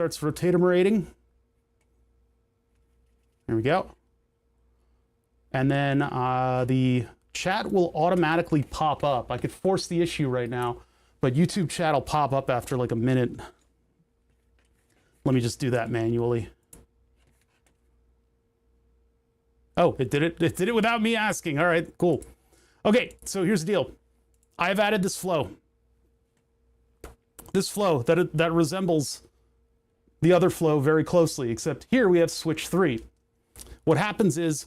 Starts rotating. There we go. And then the chat will automatically pop up. I could force the issue right now, but YouTube chat will pop up after like a minute. Let me just do that manually. Oh, it did it. It did it without me asking. All right, cool. Okay, so here's the deal. I've added this flow. This flow that resembles the other flow very closely, except here we have switch 3. What happens is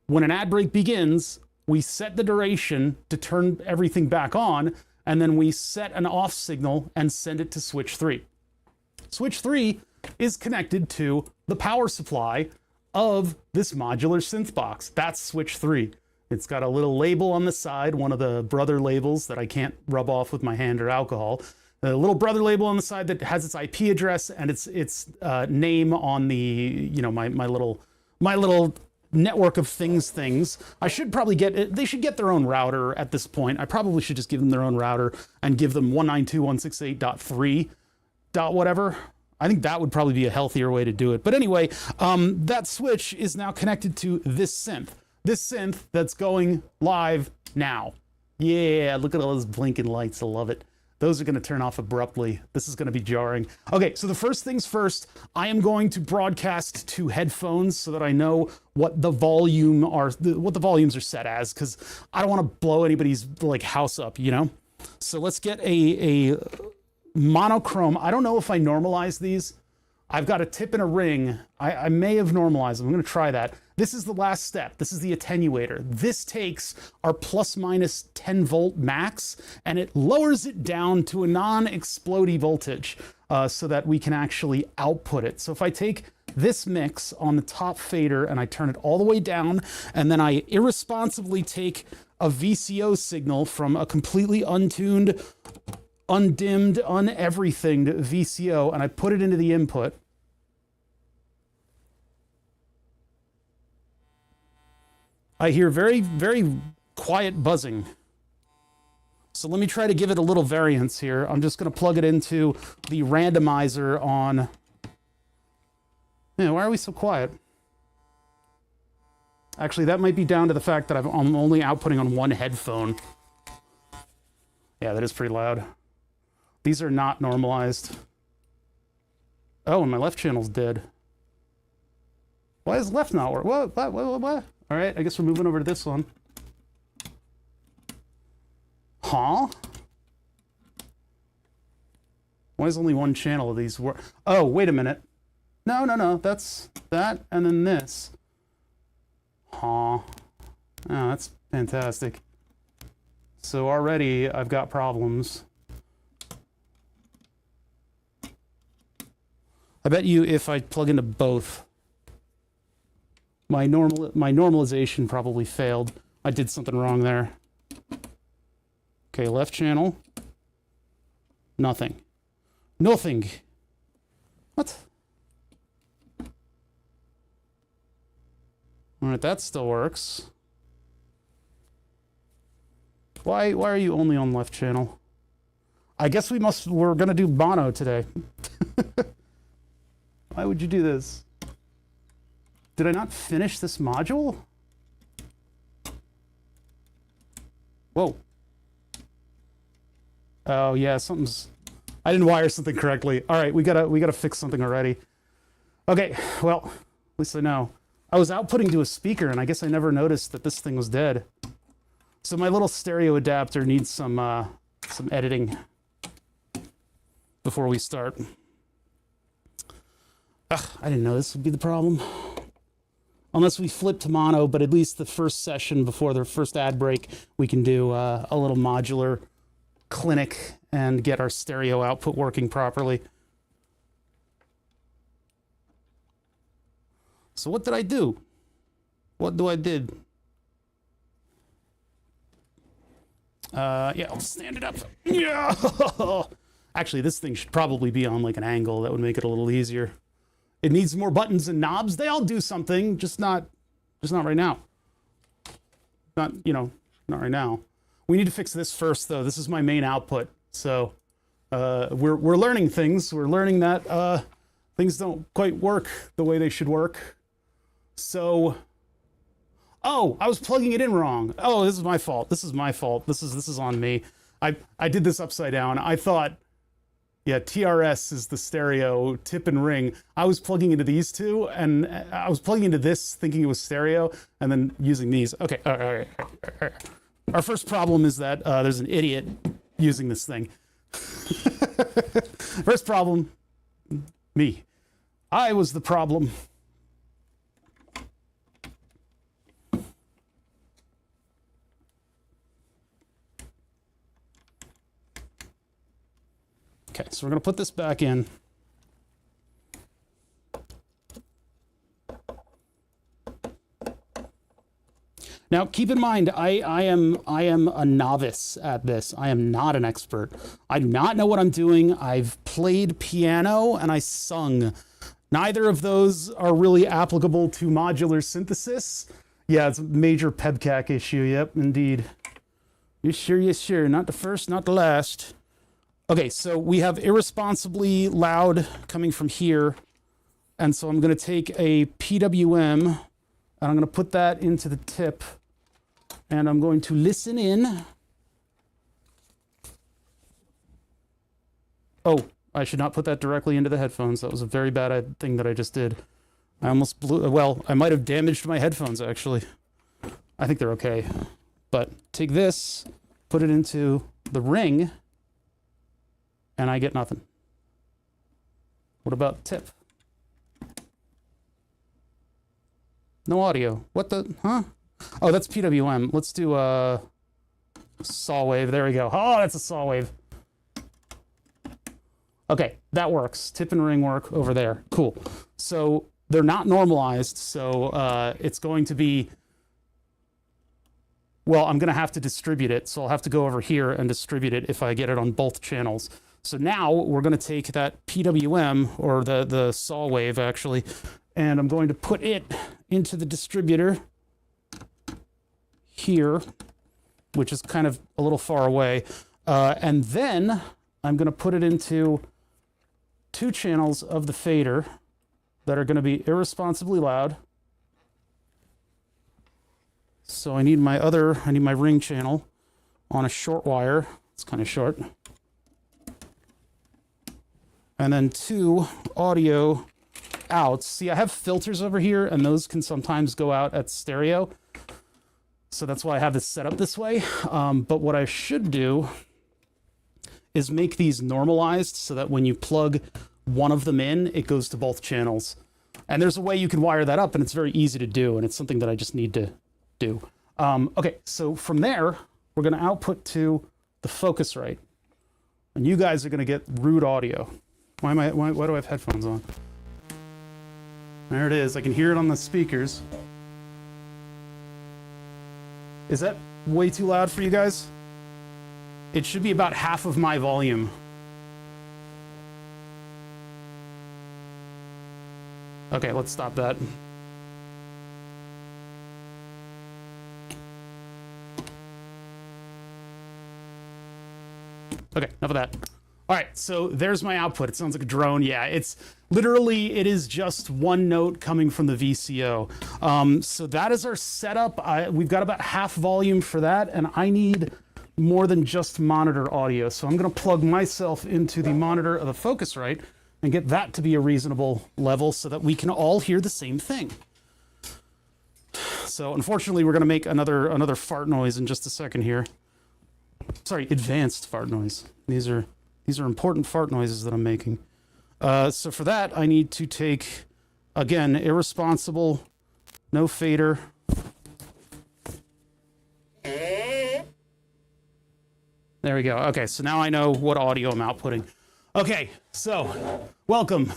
when an ad break begins, we set the duration to turn everything back on, and then we set an off signal and send it to switch 3. Switch 3 is connected to the power supply of this modular synth box. That's switch 3. It's got a little label on the side, one of the brother labels that I can't rub off with my hand or alcohol. A little brother label on the side that has its IP address and its name on the, you know, my little network of things. I should probably they should get their own router at this point. I probably should just give them their o.own router and give them 192.168.3. whatever. I think that would probably be a healthier way to do it. But anyway, that switch is now connected to this synth. This synth that's going live now. Yeah, look at all those blinking lights. I love it. Those are going to turn off abruptly. This is going to be jarring. Okay, so the first things first, I am going to broadcast to headphones so that I know what the volumes are set as, because I don't want to blow anybody's like house up, you know? So let's get a monochrome. I don't know if I normalize these. I've got a tip and a ring. I may have normalized them. I'm going to try that. This is the last step. This is the attenuator. This takes our plus minus 10 volt max and it lowers it down to a non-explodey voltage so that we can actually output it. So if I take this mix on the top fader and I turn it all the way down, and then I irresponsibly take a VCO signal from a completely untuned, undimmed, uneverythinged VCO, and I put it into the input. I hear very, very quiet buzzing. So let me try to give it a little variance here. I'm just going to plug it into the randomizer on... Man, why are we so quiet? Actually, that might be down to the fact that I'm only outputting on one headphone. Yeah, that is pretty loud. These are not normalized. Oh, and my left channel's dead. Why is left not work? What? All right, I guess we're moving over to this one. Huh? Why is only one channel of these work? Oh, wait a minute. No. That's that, and then this. Huh. Oh, that's fantastic. So already I've got problems. I bet you if I plug into both, my normalization probably failed. I did something wrong there. Okay, left channel. Nothing. What? All right, that still works. Why are you only on left channel? I guess we're gonna do mono today. Why would you do this? Did I not finish this module? Whoa. Oh yeah, I didn't wire something correctly. All right, we gotta fix something already. Okay, well, at least I know. I was outputting to a speaker and I guess I never noticed that this thing was dead. So my little stereo adapter needs some editing before we start. Ugh, I didn't know this would be the problem. Unless we flip to mono, but at least the first session before the first ad break, we can do a little modular clinic and get our stereo output working properly. So what did I do? I did? Yeah, I'll stand it up. Yeah. Actually, this thing should probably be on like an angle. That would make it a little easier. It needs more buttons and knobs. They all do something, just not right now. Not right now. We need to fix this first, though. This is my main output. So we're learning things. We're learning that things don't quite work the way they should work. So, oh, I was plugging it in wrong. Oh, this is my fault. This is my fault. This is on me. I did this upside down. I thought, yeah, TRS is the stereo, tip and ring. I was plugging into these two, and I was plugging into this thinking it was stereo, and then using these. Okay, all right. Our first problem is that there's an idiot using this thing. First problem, me. I was the problem. Okay, so we're going to put this back in. Now, keep in mind, I am a novice at this. I am not an expert. I do not know what I'm doing. I've played piano and I sung. Neither of those are really applicable to modular synthesis. Yeah, it's a major PEBCAC issue. Yep, indeed. Yes, sure, yes, sure. Not the first, not the last. Okay, so we have irresponsibly loud coming from here. And so I'm going to take a PWM and I'm going to put that into the tip. And I'm going to listen in. Oh, I should not put that directly into the headphones. That was a very bad thing that I just did. I almost blew, well, I might have damaged my headphones actually. I think they're okay. But take this, put it into the ring, and I get nothing. What about tip? No audio. What the, huh? Oh, that's PWM. Let's do a saw wave. There we go. Oh, that's a saw wave. Okay, that works. Tip and ring work over there. Cool. So they're not normalized, so it's going to be, well, I'm going to have to distribute it, so I'll have to go over here and distribute it if I get it on both channels. So now we're going to take that PWM, or the saw wave actually, and I'm going to put it into the distributor here, which is kind of a little far away. And then I'm going to put it into 2 channels of the fader that are going to be irresponsibly loud. So I need my ring channel on a short wire. It's kind of short. And then 2 audio outs. See, I have filters over here, and those can sometimes go out at stereo. So that's why I have this set up this way. But what I should do is make these normalized so that when you plug one of them in, it goes to both channels. And there's a way you can wire that up, and it's very easy to do, and it's something that I just need to do. Okay, so from there, we're going to output to the Focusrite. And you guys are going to get root audio. Why do I have headphones on? There it is. I can hear it on the speakers. Is that way too loud for you guys? It should be about half of my volume. Okay, let's stop that. Okay, enough of that. All right, so there's my output. It sounds like a drone. Yeah, it's literally, it is just one note coming from the VCO. So that is our setup. We've got about half volume for that, and I need more than just monitor audio. So I'm gonna plug myself into the monitor of the Focusrite and get that to be a reasonable level so that we can all hear the same thing. So unfortunately, we're gonna make another fart noise in just a second here. Sorry, advanced fart noise. These are important fart noises that I'm making. So for that, I need to take, again, irresponsible, no fader. There we go. Okay, so now I know what audio I'm outputting. Okay, so welcome.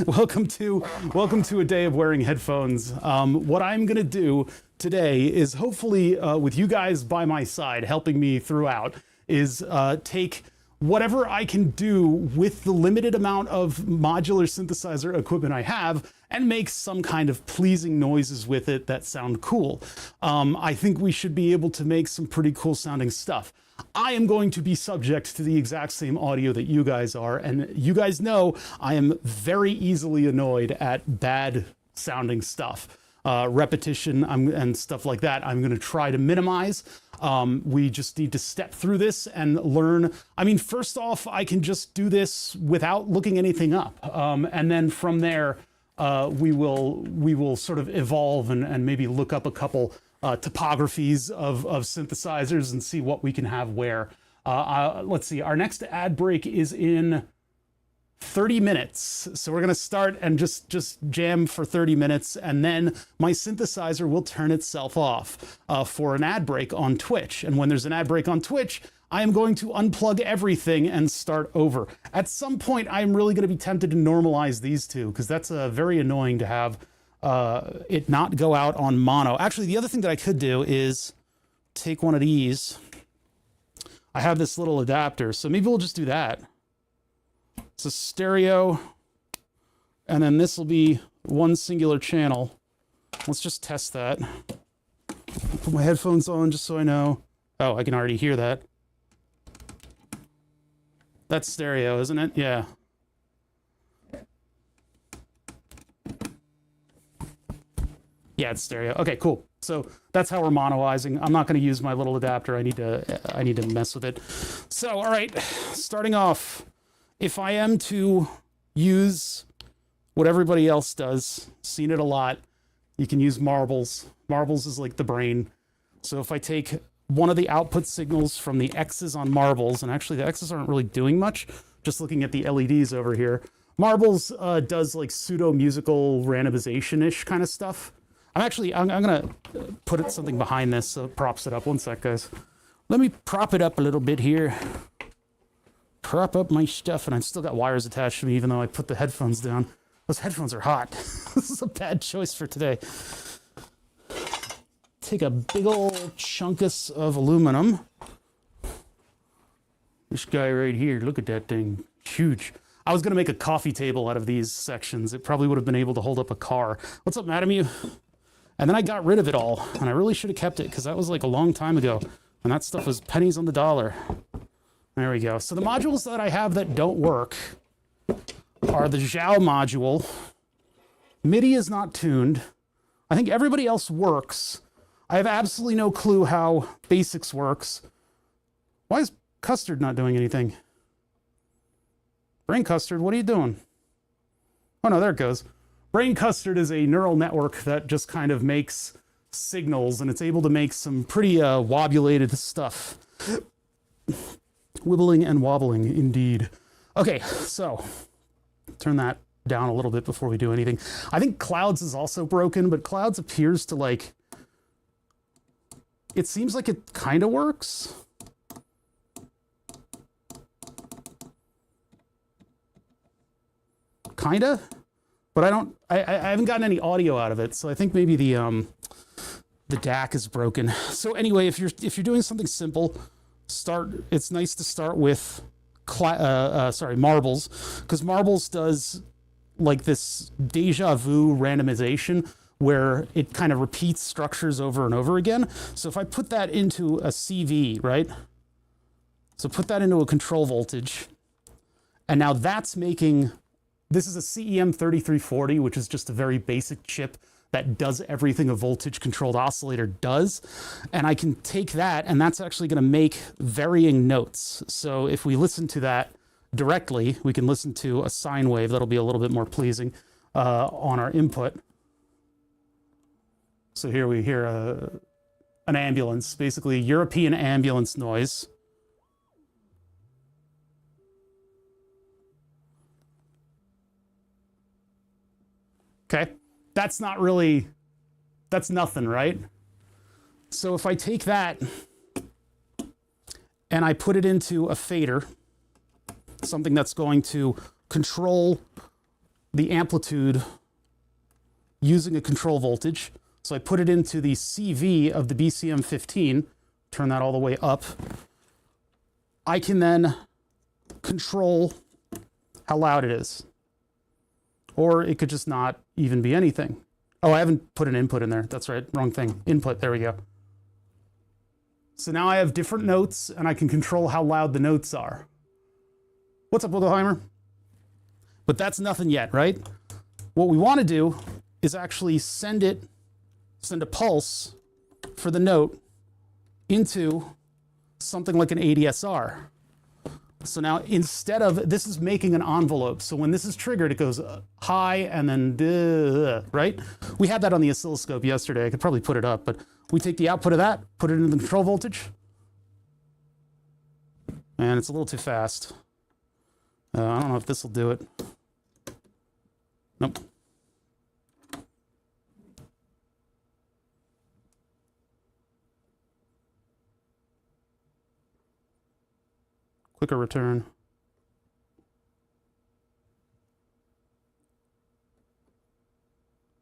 welcome to a day of wearing headphones. What I'm gonna do today is hopefully with you guys by my side helping me throughout is take whatever I can do with the limited amount of modular synthesizer equipment I have and make some kind of pleasing noises with it that sound cool. I think we should be able to make some pretty cool sounding stuff. I am going to be subject to the exact same audio that you guys are. And you guys know I am very easily annoyed at bad sounding stuff. Repetition and stuff like that, I'm going to try to minimize. We just need to step through this and learn. I mean, first off, I can just do this without looking anything up. And then from there, we will sort of evolve and maybe look up a couple topographies of synthesizers and see what we can have where. Let's see, our next ad break is in 30 minutes. So we're going to start and just jam for 30 minutes, and then my synthesizer will turn itself off for an ad break on Twitch. And when there's an ad break on Twitch, I am going to unplug everything and start over. At some point, I'm really going to be tempted to normalize these two, because that's very annoying to have it not go out on mono. Actually, the other thing that I could do is take one of these. I have this little adapter, so maybe we'll just do that. It's a stereo, and then this will be one singular channel. Let's just test that. Put my headphones on just so I know. Oh, I can already hear that. That's stereo, isn't it? Yeah. Yeah, it's stereo. Okay, cool. So that's how we're monoizing. I'm not going to use my little adapter. I need to mess with it. So, all right, starting off. If I am to use what everybody else does, seen it a lot, you can use marbles. Marbles is like the brain. So if I take one of the output signals from the X's on marbles, and actually the X's aren't really doing much, just looking at the LEDs over here. Marbles does like pseudo musical randomization-ish kind of stuff. I'm gonna put something behind this, so it props it up. One sec, guys. Let me prop it up a little bit here. Prop up my stuff, and I've still got wires attached to me even though I put the headphones down. Those headphones are hot. This is a bad choice for today. Take a big old chunkus of aluminum. This guy right here, look at that thing, huge. I was gonna make a coffee table out of these sections. It probably would have been able to hold up a car. What's up, Madam You? And then I got rid of it all, and I really should have kept it because that was like a long time ago, and that stuff was pennies on the dollar. There we go. So the modules that I have that don't work are the Zhao module. MIDI is not tuned. I think everybody else works. I have absolutely no clue how Basics works. Why is Custard not doing anything? Brain Custard, what are you doing? Oh no, there it goes. Brain Custard is a neural network that just kind of makes signals, and it's able to make some pretty wobulated stuff. Wibbling and wobbling, indeed. Okay, so turn that down a little bit before we do anything. I think Clouds is also broken, but Clouds appears to like... It seems like it kind of works. Kinda, but I haven't gotten any audio out of it, so I think maybe the DAC is broken. So anyway, if you're doing something simple, it's nice to start with marbles, because marbles does like this deja vu randomization where it kind of repeats structures over and over again. So if I put that into a CV, right? So put that into a control voltage, and now that's making, this is a CEM3340, which is just a very basic chip that does everything a voltage controlled oscillator does. And I can take that, and that's actually gonna make varying notes. So if we listen to that directly, we can listen to a sine wave that'll be a little bit more pleasing on our input. So here we hear an ambulance, basically European ambulance noise. Okay. That's not really, that's nothing, right? So if I take that and I put it into a fader, something that's going to control the amplitude using a control voltage. So I put it into the CV of the BCM15, turn that all the way up. I can then control how loud it is. Or it could just not even be anything. Oh, I haven't put an input in there. That's right, wrong thing. Input, there we go. So now I have different notes and I can control how loud the notes are. What's up, Wilhelmeimer? But that's nothing yet, right? What we want to do is actually send a pulse for the note into something like an ADSR. So now instead of, this is making an envelope. So when this is triggered, it goes high and then, right? We had that on the oscilloscope yesterday. I could probably put it up, but we take the output of that, put it into the control voltage. And it's a little too fast. I don't know if this will do it. Nope. Quicker return.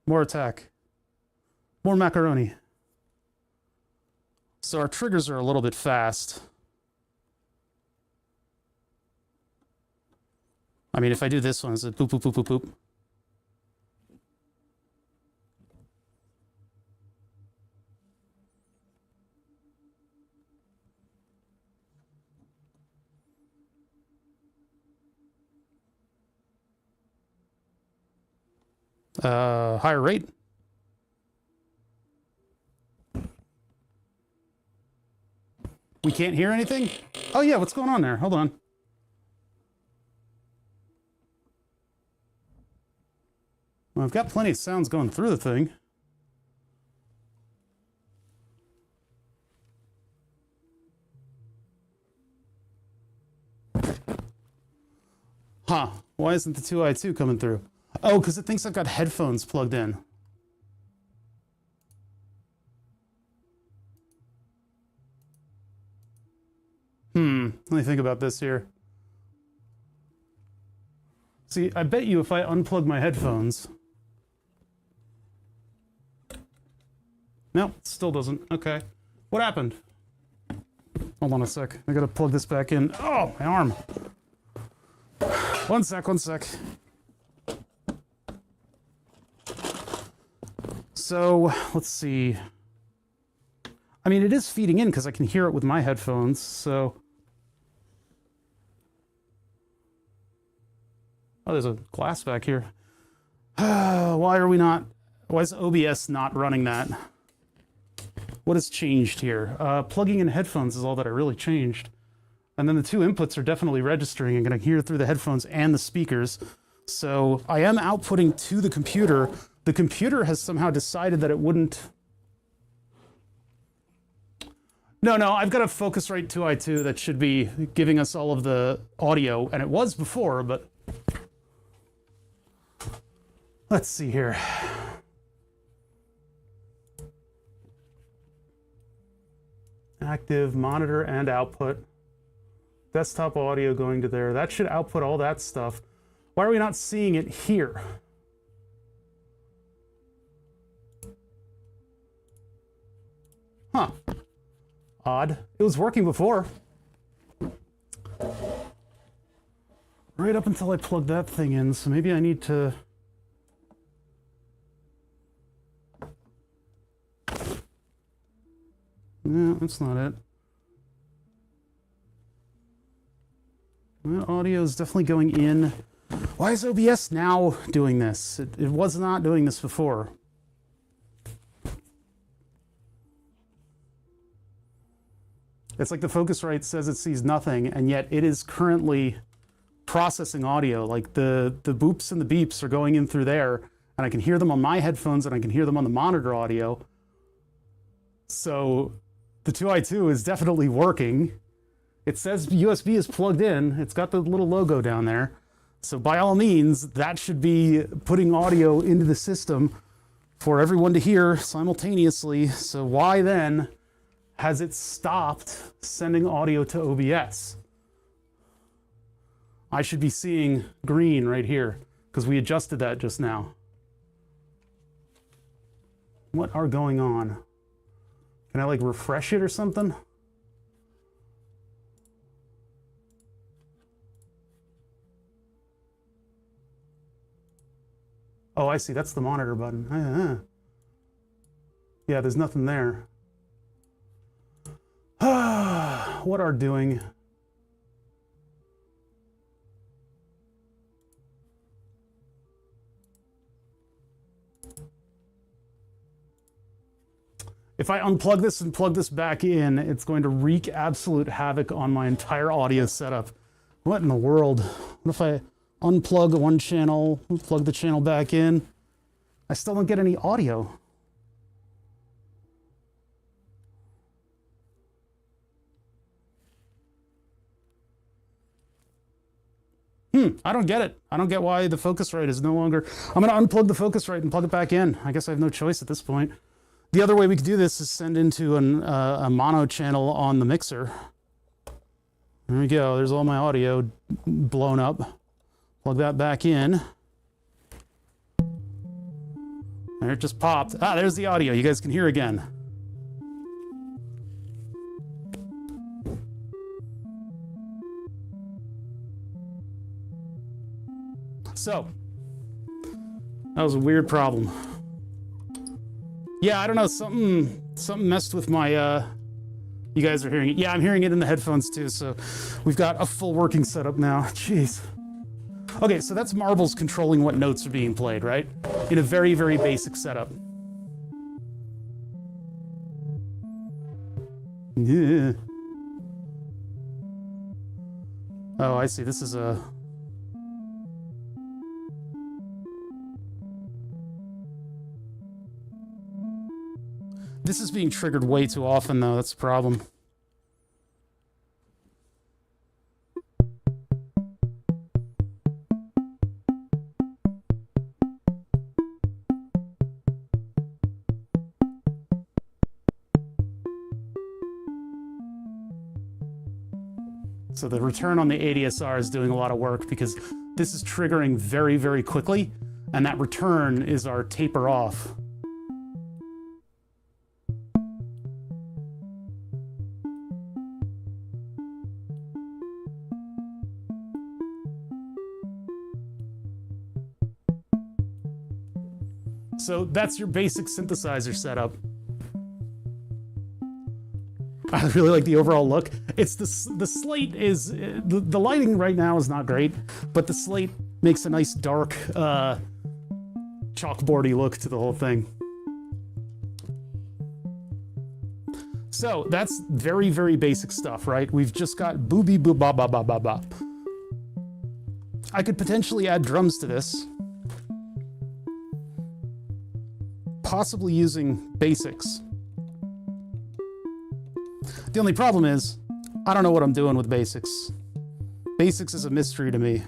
More attack. More macaroni. So our triggers are a little bit fast. I mean, if I do this one, it's a boop, boop, boop, boop, boop. Higher rate. We can't hear anything? Oh yeah, what's going on there? Hold on. Well, I've got plenty of sounds going through the thing. Huh, why isn't the 2i2 coming through? Oh, because it thinks I've got headphones plugged in. Let me think about this here. See, I bet you if I unplug my headphones... No, still doesn't. Okay. What happened? Hold on a sec. I gotta plug this back in. Oh, my arm. One sec. So, let's see. I mean, it is feeding in because I can hear it with my headphones, so... Oh, there's a glass back here. Why is OBS not running that? What has changed here? Plugging in headphones is all that I really changed. And then the two inputs are definitely registering and going to hear through the headphones and the speakers. So I am outputting to the computer. The computer has somehow decided that it wouldn't... No, I've got a Focusrite 2i2 that should be giving us all of the audio, and it was before, but... Let's see here. Active monitor and output. Desktop audio going to there. That should output all that stuff. Why are we not seeing it here? Huh. Odd. It was working before. Right up until I plugged that thing in, so maybe I need to... No, that's not it. That audio is definitely going in. Why is OBS now doing this? It was not doing this before. It's like the Focusrite says it sees nothing, and yet it is currently processing audio. Like the boops and the beeps are going in through there, and I can hear them on my headphones, and I can hear them on the monitor audio. So the 2i2 is definitely working. It says USB is plugged in. It's got the little logo down there. So by all means, that should be putting audio into the system for everyone to hear simultaneously. So why then has it stopped sending audio to OBS? I should be seeing green right here because we adjusted that just now. What are going on? Can I like refresh it or something? Oh, I see. That's the monitor button. Yeah, there's nothing there. what are doing. If I unplug this and plug this back in, it's going to wreak absolute havoc on my entire audio setup. What in the world? What if I unplug one channel, plug the channel back in? I still don't get any audio. I don't get it. I don't get why the Focusrite is no longer... I'm going to unplug the Focusrite and plug it back in. I guess I have no choice at this point. The other way we could do this is send into a mono channel on the mixer. There we go. There's all my audio blown up. Plug that back in. There it just popped. Ah, there's the audio. You guys can hear again. So, that was a weird problem. Yeah, I don't know, something messed with my, you guys are hearing it. Yeah, I'm hearing it in the headphones too, so we've got a full working setup now. Jeez. Okay, so that's marbles controlling what notes are being played, right? In a very, very basic setup. Yeah. Oh, I see, this is a... This is being triggered way too often, though. That's the problem. So the return on the ADSR is doing a lot of work because this is triggering very, very quickly, and that return is our taper off. So that's your basic synthesizer setup. I really like the overall look. It's the slate is, the lighting right now is not great, but the slate makes a nice dark chalkboardy look to the whole thing. So that's very, very basic stuff, right? We've just got booby boo ba ba ba ba ba. I could potentially add drums to this. Possibly using basics. The only problem is, I don't know what I'm doing with basics. Basics is a mystery to me.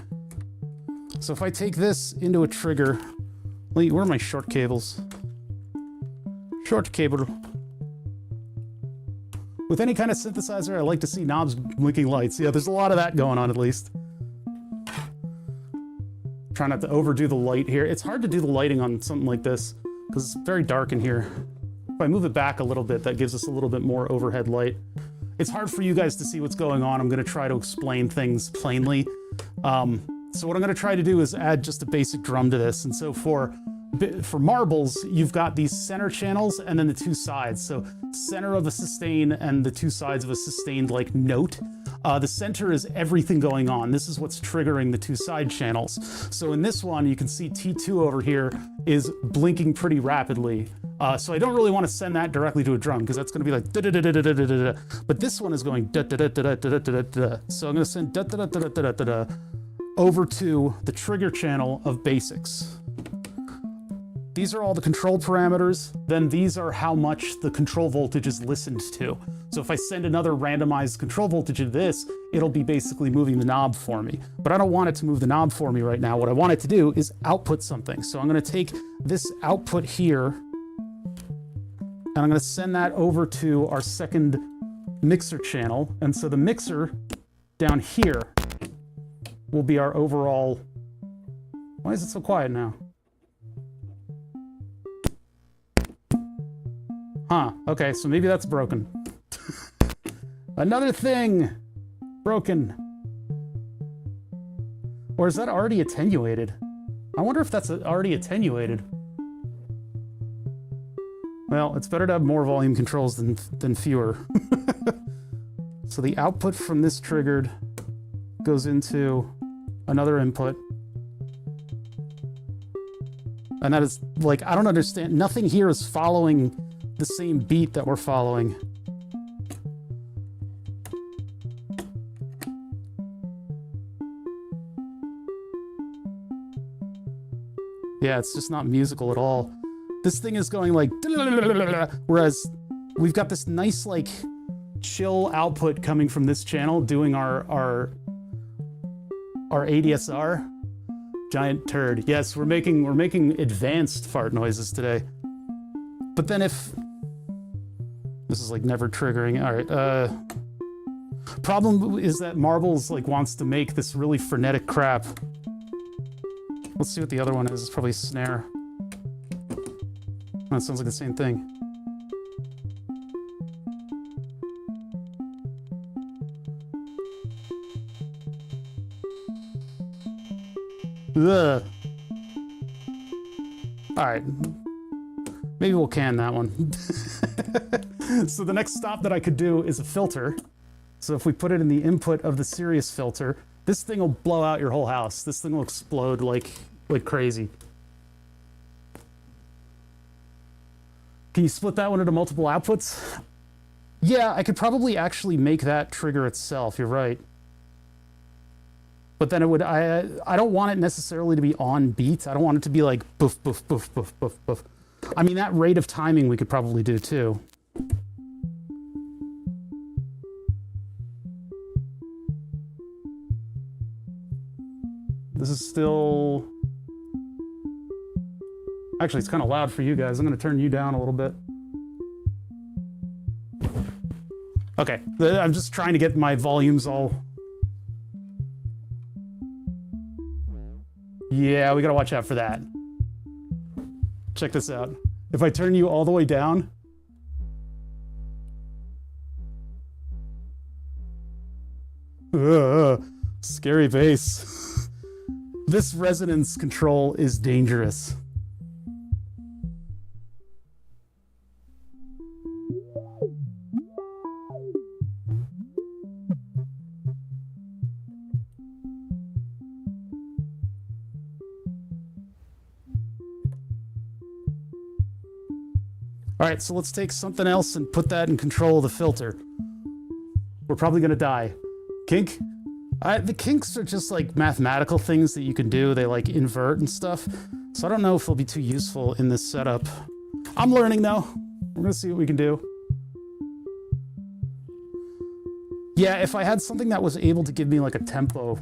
So if I take this into a trigger, wait, where are my short cables? Short cable. With any kind of synthesizer, I like to see knobs blinking lights. Yeah, there's a lot of that going on at least. Try not to overdo the light here. It's hard to do the lighting on something like this because it's very dark in here. If I move it back a little bit, that gives us a little bit more overhead light. It's hard for you guys to see what's going on. I'm going to try to explain things plainly. So what I'm going to try to do is add just a basic drum to this. And so for marbles, you've got these center channels and then the two sides. So center of a sustain and the two sides of a sustained like note. The center is everything going on. This is what's triggering the two side channels. So in this one, you can see T2 over here is blinking pretty rapidly. So I don't really want to send that directly to a drum because that's going to be like da da da da da da da da. But this one is going da da da da da da da da. So I'm going to send da da da da da da da over to the trigger channel of basics. These are all the control parameters. Then these are how much the control voltage is listened to. So if I send another randomized control voltage to this, it'll be basically moving the knob for me. But I don't want it to move the knob for me right now. What I want it to do is output something. So I'm going to take this output here, and I'm going to send that over to our second mixer channel. And so the mixer down here will be our overall... Why is it so quiet now? Huh, okay, so maybe that's broken. Another thing broken. Or is that already attenuated? I wonder if that's already attenuated. Well, it's better to have more volume controls than fewer. So the output from this triggered goes into another input. And that is, like, I don't understand. Nothing here is following the same beat that we're following. Yeah, it's just not musical at all. This thing is going like, whereas we've got this nice, like, chill output coming from this channel doing our ADSR. Giant turd. Yes, we're making advanced fart noises today. But then if this is like never triggering. All right. Problem is that Marbles like wants to make this really frenetic crap. Let's see what the other one is. It's probably snare. Oh, it sounds like the same thing. Ugh. All right. Maybe we'll can that one. So the next stop that I could do is a filter. So if we put it in the input of the Sirius filter, this thing will blow out your whole house. This thing will explode like crazy. Can you split that one into multiple outputs? Yeah, I could probably actually make that trigger itself. You're right. But then it would, I don't want it necessarily to be on beat. I don't want it to be like boof, boof, boof, boof, boof, boof. I mean, that rate of timing we could probably do too. This is still... Actually, it's kind of loud for you guys. I'm going to turn you down a little bit. Okay, I'm just trying to get my volumes all... Yeah, we gotta watch out for that. Check this out. If I turn you all the way down... Scary bass. This resonance control is dangerous. All right, so let's take something else and put that in control of the filter. We're probably gonna die. Kink? The kinks are just like mathematical things that you can do. They like invert and stuff. So I don't know if they'll be too useful in this setup. I'm learning though. We're gonna see what we can do. Yeah, if I had something that was able to give me like a tempo.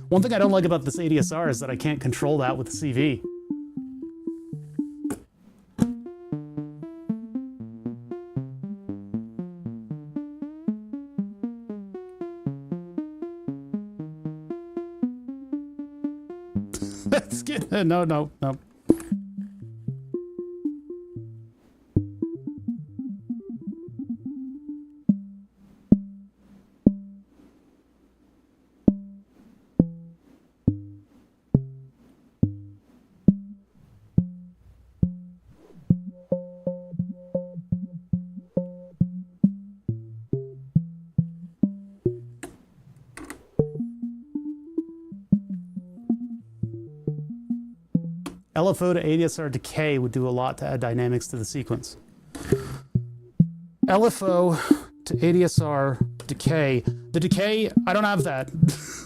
One thing I don't like about this ADSR is that I can't control that with the CV. That's good. No. LFO to ADSR decay would do a lot to add dynamics to the sequence. LFO to ADSR decay. The decay, I don't have that.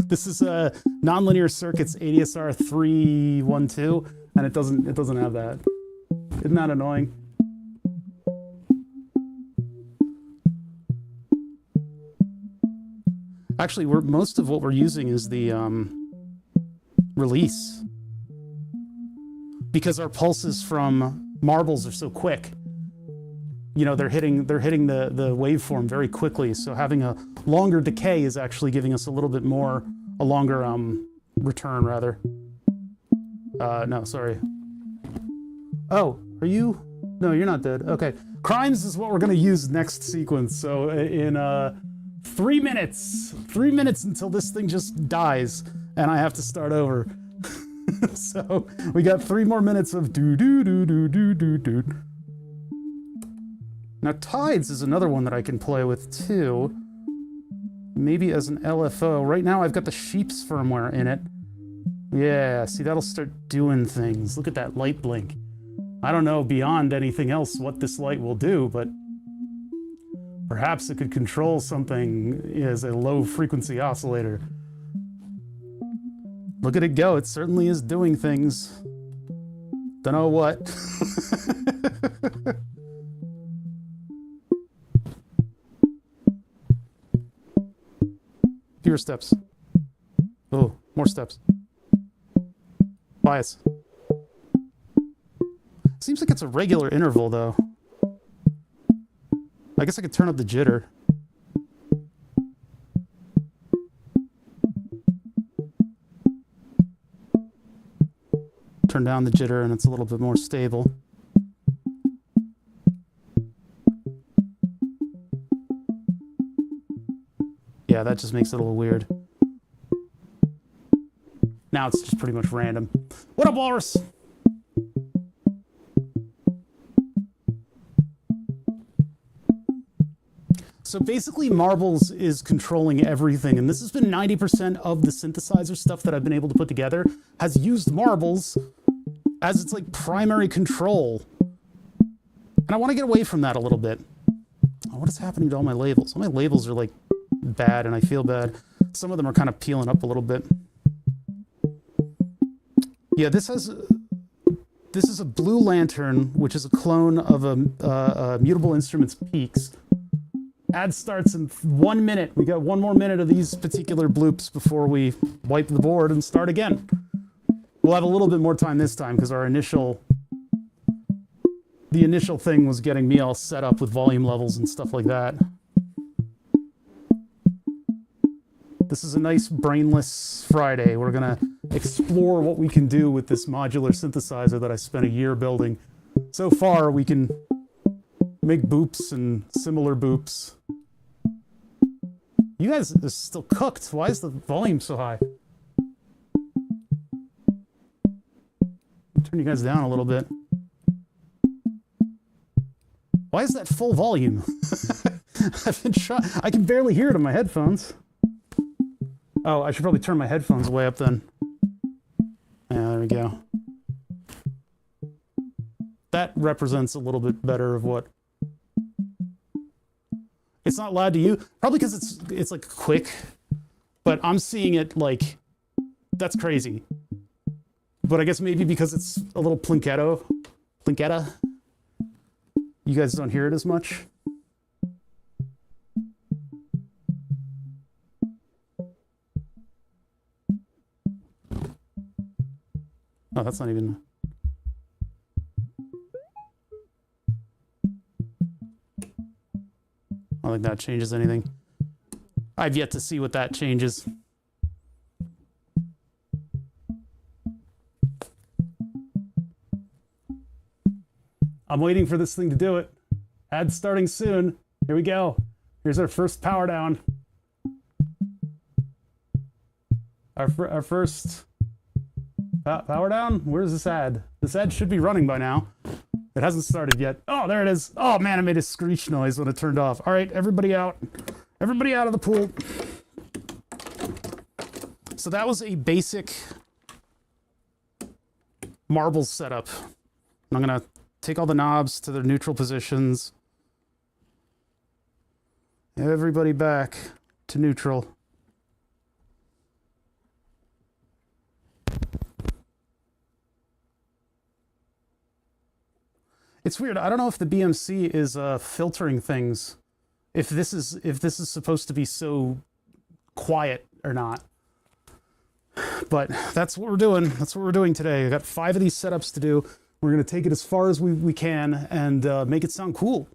This is a nonlinear circuits ADSR 312, and it doesn't have that. Isn't that annoying? Actually, most of what we're using is the release. Because our pulses from Marbles are so quick. You know, they're hitting the waveform very quickly, so having a longer decay is actually giving us a little bit more, a longer return rather. No, sorry. Oh, are you? No, you're not dead. Okay. Crimes is what we're going to use next sequence. So in 3 minutes, 3 minutes until this thing just dies and I have to start over. So we got 3 more minutes of do do do do do do do. Now Tides is another one that I can play with too. Maybe as an LFO. Right now I've got the Sheep's firmware in it. Yeah, see, that'll start doing things. Look at that light blink. I don't know beyond anything else what this light will do, but perhaps it could control something as a low frequency oscillator. Look at it go. It certainly is doing things. Don't know what. Fewer steps. Oh, more steps. Bias. Seems like it's a regular interval, though. I guess I could turn up the jitter. Turn down the jitter and it's a little bit more stable. Yeah, that just makes it a little weird. Now it's just pretty much random. What up, Walrus? So basically Marbles is controlling everything, and this has been 90% of the synthesizer stuff that I've been able to put together has used Marbles as its like primary control. And I want to get away from that a little bit. Oh, what is happening to all my labels? All my labels are like bad and I feel bad. Some of them are kind of peeling up a little bit. Yeah, this is a Blue Lantern, which is a clone of a Mutable Instruments Peaks. Ad starts in 1 minute. We got 1 more minute of these particular bloops before we wipe the board and start again. We'll have a little bit more time this time because the initial thing was getting me all set up with volume levels and stuff like that. This is a nice brainless Friday. We're gonna explore what we can do with this modular synthesizer that I spent a year building. So far, we can make boops and similar boops. You guys are still cooked. Why is the volume so high? Turn you guys down a little bit. Why is that full volume? I've been trying. I can barely hear it on my headphones. Oh, I should probably turn my headphones way up then. Yeah, there we go. That represents a little bit better of what. It's not loud to you, probably because it's like quick, but I'm seeing it like, that's crazy. But I guess maybe because it's a little plinketta, you guys don't hear it as much. Oh, that's not even... I don't think that changes anything. I've yet to see what that changes. I'm waiting for this thing to do it. Ad starting soon. Here we go. Here's our first power down. Our first power down? Where's this ad? This ad should be running by now. It hasn't started yet. Oh, there it is. Oh man, it made a screech noise when it turned off. All right, everybody out. Everybody out of the pool. So that was a basic Marbles setup. I'm gonna take all the knobs to their neutral positions. Everybody back to neutral. It's weird. I don't know if the BMC is filtering things. If this is supposed to be so quiet or not. But that's what we're doing. That's what we're doing today. I got 5 of these setups to do. We're going to take it as far as we can and make it sound cool.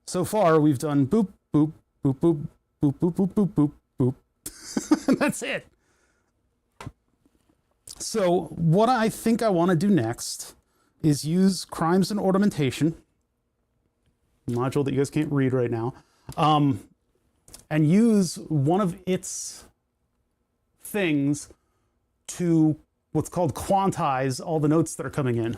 So far, we've done boop, boop, boop, boop, boop, boop, boop, boop, boop, boop. And that's it. So what I think I want to do next is use crimes and ornamentation module that you guys can't read right now, and use one of its things to what's called quantize all the notes that are coming in.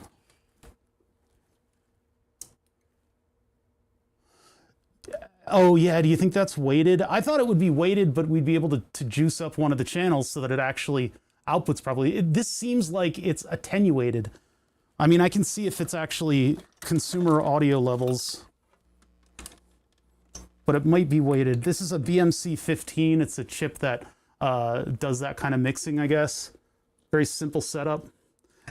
Oh yeah, do you think that's weighted? I thought it would be weighted, but we'd be able to juice up one of the channels so that it actually outputs properly. This seems like it's attenuated. I mean, I can see if it's actually consumer audio levels, but it might be weighted. This is a BMC 15. It's a chip that does that kind of mixing, I guess. Very simple setup.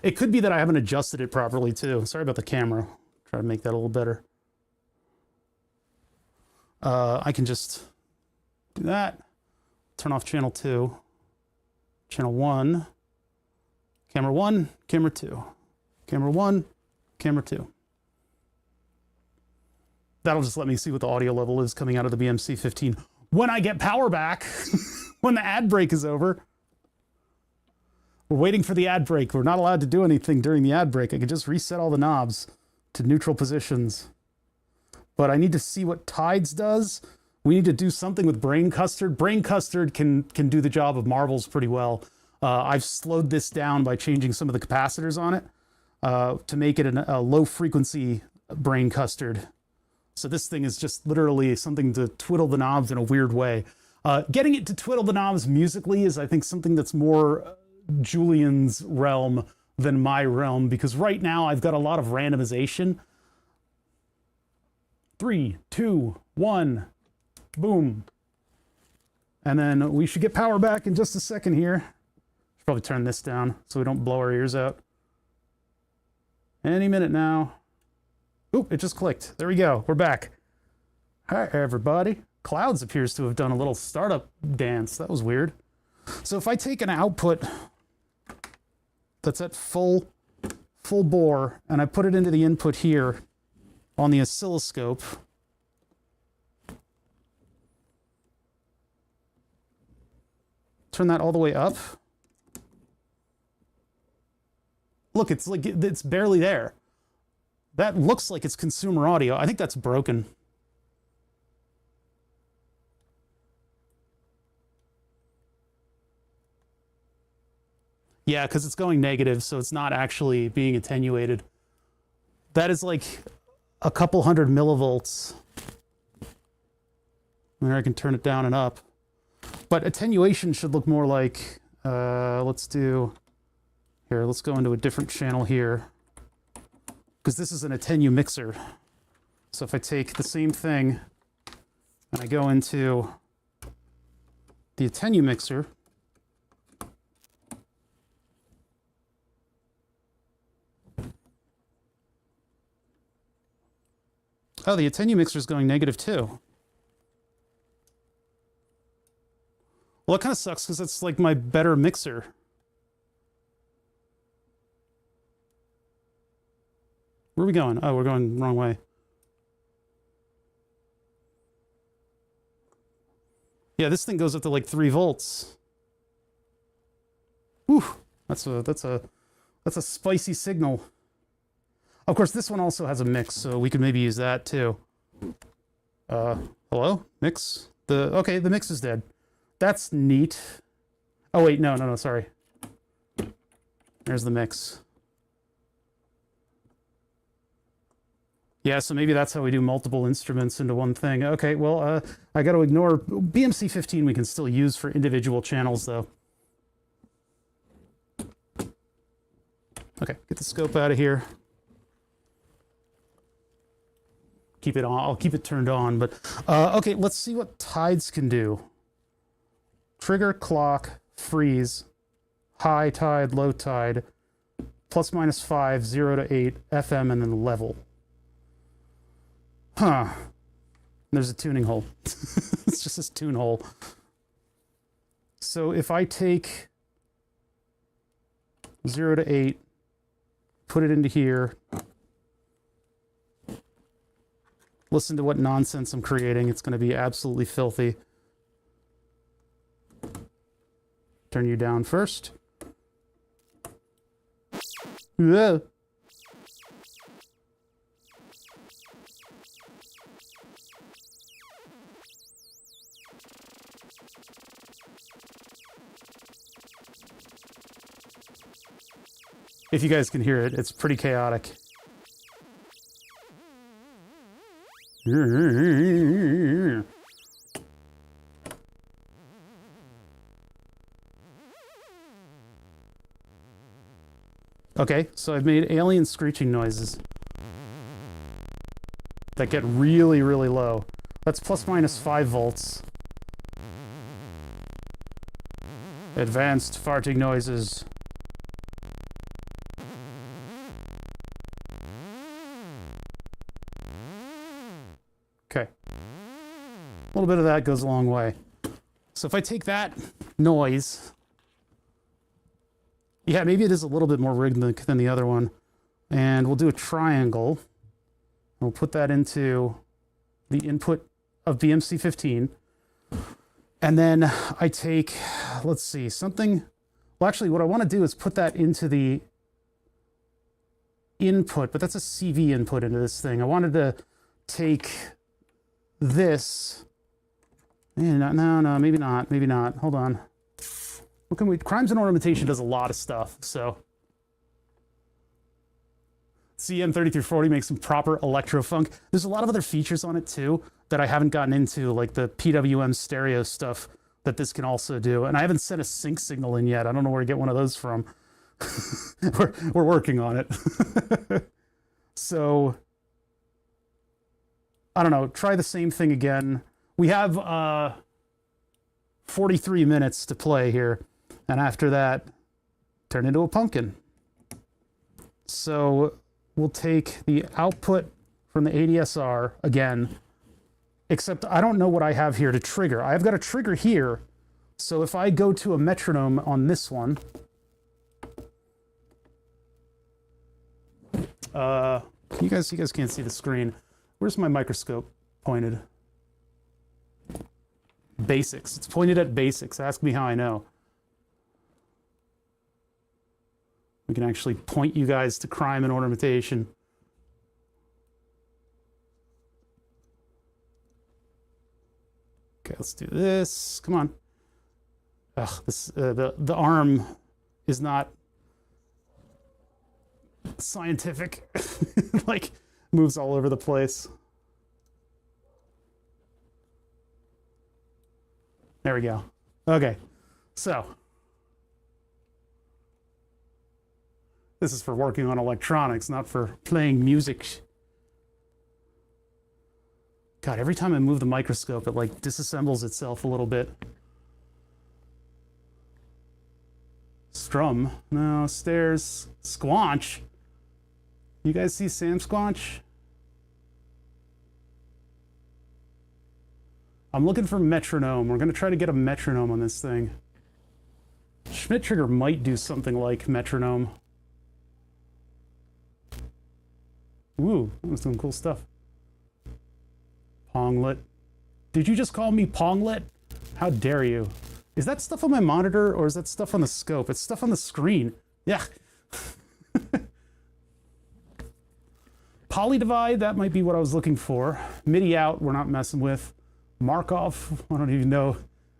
It could be that I haven't adjusted it properly too. Sorry about the camera. Try to make that a little better. I can just do that. Turn off channel 2, channel 1, camera 1, camera 2, camera 1, camera 2. That'll just let me see what the audio level is coming out of the BMC 15. When I get power back, when the ad break is over, we're waiting for the ad break. We're not allowed to do anything during the ad break. I can just reset all the knobs to neutral positions. But I need to see what Tides does. We need to do something with Brain Custard. Brain Custard can do the job of marbles pretty well. I've slowed this down by changing some of the capacitors on it to make it a low frequency Brain Custard. So this thing is just literally something to twiddle the knobs in a weird way. Getting it to twiddle the knobs musically is, I think, something that's more Julian's realm than my realm, because right now I've got a lot of randomization. 3, 2, 1, boom. And then we should get power back in just a second here. Should probably turn this down so we don't blow our ears out. Any minute now. Oop, it just clicked. There we go. We're back. Hi, everybody. Clouds appears to have done a little startup dance. That was weird. So if I take an output that's at full bore and I put it into the input here on the oscilloscope, turn that all the way up. Look, it's like it's barely there. That looks like it's consumer audio. I think that's broken. Yeah, because it's going negative, so it's not actually being attenuated. That is like a couple hundred millivolts. There, I can turn it down and up. But attenuation should look more like, let's go into a different channel here, because this is an attenu mixer. So if I take the same thing and I go into the attenu mixer, oh, the attenu mixer is going negative too. Well, it kind of sucks because it's like my better mixer. Where are we going? Oh, we're going the wrong way. Yeah, this thing goes up to like 3 volts. Whew, that's a spicy signal. Of course, this one also has a mix, so we could maybe use that too. Hello? Mix? Okay, the mix is dead. That's neat. Oh wait, no, sorry. There's the mix. Yeah, so maybe that's how we do multiple instruments into one thing. Okay, well, I got to ignore BMC 15. We can still use for individual channels, though. Okay, get the scope out of here. Keep it on. I'll keep it turned on. But okay, let's see what Tides can do. Trigger, clock, freeze, high tide, low tide, ±5, 0 to 8, FM, and then level. Huh. There's a tuning hole. It's just this tune hole. So if I take 0 to 8, put it into here, listen to what nonsense I'm creating. It's going to be absolutely filthy. Turn you down first. Yeah. If you guys can hear it, it's pretty chaotic. Okay, so I've made alien screeching noises that get really, really low. That's plus minus 5 volts. Advanced farting noises. Okay. A little bit of that goes a long way. So if I take that noise, yeah, maybe it is a little bit more rhythmic than the other one. And we'll do a triangle. We'll put that into the input of BMC 15. And then I take, let's see, something. Well, actually, what I want to do is put that into the input, but that's a CV input into this thing. I wanted to take this. No, maybe not. Maybe not. Hold on. What can we? Crimes and Ornamentation does a lot of stuff. So CM3340 makes some proper electro funk. There's a lot of other features on it too that I haven't gotten into, like the PWM stereo stuff that this can also do. And I haven't sent a sync signal in yet. I don't know where to get one of those from. we're working on it. So I don't know. Try the same thing again. We have 43 minutes to play here. And after that, turn into a pumpkin. So we'll take the output from the ADSR again, except I don't know what I have here to trigger. I've got a trigger here. So if I go to a metronome on this one, you guys can't see the screen. Where's my microscope pointed? Basics. It's pointed at basics. Ask me how I know. We can actually point you guys to crime and ornamentation. Okay, let's do this. Come on. Ugh, this the arm is not scientific. Like moves all over the place. There we go. Okay, so this is for working on electronics, not for playing music. God, every time I move the microscope, it like disassembles itself a little bit. Strum. No, stairs. Squanch. You guys see Sam Squanch? I'm looking for metronome. We're going to try to get a metronome on this thing. Schmidt trigger might do something like metronome. Ooh, that was some cool stuff. Ponglet. Did you just call me Ponglet? How dare you? Is that stuff on my monitor or is that stuff on the scope? It's stuff on the screen. Yeah. Polydivide, that might be what I was looking for. MIDI out, we're not messing with. Markov, I don't even know.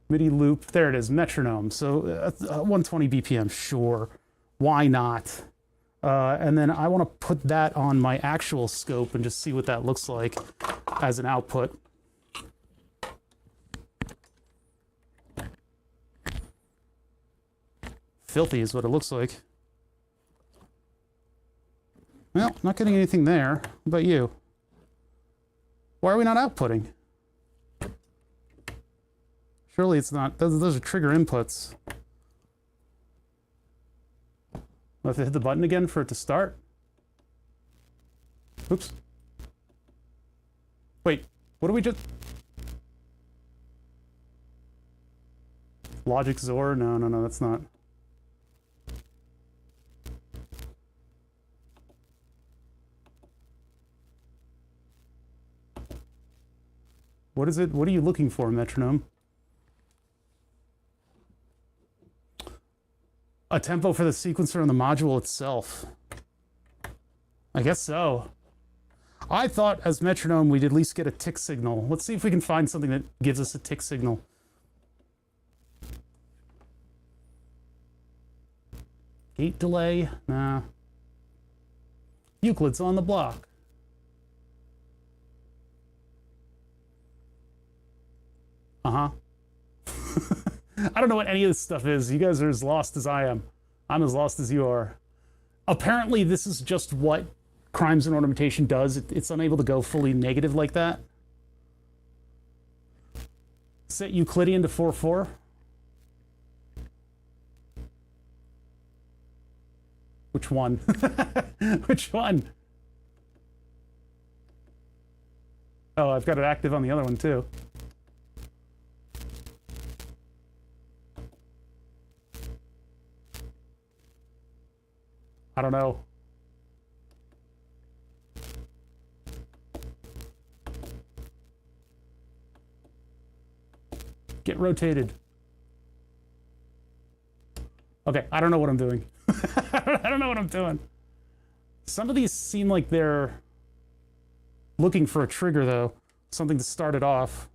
MIDI loop, there it is, metronome. So 120 BPM, sure. Why not? And then I want to put that on my actual scope and just see what that looks like as an output. Filthy is what it looks like. Well, not getting anything there. What about you? Why are we not outputting? Surely it's not. Those are trigger inputs. I have to hit the button again for it to start. Oops. Wait, what do we just... Logic Zor? No, that's not. What is it? What are you looking for, metronome? A tempo for the sequencer on the module itself. I guess so. I thought as metronome we'd at least get a tick signal. Let's see if we can find something that gives us a tick signal. Gate delay? Nah. Euclid's on the block. Uh-huh. I don't know what any of this stuff is. You guys are as lost as I am. I'm as lost as you are. Apparently, this is just what crimes and ornamentation does. It's unable to go fully negative like that. Set Euclidean to 4-4. Which one? Which one? Oh, I've got it active on the other one too. I don't know. Get rotated. Okay, I don't know what I'm doing. I don't know what I'm doing. Some of these seem like they're looking for a trigger, though. Something to start it off.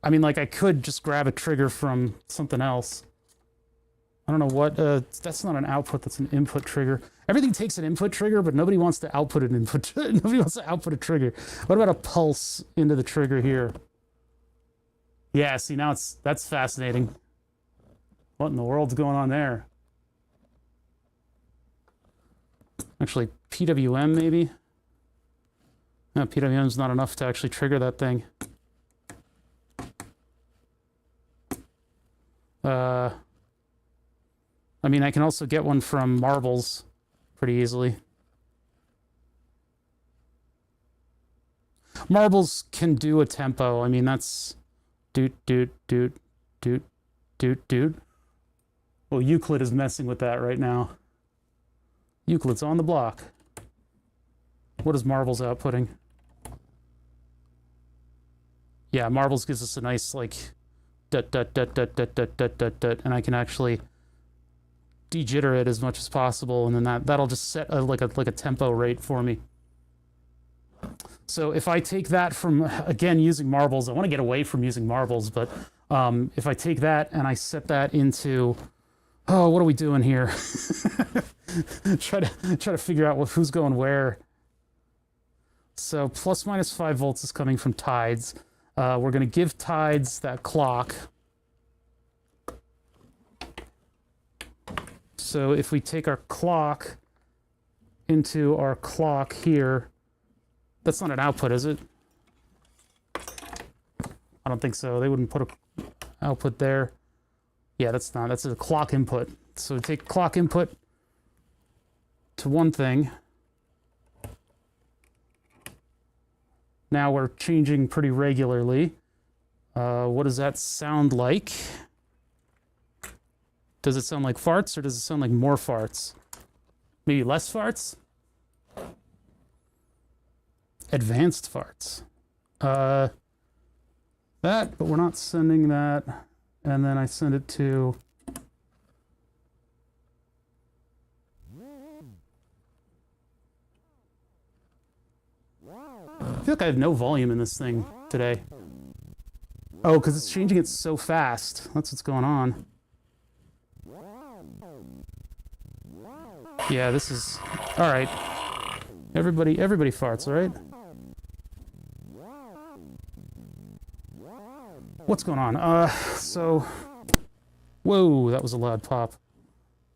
I mean, like, I could just grab a trigger from something else. I don't know what, that's not an output, that's an input trigger. Everything takes an input trigger, but nobody wants to output an input, nobody wants to output a trigger. What about a pulse into the trigger here? Yeah, see, now that's fascinating. What in the world's going on there? Actually, PWM maybe? No, PWM's not enough to actually trigger that thing. I mean, I can also get one from marbles pretty easily. Marbles can do a tempo. I mean, that's doot, doot, doot, doot, doot, doot. Well, Euclid is messing with that right now. Euclid's on the block. What is marbles outputting? Yeah, marbles gives us a nice, like, dut, dut, dut, dut, dut, dut, dut, dut, dut, and I can actually de-jitter it as much as possible, and then that'll just set like a tempo rate for me. So if I take that from, again, using marbles, I want to get away from using marbles, but if I take that and I set that into, oh, what are we doing here? try to figure out who's going where. So plus minus 5 volts is coming from tides. We're going to give tides that clock. So if we take our clock into our clock here, that's not an output, is it? I don't think so. They wouldn't put a output there. Yeah, that's not. That's a clock input. So we take clock input to one thing. Now we're changing pretty regularly. What does that sound like? Does it sound like farts, or does it sound like more farts? Maybe less farts? Advanced farts. That, but we're not sending that. And then I send it to... I feel like I have no volume in this thing today. Oh, because it's changing it so fast. That's what's going on. Yeah, this is... All right. Everybody farts, all right? What's going on? So... Whoa, that was a loud pop.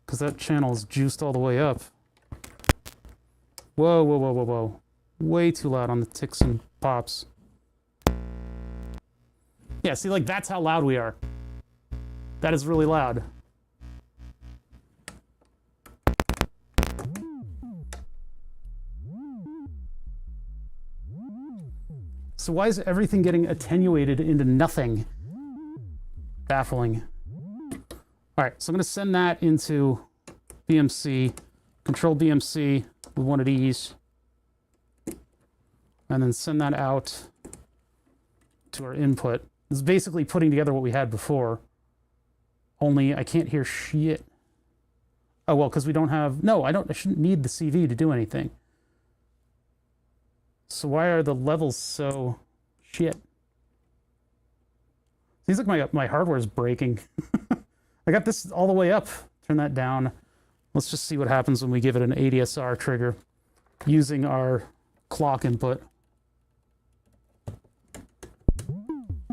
Because that channel is juiced all the way up. Whoa, whoa, whoa, whoa, whoa. Way too loud on the ticks and pops. Yeah, see, like, that's how loud we are. That is really loud. So why is everything getting attenuated into nothing? Baffling. All right, so I'm going to send that into BMC, control BMC with one of these, and then send that out to our input. This is basically putting together what we had before, only I can't hear shit. Oh, well, because we don't have... No, I shouldn't need the CV to do anything. So why are the levels so shit? Seems like my hardware is breaking. I got this all the way up. Turn that down. Let's just see what happens when we give it an ADSR trigger using our clock input.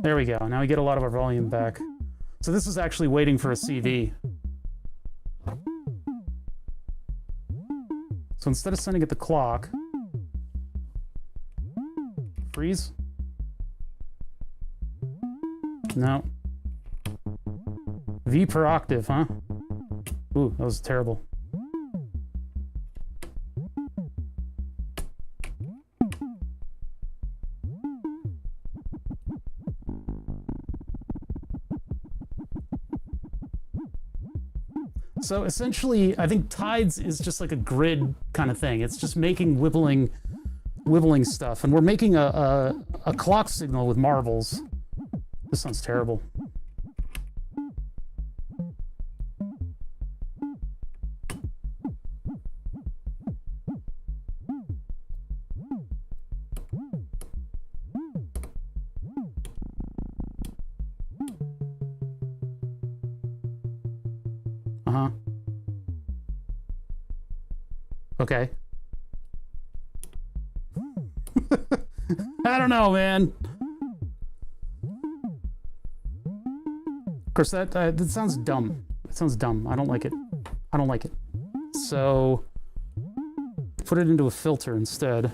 There we go. Now we get a lot of our volume back. So this is actually waiting for a CV. So instead of sending it the clock, freeze? No. V per octave, huh? Ooh, that was terrible. So essentially, I think tides is just like a grid kind of thing. It's just making wibbling stuff, and we're making a clock signal with marbles. This sounds terrible. Uh-huh. Okay. I don't know, man. Of course, that sounds dumb. It sounds dumb. I don't like it. I don't like it. So, put it into a filter instead.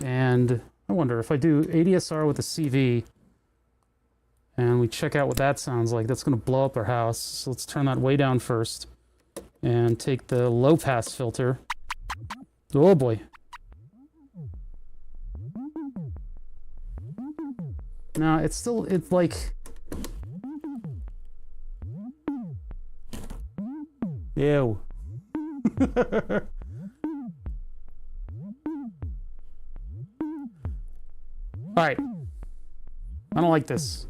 And I wonder if I do ADSR with a CV and we check out what that sounds like, that's going to blow up our house. So let's turn that way down first and take the low pass filter. Oh boy. No, it's like... Ew. Alright. I don't like this.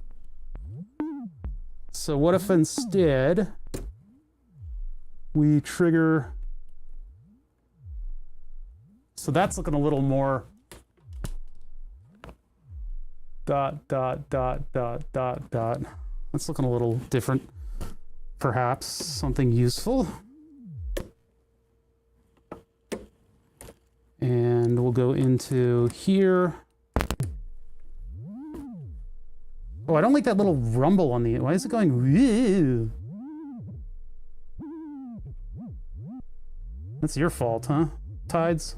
So what if instead we trigger... So that's looking a little more... Dot, dot, dot, dot, dot, dot. That's looking a little different. Perhaps something useful. And we'll go into here. Oh, I don't like that little rumble on the... Why is it going... Woo? That's your fault, huh? Tides?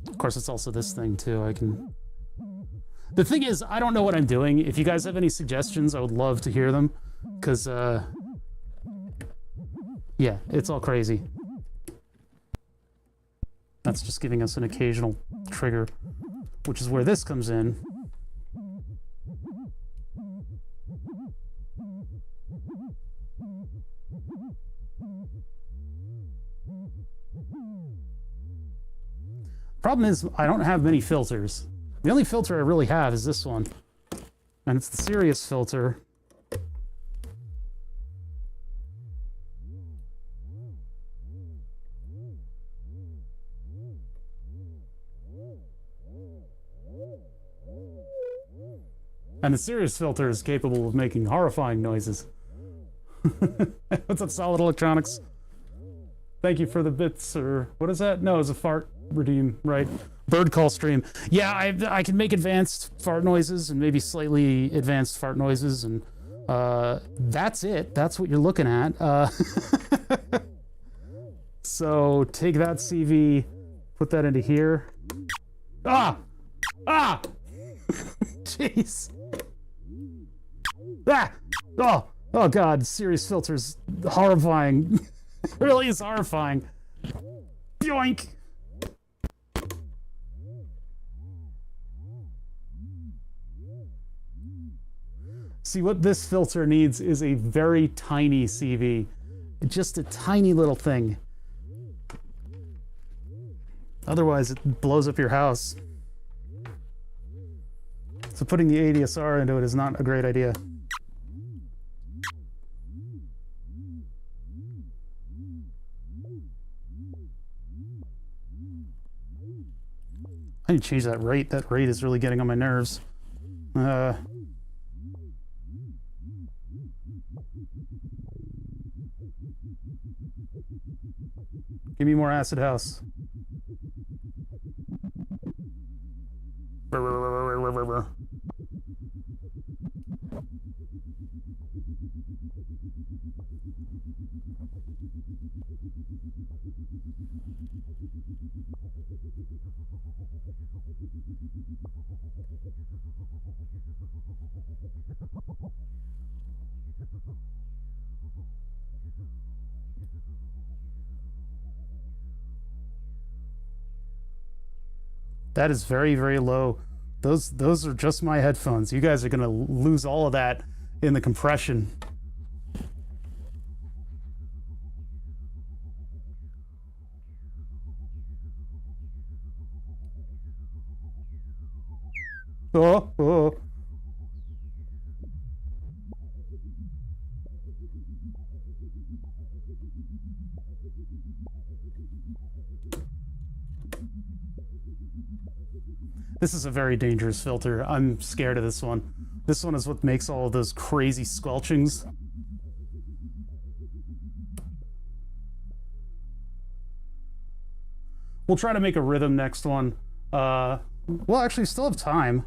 Of course, it's also this thing, too. I can... The thing is, I don't know what I'm doing. If you guys have any suggestions, I would love to hear them. Because, yeah, it's all crazy. That's just giving us an occasional trigger, which is where this comes in. Problem is, I don't have many filters. The only filter I really have is this one, and it's the Sirius filter. And the Sirius filter is capable of making horrifying noises. What's up, Solid Electronics? Thank you for the bits, or what is that? No, it's a fart redeem, right? Bird call stream. Yeah, I can make advanced fart noises and maybe slightly advanced fart noises, and that's it. That's what you're looking at. So take that CV, put that into here. Ah! Ah! Jeez. Ah! Oh! Oh god, Sirius filter's horrifying. It really is horrifying. Yoink! See, what this filter needs is a very tiny CV. Just a tiny little thing. Otherwise, it blows up your house. So putting the ADSR into it is not a great idea. I need to change that rate. That rate is really getting on my nerves. Give me more acid house. That is very, very low. Those are just my headphones. You guys are gonna lose all of that in the compression. Oh. This is a very dangerous filter. I'm scared of this one. This one is what makes all of those crazy squelchings. We'll try to make a rhythm next one. Well, actually, still have time.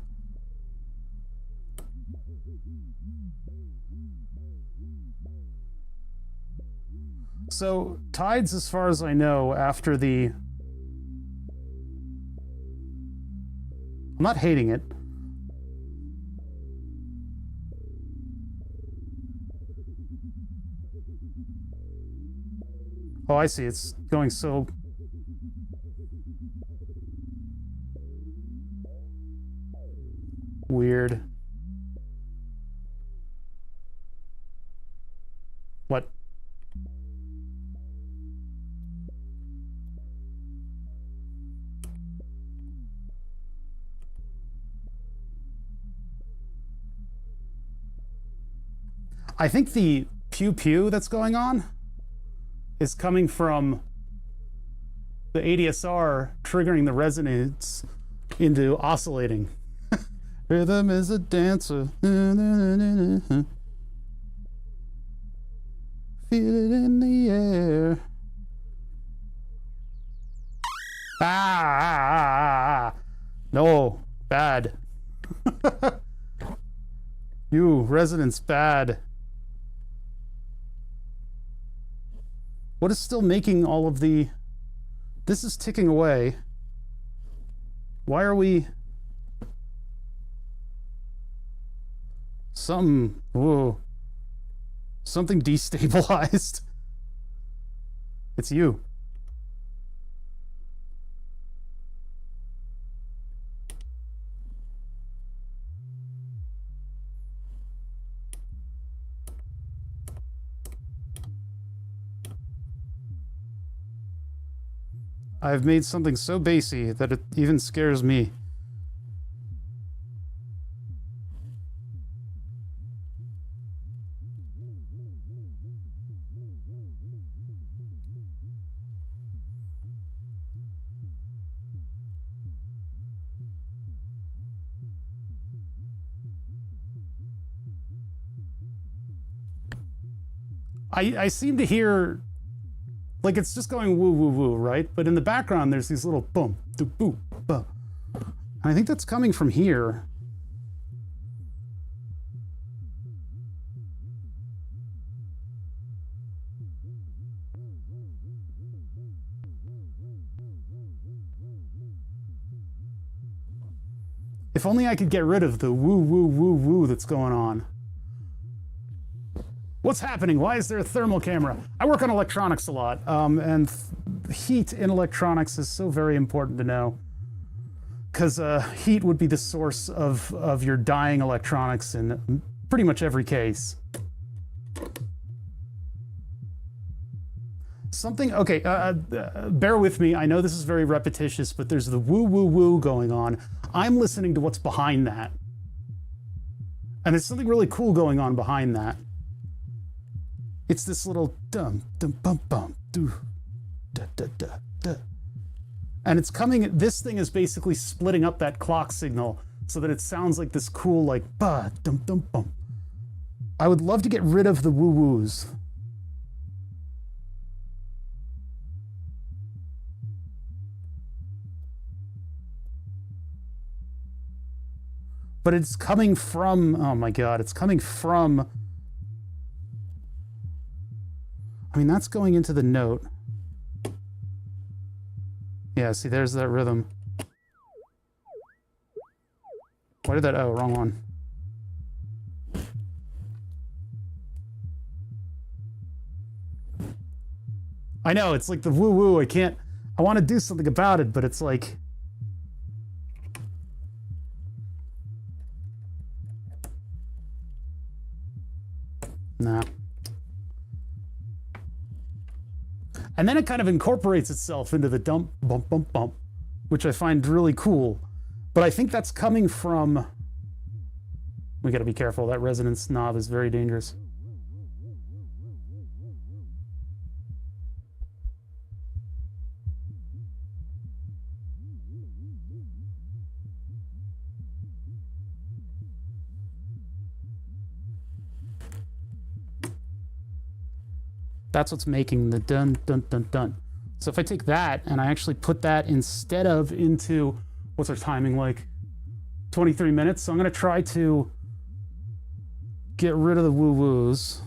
So, tides, as far as I know, after the... I'm not hating it. Oh, I see. It's going so... weird. What? I think the pew pew that's going on is coming from the ADSR triggering the resonance into oscillating. Rhythm is a dancer. Feel it in the air. No, bad. You, resonance, bad. What is still making all of the... This is ticking away. Why are we... Something destabilized. It's you. I've made something so bassy that it even scares me. I seem to hear, like, it's just going woo woo woo, right? But in the background there's these little boom, do boom, boom. And I think that's coming from here. If only I could get rid of the woo woo woo woo that's going on. What's happening? Why is there a thermal camera? I work on electronics a lot, and heat in electronics is so very important to know, because heat would be the source of your dying electronics in pretty much every case. Something, okay, bear with me. I know this is very repetitious, but there's the woo woo woo going on. I'm listening to what's behind that. And there's something really cool going on behind that. It's this little dum dum bum bum do da da da da. And it's coming, this thing is basically splitting up that clock signal so that it sounds like this cool, like, ba dum dum bum. I would love to get rid of the woo-woos. But it's coming from, oh my God, it's coming from, I mean, that's going into the note. Yeah, see, there's that rhythm. Why did that, oh, wrong one. I know, it's like the woo-woo, I want to do something about it, but it's like, nah. And then it kind of incorporates itself into the dump, bump, bump, bump, which I find really cool. But I think that's coming from, we gotta be careful, that resonance knob is very dangerous. That's what's making the dun, dun, dun, dun. So if I take that and I actually put that instead of into, what's our timing like? 23 minutes. So I'm gonna try to get rid of the woo-woos.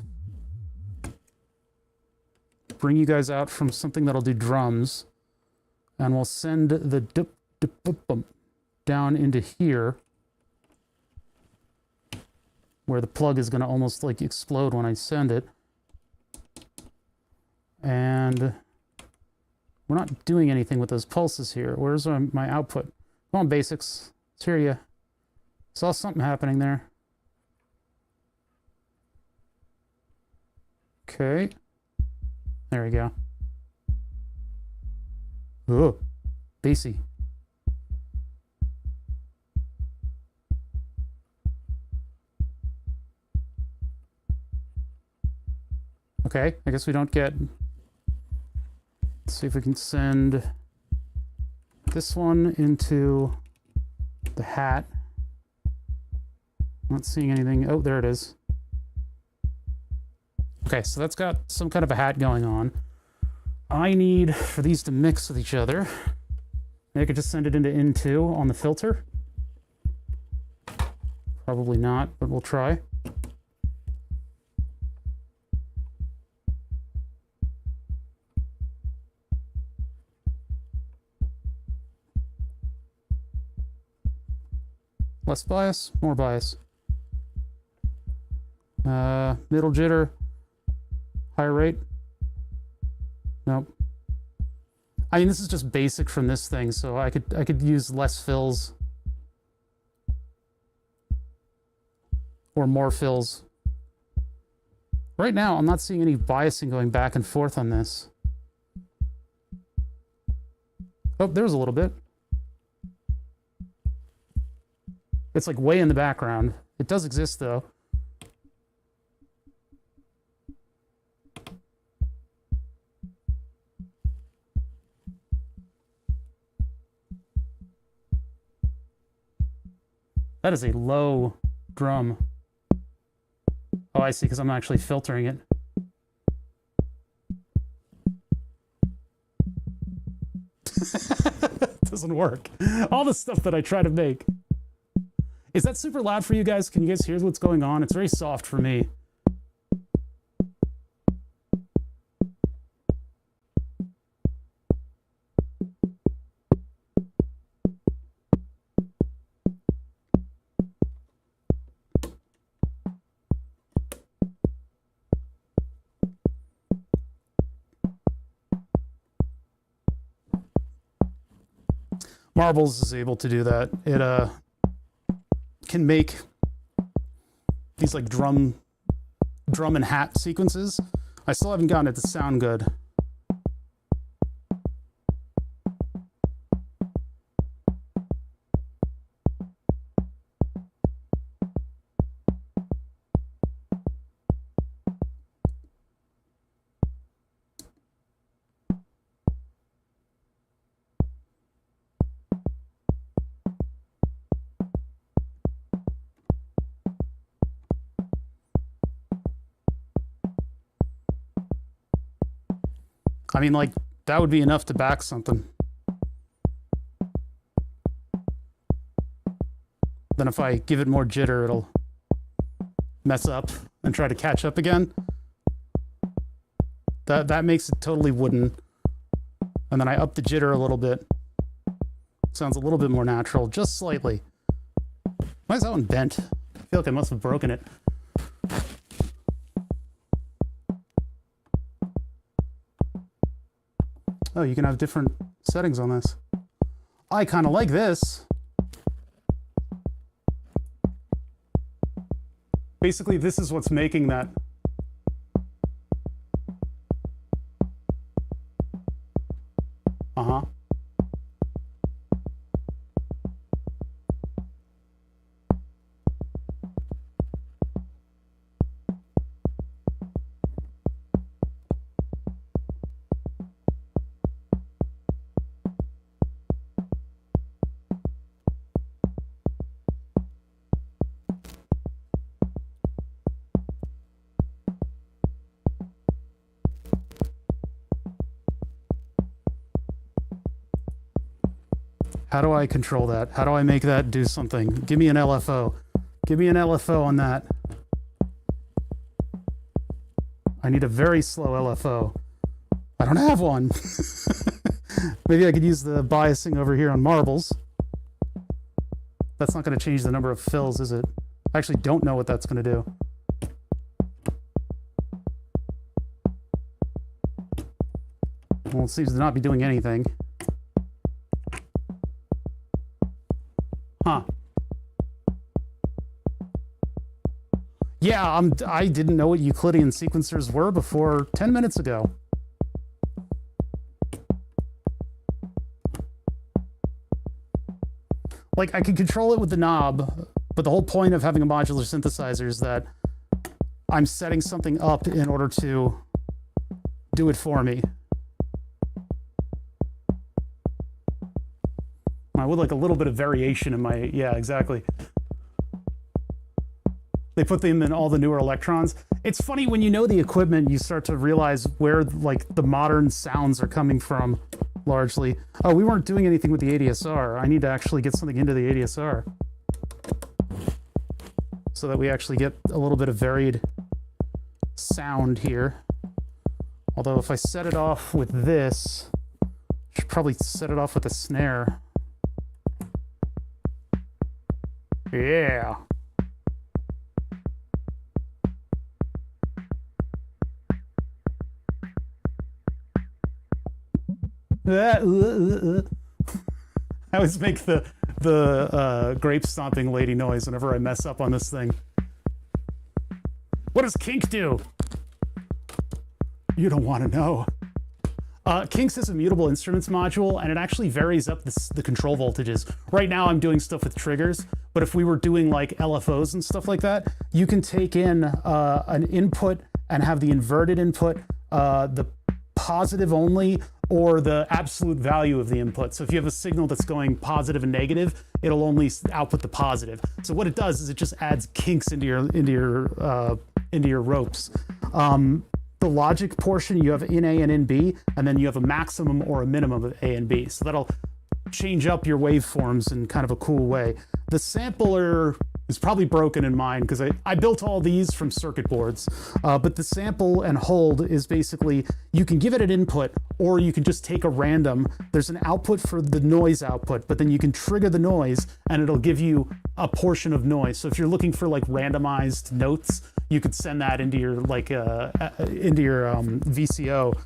Bring you guys out from something that'll do drums. And we'll send the dip, dip, dip, bump down into here, where the plug is gonna almost like explode when I send it. And we're not doing anything with those pulses here. Where's my output? Come on, basics. Let's hear you. Saw something happening there. Okay. There we go. Oh, bassy. Okay, I guess we don't get... Let's see if we can send this one into the hat. Not seeing anything. Oh, there it is. Okay, so that's got some kind of a hat going on. I need for these to mix with each other. Maybe I could just send it into In2 on the filter. Probably not, but we'll try. Less bias, more bias. Middle jitter, higher rate. Nope. I mean, this is just basic from this thing, so I could use less fills or more fills. Right now, I'm not seeing any biasing going back and forth on this. Oh, there's a little bit. It's like way in the background. It does exist though. That is a low drum. Oh, I see, because I'm actually filtering it. Doesn't work. All the stuff that I try to make. Is that super loud for you guys? Can you guys hear what's going on? It's very soft for me. Marbles is able to do that. It can make these like drum and hat sequences. I still haven't gotten it to sound good. I mean, like, that would be enough to back something. Then if I give it more jitter, it'll mess up and try to catch up again. That makes it totally wooden. And then I up the jitter a little bit. Sounds a little bit more natural, just slightly. Why is that one bent? I feel like I must have broken it. Oh, you can have different settings on this. I kind of like this. Basically, this is what's making that. Uh-huh. How do I control that? How do I make that do something? Give me an LFO. Give me an LFO on that. I need a very slow LFO. I don't have one. Maybe I could use the biasing over here on marbles. That's not going to change the number of fills, is it? I actually don't know what that's going to do. Well, it seems to not be doing anything. Huh. Yeah, I didn't know what Euclidean sequencers were before 10 minutes ago. Like, I can control it with the knob, but the whole point of having a modular synthesizer is that I'm setting something up in order to do it for me. I would like a little bit of variation in my, yeah, exactly. They put them in all the newer electrons. It's funny, when you know the equipment, you start to realize where, like, the modern sounds are coming from, largely. Oh, we weren't doing anything with the ADSR. I need to actually get something into the ADSR so that we actually get a little bit of varied sound here. Although if I set it off with this, I should probably set it off with a snare. Yeah. I always make the grape stomping lady noise whenever I mess up on this thing. What does kink do? You don't want to know. Kinks is a mutable instruments module, and it actually varies up the control voltages. Right now I'm doing stuff with triggers, but if we were doing like LFOs and stuff like that, you can take in an input and have the inverted input, the positive only, or the absolute value of the input. So if you have a signal that's going positive and negative, it'll only output the positive. So what it does is it just adds kinks into your ropes. The logic portion, you have in A and in B, and then you have a maximum or a minimum of A and B. So that'll change up your waveforms in kind of a cool way. The sampler is probably broken in mine because I built all these from circuit boards, but the sample and hold is basically, you can give it an input or you can just take a random. There's an output for the noise output, but then you can trigger the noise and it'll give you a portion of noise. So if you're looking for like randomized notes, you could send that into your like VCO,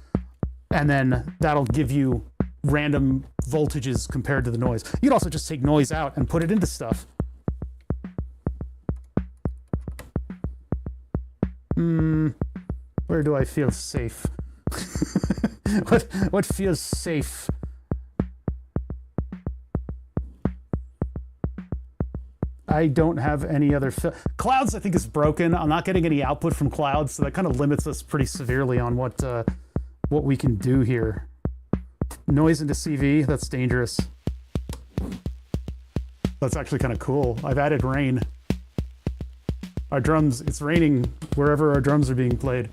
and then that'll give you random voltages compared to the noise. You'd also just take noise out and put it into stuff. Where do I feel safe? What feels safe? I don't have any other clouds. I think is broken. I'm not getting any output from clouds, so that kind of limits us pretty severely on what we can do here. Noise into CV, that's dangerous. That's actually kind of cool. I've added rain. Our drums, it's raining wherever our drums are being played.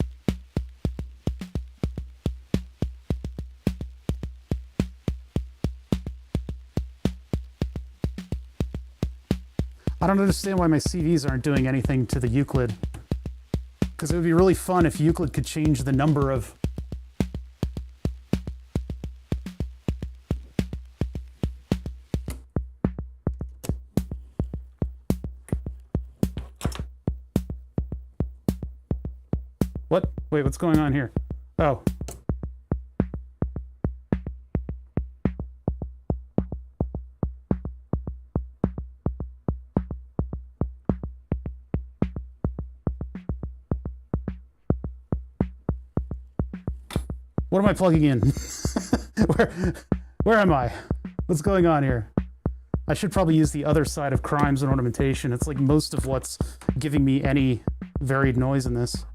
I don't understand why my CVs aren't doing anything to the Euclid. Because it would be really fun if Euclid could change the number of... What? Wait, what's going on here? Oh. What am I plugging in? Where am I? What's going on here? I should probably use the other side of crimes and ornamentation. It's like most of what's giving me any varied noise in this.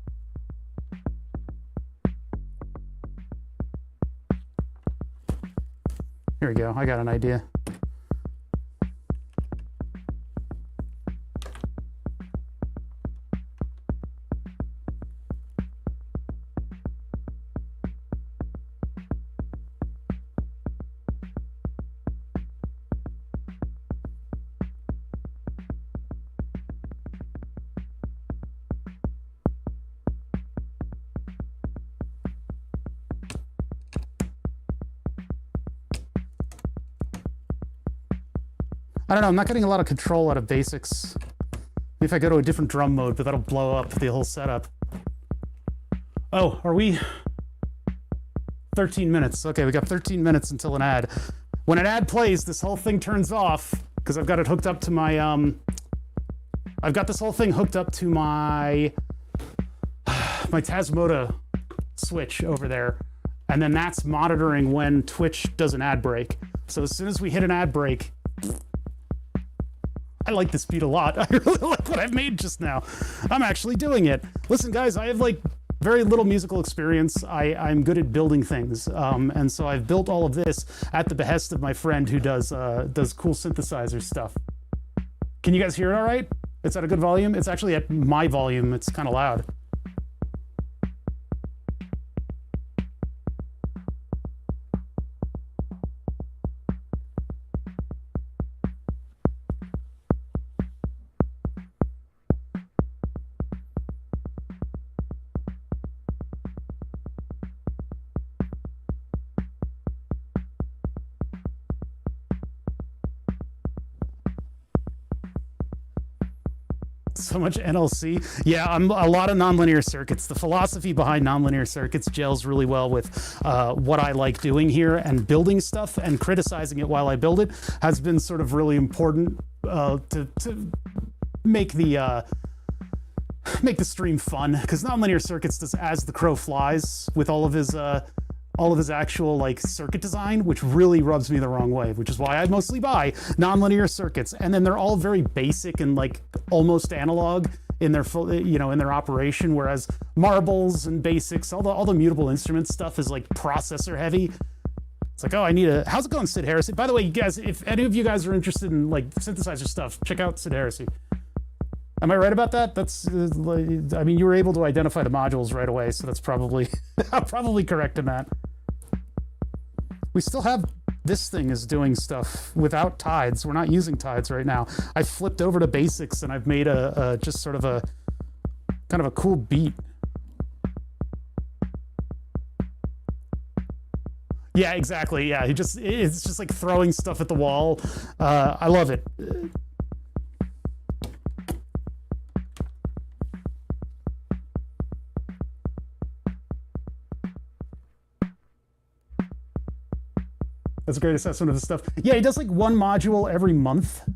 Here we go. I got an idea. I don't know, I'm not getting a lot of control out of basics. If I go to a different drum mode, but that'll blow up the whole setup. Oh, are we... 13 minutes. Okay, we got 13 minutes until an ad. When an ad plays, this whole thing turns off, because I've got it hooked up to my, I've got this whole thing hooked up to my... my Tasmota switch over there. And then that's monitoring when Twitch does an ad break. So as soon as we hit an ad break... I like this beat a lot. I really like what I've made just now. I'm actually doing it. Listen, guys, I have like very little musical experience. I'm good at building things. And so I've built all of this at the behest of my friend who does cool synthesizer stuff. Can you guys hear it all right? It's at a good volume? It's actually at my volume. It's kind of loud. So much NLC. Yeah, I'm a lot of nonlinear circuits. The philosophy behind nonlinear circuits gels really well with what I like doing here, and building stuff and criticizing it while I build it has been sort of really important to make the stream fun, because nonlinear circuits does as the crow flies with all of his actual like circuit design, which really rubs me the wrong way, which is why I mostly buy nonlinear circuits. And then they're all very basic and like almost analog in their full, in their operation. Whereas marbles and basics, all the mutable instrument stuff is like processor heavy. It's like, oh, I need a, how's it going, Sid Heresy? By the way, you guys, if any of you guys are interested in like synthesizer stuff, check out Sid Heresy. Am I right about that? That's, I mean, you were able to identify the modules right away, so that's probably, I'm probably correct in that. We still have, this thing is doing stuff without tides. We're not using tides right now. I flipped over to basics and I've made a just sort of a, kind of a cool beat. Yeah, exactly. Yeah, it's just like throwing stuff at the wall. I love it. That's a great assessment of the stuff. Yeah, he does like one module every month.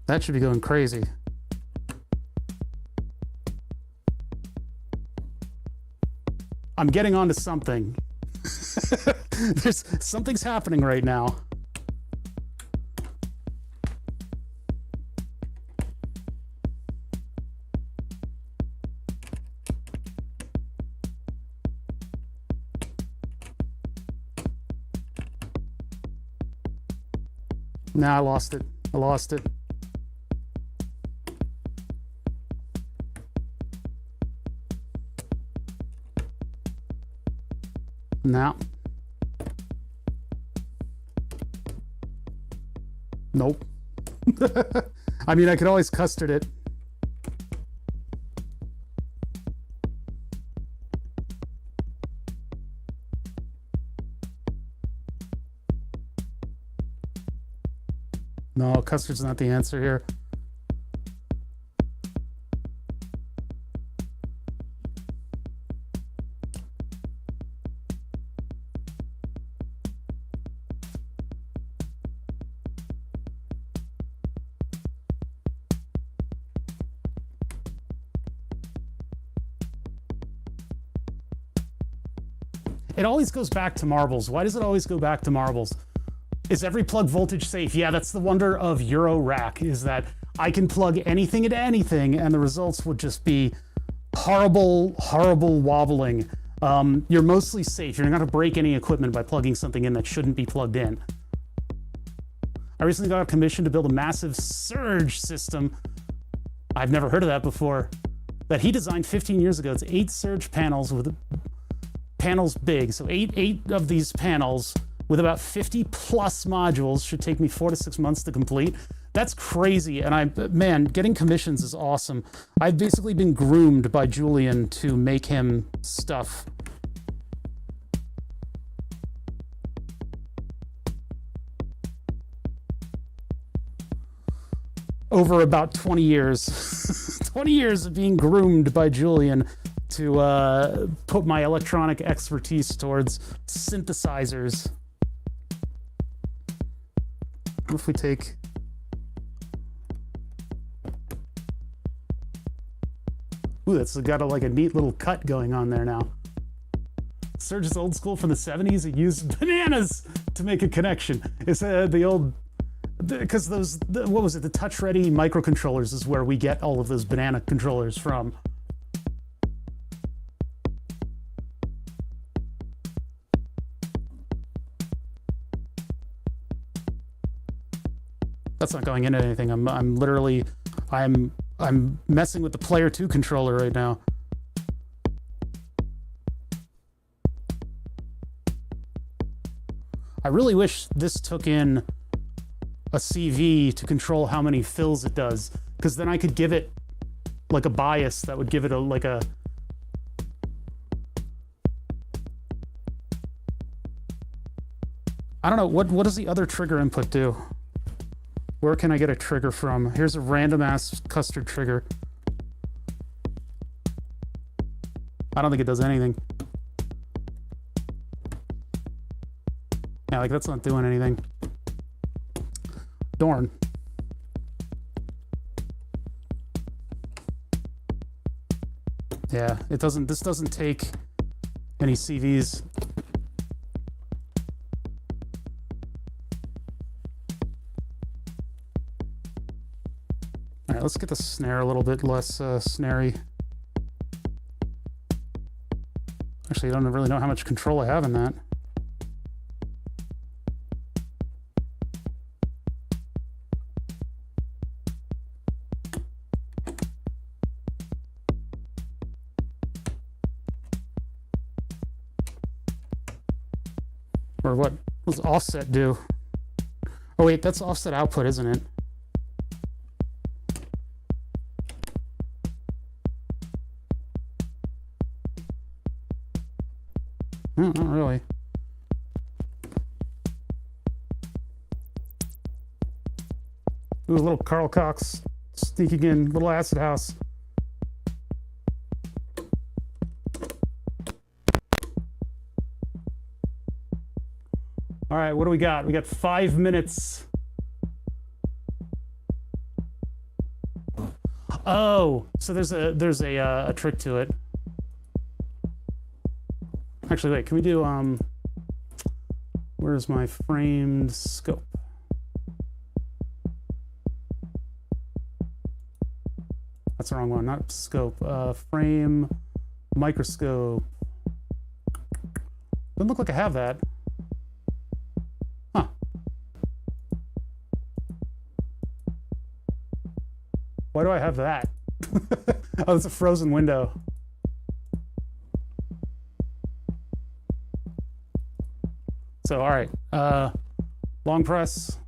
That should be going crazy. I'm getting onto something. Something's happening right now. Nah, I lost it. I lost it. Now. Nope. I mean, I could always custard it. No, custard's not the answer here. It always goes back to marbles. Why does it always go back to marbles? Is every plug voltage safe? Yeah, that's the wonder of Euro Rack, is that I can plug anything into anything and the results would just be horrible, horrible wobbling. You're mostly safe. You're not gonna break any equipment by plugging something in that shouldn't be plugged in. I recently got a commission to build a massive surge system. I've never heard of that before. That he designed 15 years ago. It's 8 surge panels with panels big. So eight of these panels with about 50 plus modules should take me 4 to 6 months to complete. That's crazy. And man, getting commissions is awesome. I've basically been groomed by Julian to make him stuff. Over about 20 years. 20 years of being groomed by Julian to put my electronic expertise towards synthesizers. What if we take... Ooh, that's got like a neat little cut going on there now. Surge is old school from the 70s. It used bananas to make a connection. It's the old... Because what was it? The touch-ready microcontrollers is where we get all of those banana controllers from. That's not going into anything. I'm literally messing with the player 2 controller right now. I really wish this took in a CV to control how many fills it does, because then I could give it like a bias that would give it like a I don't know, what does the other trigger input do? Where can I get a trigger from? Here's a random ass custard trigger. I don't think it does anything. Yeah, like that's not doing anything. Darn. Yeah, this doesn't take any CVs. All right, let's get the snare a little bit less snary. Actually, I don't really know how much control I have in that. Or what does offset do? Oh wait, that's offset output, isn't it? No, not really. Ooh, a little Carl Cox sneaking in, little acid house. All right, what do we got? We got 5 minutes. Oh, so there's a trick to it. Actually, wait, can we do, where's my framed scope? That's the wrong one, not scope. Frame microscope. Doesn't look like I have that. Huh. Why do I have that? Oh, it's a frozen window. So, all right. Long press.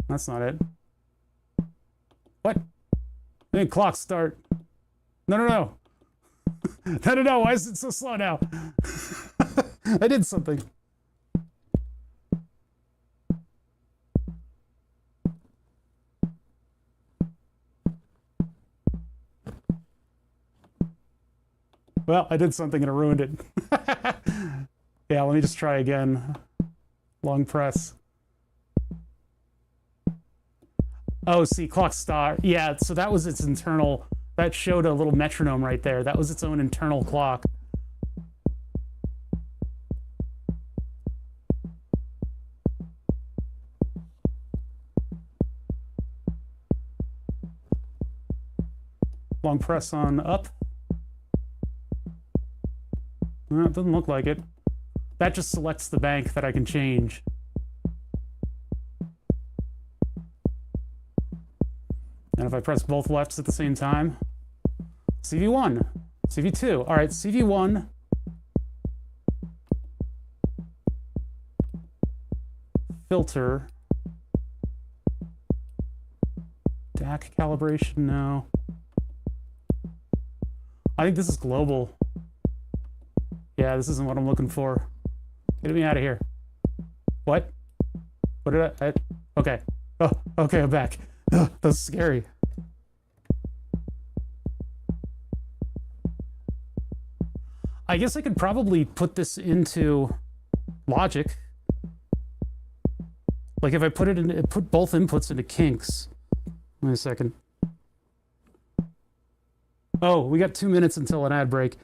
That's not it. What? Then clock start. No, no, no. No, no, no. Why is it so slow now? I did something. Well, I did something and it ruined it. Yeah, let me just try again. Long press. Oh, see, clock start. Yeah, so that was its internal. That showed a little metronome right there. That was its own internal clock. Long press on up. No, it doesn't look like it. That just selects the bank that I can change. And if I press both lefts at the same time, CV1, CV2. All right, CV1. Filter. DAC calibration, no. I think this is global. Yeah, this isn't what I'm looking for. Get me out of here. What? What did I okay. Oh, okay, I'm back. Oh, that's scary. I guess I could probably put this into Logic. Like if I put it in, put both inputs into Kinks. Wait a second. Oh, we got 2 minutes until an ad break.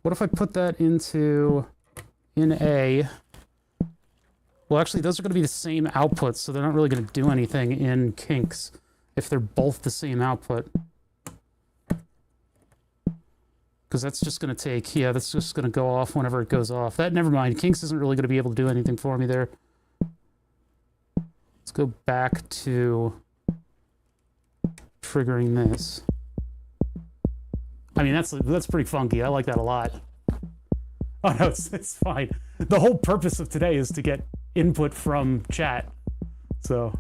What if I put that into in A? Well, actually, those are going to be the same outputs, so they're not really going to do anything in Kinks if they're both the same output. Because that's just going to take, yeah, that's just going to go off whenever it goes off. That, never mind. Kinks isn't really going to be able to do anything for me there. Let's go back to triggering this. I mean, that's pretty funky. I like that a lot. Oh, no, it's fine. The whole purpose of today is to get input from chat. So...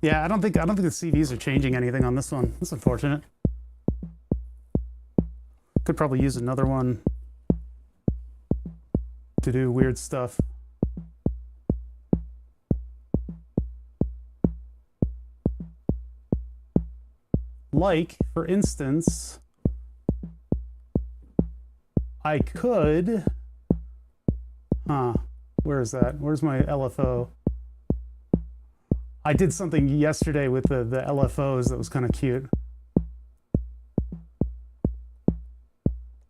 yeah, I don't think the CVs are changing anything on this one. That's unfortunate. Could probably use another one to do weird stuff. Like, for instance, I could, where is that? Where's my LFO? I did something yesterday with the LFOs that was kind of cute.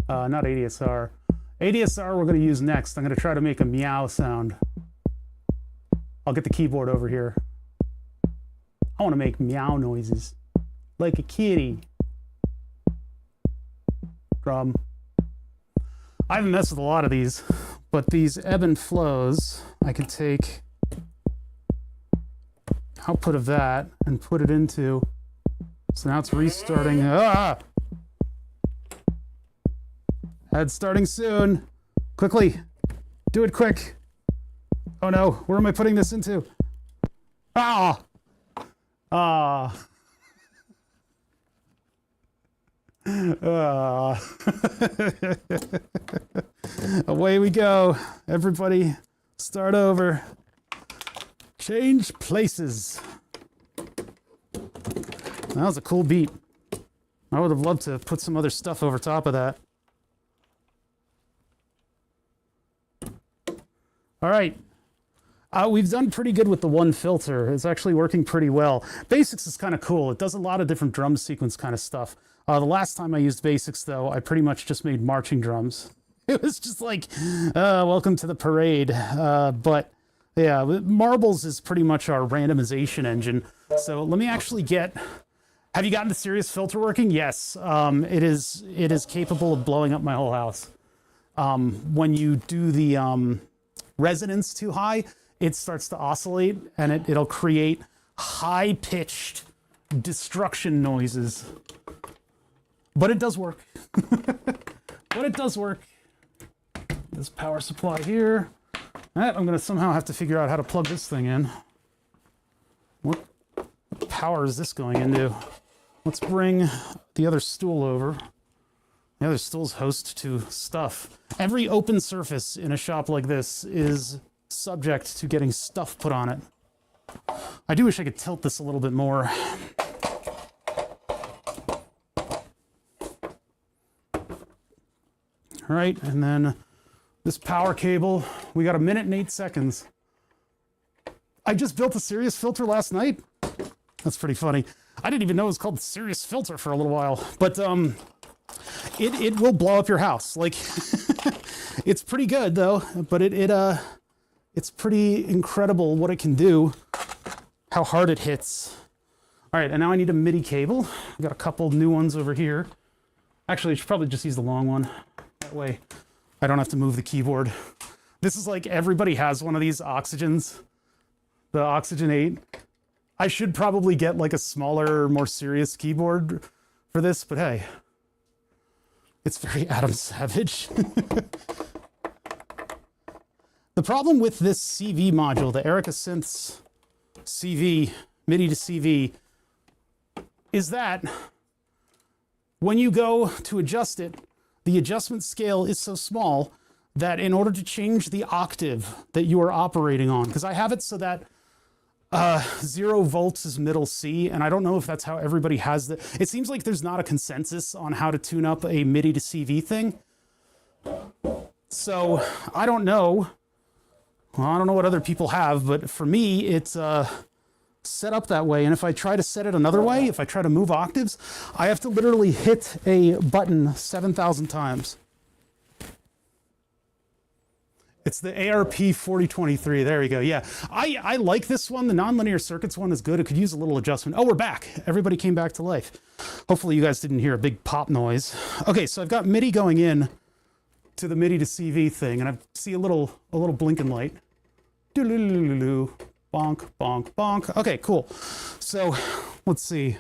Not ADSR. ADSR we're going to use next. I'm going to try to make a meow sound. I'll get the keyboard over here. I want to make meow noises. Like a kitty. Drum. I haven't messed with a lot of these, but these ebb and flows, I can take output of that and put it into, so now it's restarting. Ad starting soon. Quickly, do it quick. Oh no, where am I putting this into? Ah! Ah. Away we go. Everybody, start over. Change places. That was a cool beat. I would have loved to put some other stuff over top of that. All right. We've done pretty good with the one filter. It's actually working pretty well. Basics is kind of cool. It does a lot of different drum sequence kind of stuff. The last time I used Basics, though, I pretty much just made marching drums. It was just like, welcome to the parade. But yeah, Marbles is pretty much our randomization engine. So let me actually get... Have you gotten the Serious Filter working? Yes. It is capable of blowing up my whole house. When you do the resonance too high, it starts to oscillate, and it'll create high-pitched destruction noises. But it does work. But it does work. This power supply here. I'm going to somehow have to figure out how to plug this thing in. What power is this going into? Let's bring the other stool over. The other stool's host to stuff. Every open surface in a shop like this is subject to getting stuff put on it. I do wish I could tilt this a little bit more. All right, and then this power cable, we got 1 minute and 8 seconds. I just built a Serious Filter last night. That's pretty funny. I didn't even know it was called Serious Filter for a little while, but it will blow up your house. Like, it's pretty good though, but it's pretty incredible what it can do, how hard it hits. All right, and now I need a MIDI cable. I've got a couple new ones over here. Actually, I should probably just use the long one. That way I don't have to move the keyboard. This is like everybody has one of these Oxygens, the Oxygen 8. I should probably get like a smaller, more serious keyboard for this, but hey, it's very Adam Savage. The problem with this CV module, the Erica Synths CV, MIDI to CV, is that when you go to adjust it, the adjustment scale is so small that in order to change the octave that you are operating on, because I have it so that 0 volts is middle C, and I don't know if that's how everybody has the... It seems like there's not a consensus on how to tune up a MIDI to CV thing. So I don't know. Well, I don't know what other people have, but for me, it's set up that way. And if I try to set it another way, if I try to move octaves, I have to literally hit a button 7,000 times. It's the ARP 4023. There we go. Yeah, I like this one. The nonlinear circuits one is good. It could use a little adjustment. Oh, we're back. Everybody came back to life. Hopefully you guys didn't hear a big pop noise. Okay, so I've got MIDI going in to the MIDI to CV thing, and I see a little blinking light. Doo-loo-loo-loo-loo. Bonk, bonk, bonk. Okay, cool. So let's see.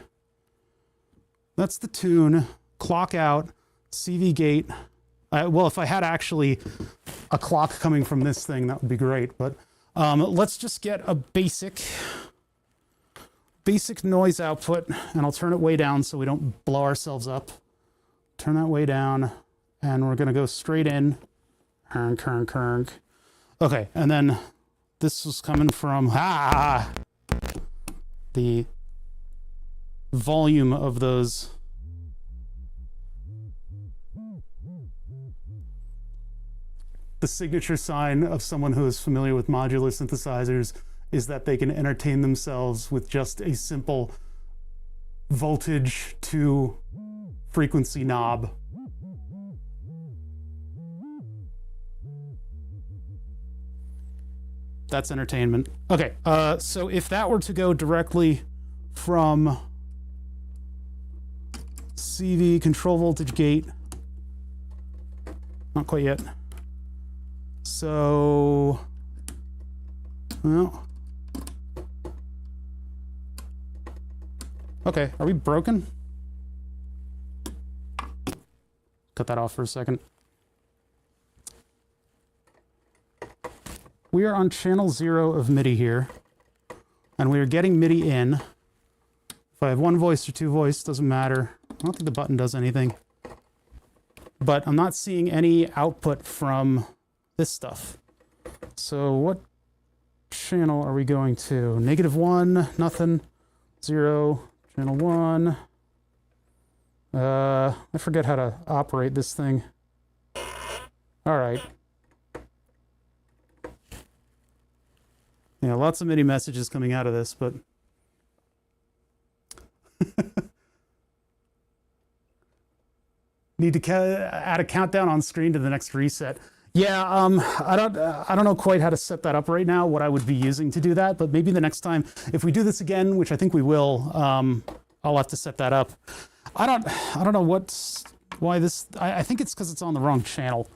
That's the tune. Clock out. CV gate. Well, if I had actually a clock coming from this thing, that would be great. But let's just get a basic noise output, and I'll turn it way down so we don't blow ourselves up. Turn that way down, and we're gonna go straight in. Kern, kern, kern. Okay, and then this was coming from the volume of those. The signature sign of someone who is familiar with modular synthesizers is that they can entertain themselves with just a simple voltage to frequency knob. That's entertainment. Okay, so if that were to go directly from CV control voltage gate, not quite yet. So, well, okay, are we broken? Cut that off for a second. we are on channel 0 of MIDI here, and we are getting MIDI in. If I have one voice or two voice, doesn't matter. I don't think the button does anything. But I'm not seeing any output from this stuff. So what channel are we going to? -1, nothing. 0, channel 1. I forget how to operate this thing. All right. Yeah, lots of MIDI messages coming out of this, but need to add a countdown on screen to the next reset. Yeah, I don't know quite how to set that up right now, what I would be using to do that, but maybe the next time, if we do this again, which I think we will, I'll have to set that up. I don't know why this, I think it's because it's on the wrong channel.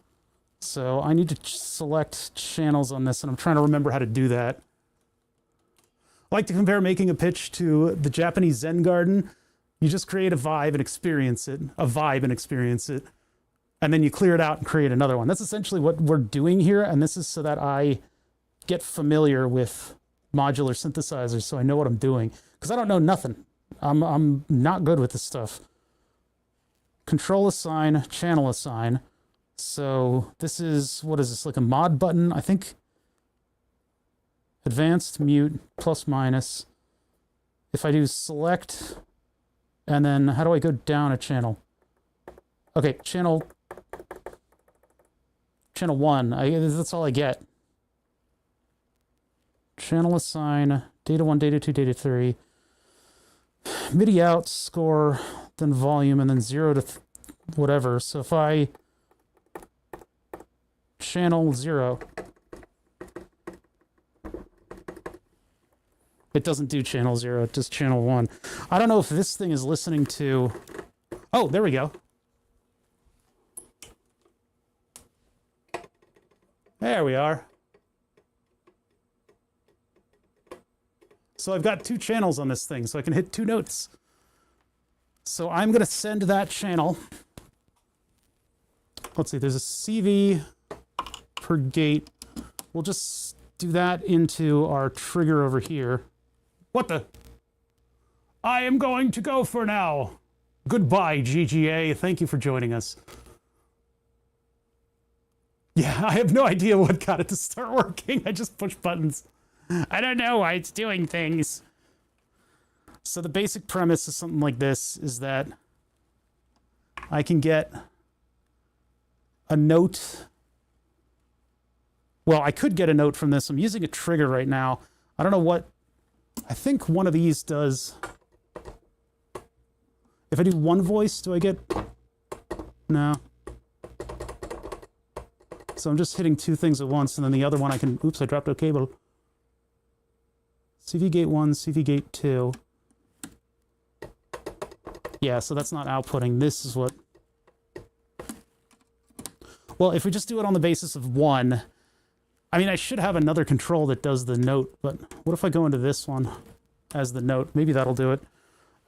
So I need to select channels on this, and I'm trying to remember how to do that. I like to compare making a pitch to the Japanese Zen garden. You just create a vibe and experience it, and then you clear it out and create another one. That's essentially what we're doing here, and this is so that I get familiar with modular synthesizers so I know what I'm doing, because I don't know nothing. I'm not good with this stuff. Control assign, channel assign. So this is, what is this, like a mod button? I think advanced, mute, plus minus. If I do select, and then how do I go down a channel? Okay, channel 1, that's all I get. Channel assign, data 1, data 2, data 3. MIDI out, score, then volume, and then 0 to whatever. So if I channel 0, it doesn't do channel 0, it does channel 1. I don't know if this thing is listening to... Oh, there we go. There we are. So I've got 2 channels on this thing, so I can hit 2 notes. So I'm going to send that channel. Let's see, there's a CV per gate. We'll just do that into our trigger over here. What the? I am going to go for now. Goodbye, GGA. Thank you for joining us. Yeah, I have no idea what got it to start working. I just push buttons. I don't know why it's doing things. So the basic premise is something like this, is that I can get a note. Well, I could get a note from this. I'm using a trigger right now. I don't know what, I think one of these does. If I do one voice, do I get, no. So I'm just hitting 2 things at once, and then the other one I can, oops, I dropped a cable. CV gate 1, CV gate 2. Yeah, so that's not outputting. This is what... Well, if we just do it on the basis of 1, I mean, I should have another control that does the note, but what if I go into this one as the note? Maybe that'll do it.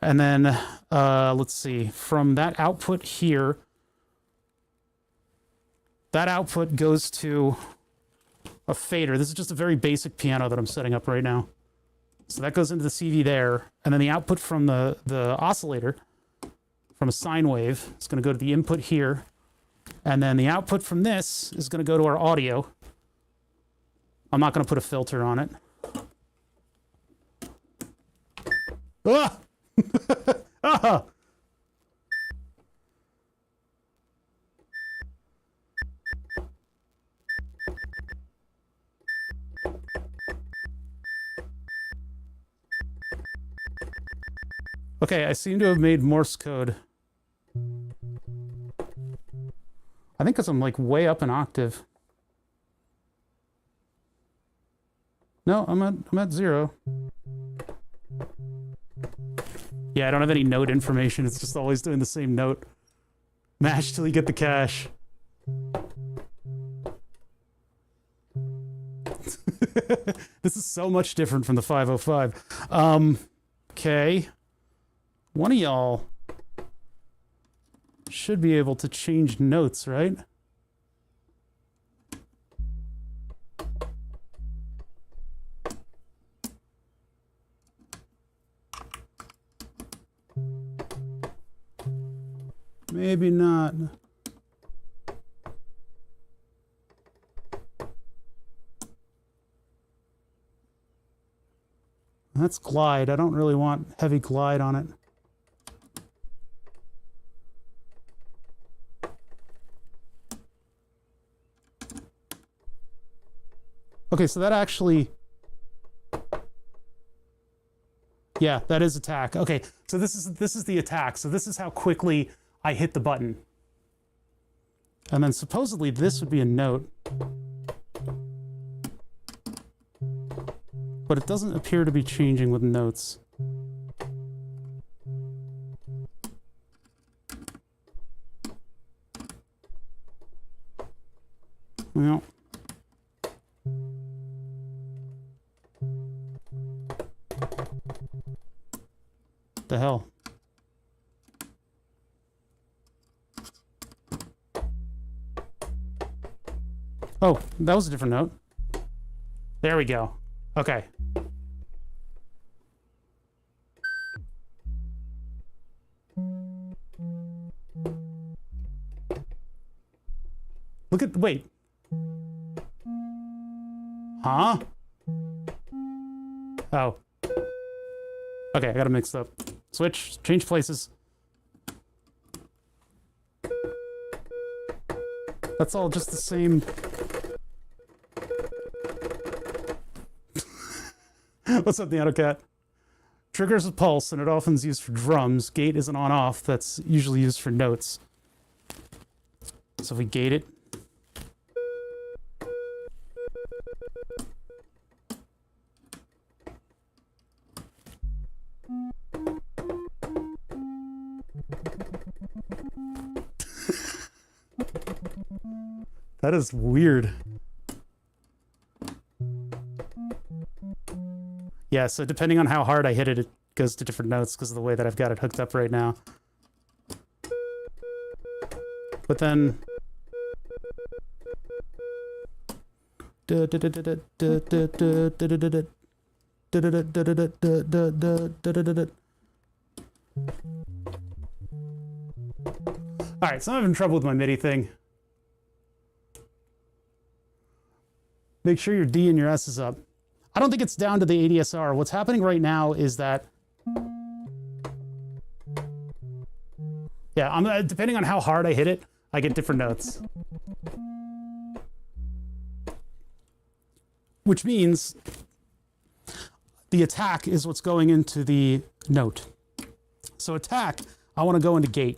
And then, let's see, from that output here, that output goes to a fader. This is just a very basic piano that I'm setting up right now. So that goes into the CV there, and then the output from the oscillator, from a sine wave, is going to go to the input here, and then the output from this is going to go to our audio. I'm not going to put a filter on it. Ah! Ah! Okay, I seem to have made Morse code. I think because I'm like way up an octave. No, I'm at 0. Yeah, I don't have any note information. It's just always doing the same note. Mash till you get the cash. This is so much different from the 505. Okay. One of y'all should be able to change notes, right? Maybe not. That's glide. I don't really want heavy glide on it. Okay, so that actually... Yeah, that is attack. Okay, so this is the attack. So this is how quickly I hit the button. And then supposedly this would be a note. But it doesn't appear to be changing with notes. Well. The hell? Oh, that was a different note. There we go. Okay. Look at, wait. Huh? Oh. Okay, I got it mixed up. Switch, change places. That's all just the same. What's up, the AutoCat? Triggers a pulse, and it often is used for drums. Gate is an on-off that's usually used for notes. So if we gate it. That is weird. Yeah, so depending on how hard I hit it, it goes to different notes because of the way that I've got it hooked up right now. But then... Alright, so I'm having trouble with my MIDI thing. Make sure your D and your S is up. I don't think it's down to the ADSR. What's happening right now is that... Yeah, depending on how hard I hit it, I get different notes. Which means the attack is what's going into the note. So attack, I want to go into gate.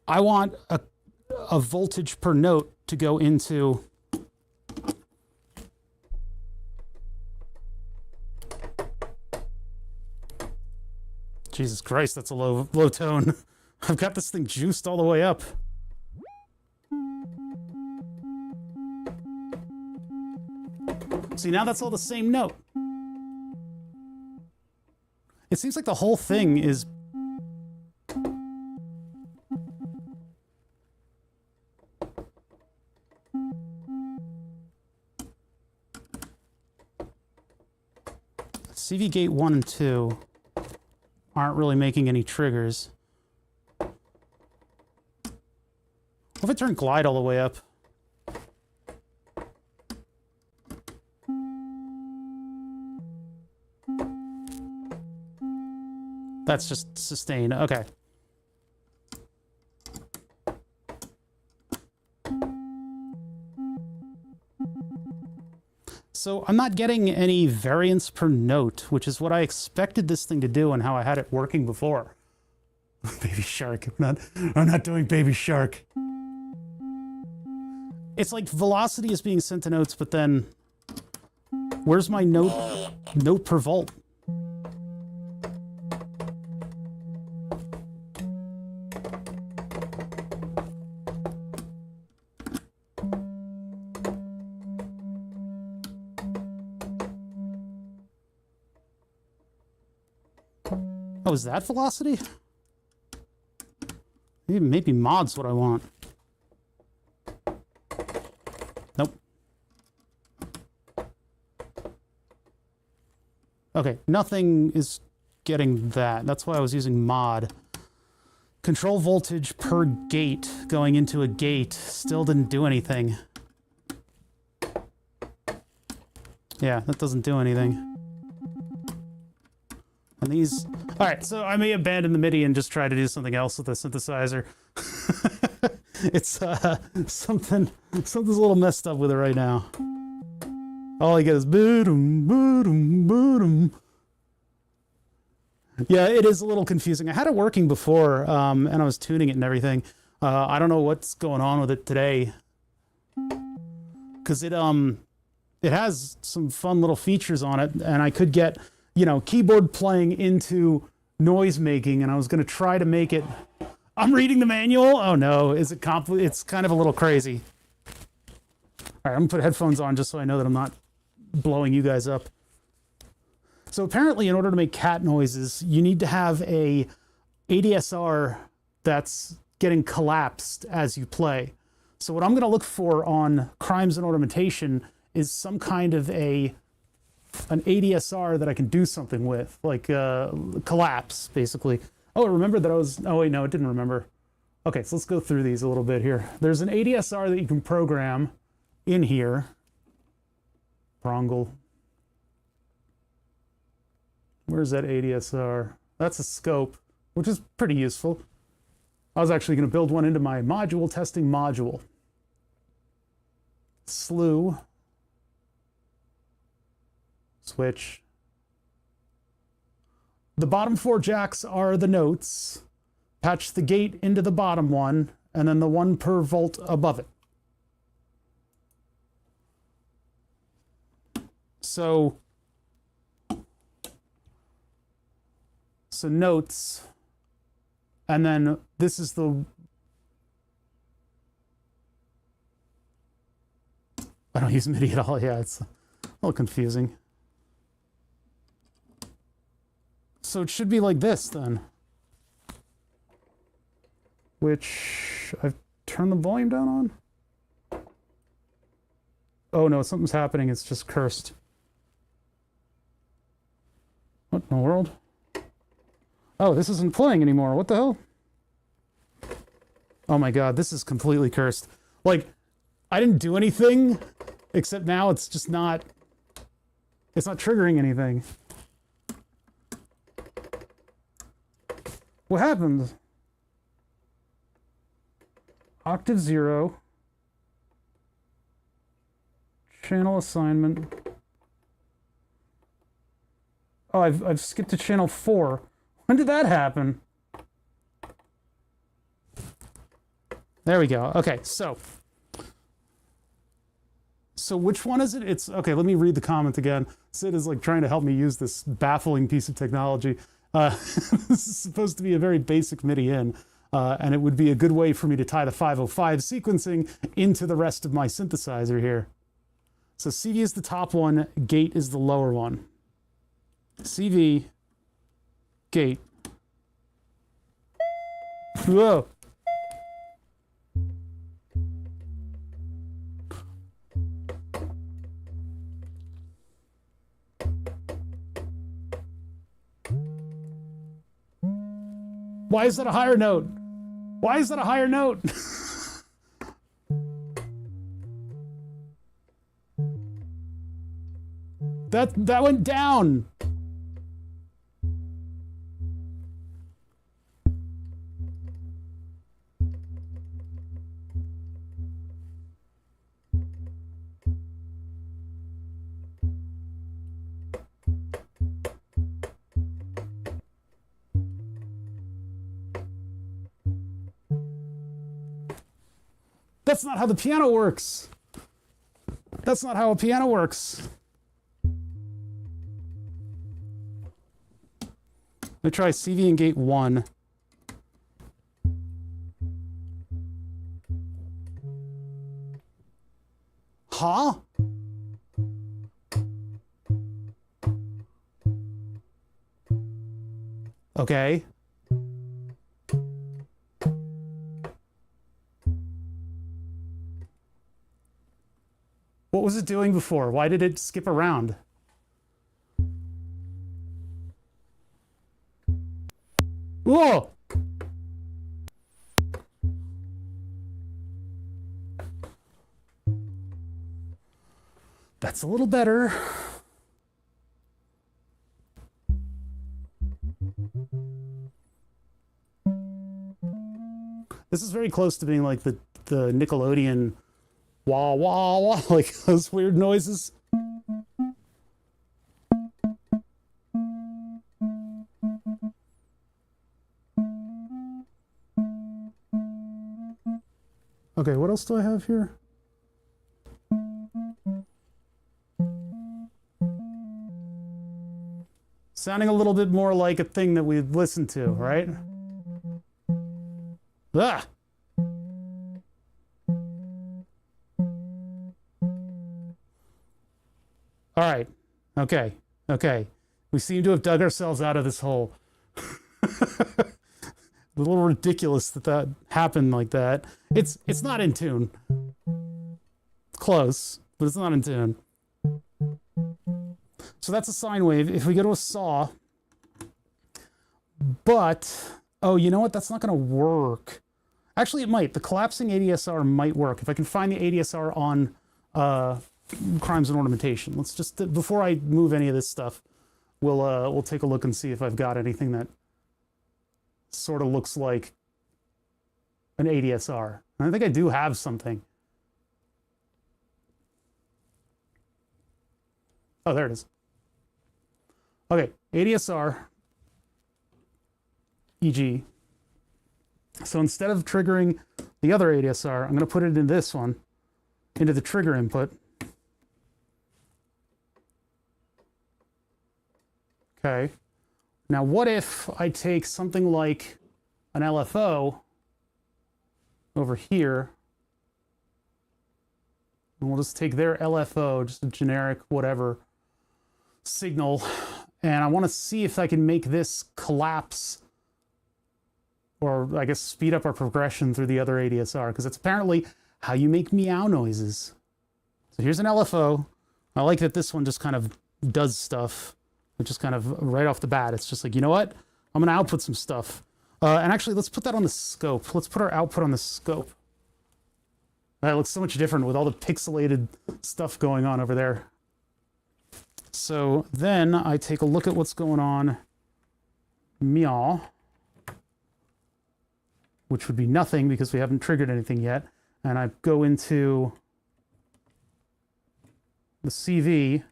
I want a voltage per note to go into... Jesus Christ, that's a low tone. I've got this thing juiced all the way up. See, now that's all the same note. It seems like the whole thing is... CV gate 1 and 2 aren't really making any triggers. What if I turn glide all the way up? That's just sustain. Okay. So I'm not getting any variance per note, which is what I expected this thing to do and how I had it working before. Baby Shark. I'm not doing Baby Shark. It's like velocity is being sent to notes, but then where's my note per volt? Oh, is that velocity? Maybe mod's what I want. Nope. Okay, nothing is getting that. That's why I was using mod. Control voltage per gate going into a gate still didn't do anything. Yeah, that doesn't do anything. And these... Alright, so I may abandon the MIDI and just try to do something else with the synthesizer. It's, something's a little messed up with it right now. All I get is boom, boom, boom. Yeah, it is a little confusing. I had it working before, and I was tuning it and everything. I don't know what's going on with it today. Because it has some fun little features on it, and I could get, you know, keyboard playing into noise making, and I was going to try to make it... I'm reading the manual? Oh no, is it it's kind of a little crazy. Alright, I'm going to put headphones on just so I know that I'm not blowing you guys up. So apparently in order to make cat noises, you need to have a ADSR that's getting collapsed as you play. So what I'm going to look for on Crimes and Ornamentation is some kind of an ADSR that I can do something with, like collapse, basically. Oh, I remembered that I was... Oh, wait, no, it didn't remember. Okay, so let's go through these a little bit here. There's an ADSR that you can program in here. Prongle. Where's that ADSR? That's a scope, which is pretty useful. I was actually going to build one into my module testing module. Slew. Switch. The bottom 4 jacks are the notes. Patch the gate into the bottom one, and then the 1 per volt above it. So notes, and then this is the... I don't use MIDI at all. Yeah, it's a little confusing. So it should be like this then. Which I've turned the volume down on. Oh no, something's happening. It's just cursed. What in the world? Oh, this isn't playing anymore. What the hell? Oh my god, this is completely cursed. Like, I didn't do anything, except now it's just not... It's not triggering anything. What happened? Octave 0. Channel assignment. Oh, I've skipped to channel 4. When did that happen? There we go. Okay, so which one is it? It's okay. Let me read the comment again. Sid is like trying to help me use this baffling piece of technology. This is supposed to be a very basic MIDI in, and it would be a good way for me to tie the 505 sequencing into the rest of my synthesizer here. So CV is the top one, gate is the lower one. CV, gate. Whoa. Why is that a higher note? Why is that a higher note? That went down. That's not how the piano works. That's not how a piano works. Let me try CV and gate 1. Huh? Okay. What was it doing before? Why did it skip around? Whoa! That's a little better. This is very close to being like the Nickelodeon wah wah wah, like those weird noises. Okay, what else do I have here? Sounding a little bit more like a thing that we've listened to, right? Ah! All right. Okay. Okay. We seem to have dug ourselves out of this hole. A little ridiculous that that happened like that. It's not in tune. Close, but it's not in tune. So that's a sine wave. If we go to a saw, but, oh, you know what? That's not going to work. Actually, it might. The collapsing ADSR might work. If I can find the ADSR on crimes and ornamentation. Let's just, before I move any of this stuff, we'll take a look and see if I've got anything that sort of looks like an ADSR. And I think I do have something. Oh, there it is. Okay, ADSR, EG. So instead of triggering the other ADSR, I'm going to put it in this one, into the trigger input. Okay. Now, what if I take something like an LFO over here, and we'll just take their LFO, just a generic whatever signal, and I want to see if I can make this collapse, or I guess speed up our progression through the other ADSR, because it's apparently how you make meow noises. So here's an LFO. I like that this one just kind of does stuff. It just kind of right off the bat, it's just like, you know what? I'm going to output some stuff. And actually, let's put that on the scope. Let's put our output on the scope. That looks so much different with all the pixelated stuff going on over there. So then I take a look at what's going on. Meow. Which would be nothing because we haven't triggered anything yet. And I go into the CV.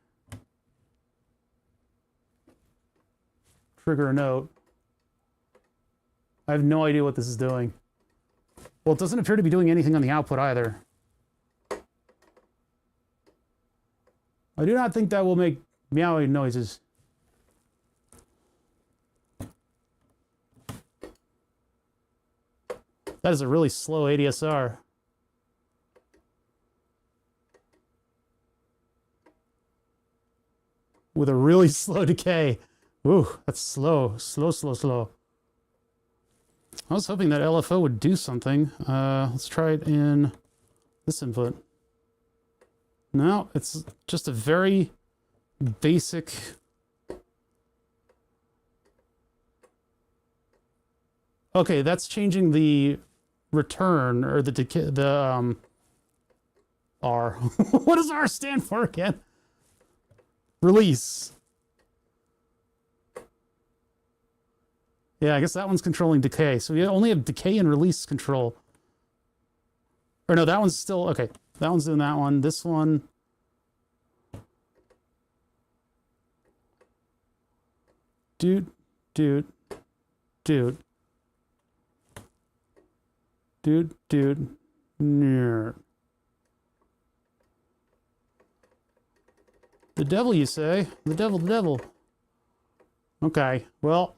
Trigger a note. I have no idea what this is doing. Well, it doesn't appear to be doing anything on the output either. I do not think that will make meowing noises. That is a really slow ADSR. With a really slow decay. Ooh, that's slow. Slow, slow, slow. I was hoping that LFO would do something. Let's try it in this input. No, it's just a very basic... Okay, that's changing the return, or the decay, R. What does R stand for again? Release. Yeah, I guess that one's controlling decay. So we only have decay and release control. Or no, that one's still... Okay, that one's doing that one. This one... Dude. Dude. Near. The devil, you say? The devil. Okay, well...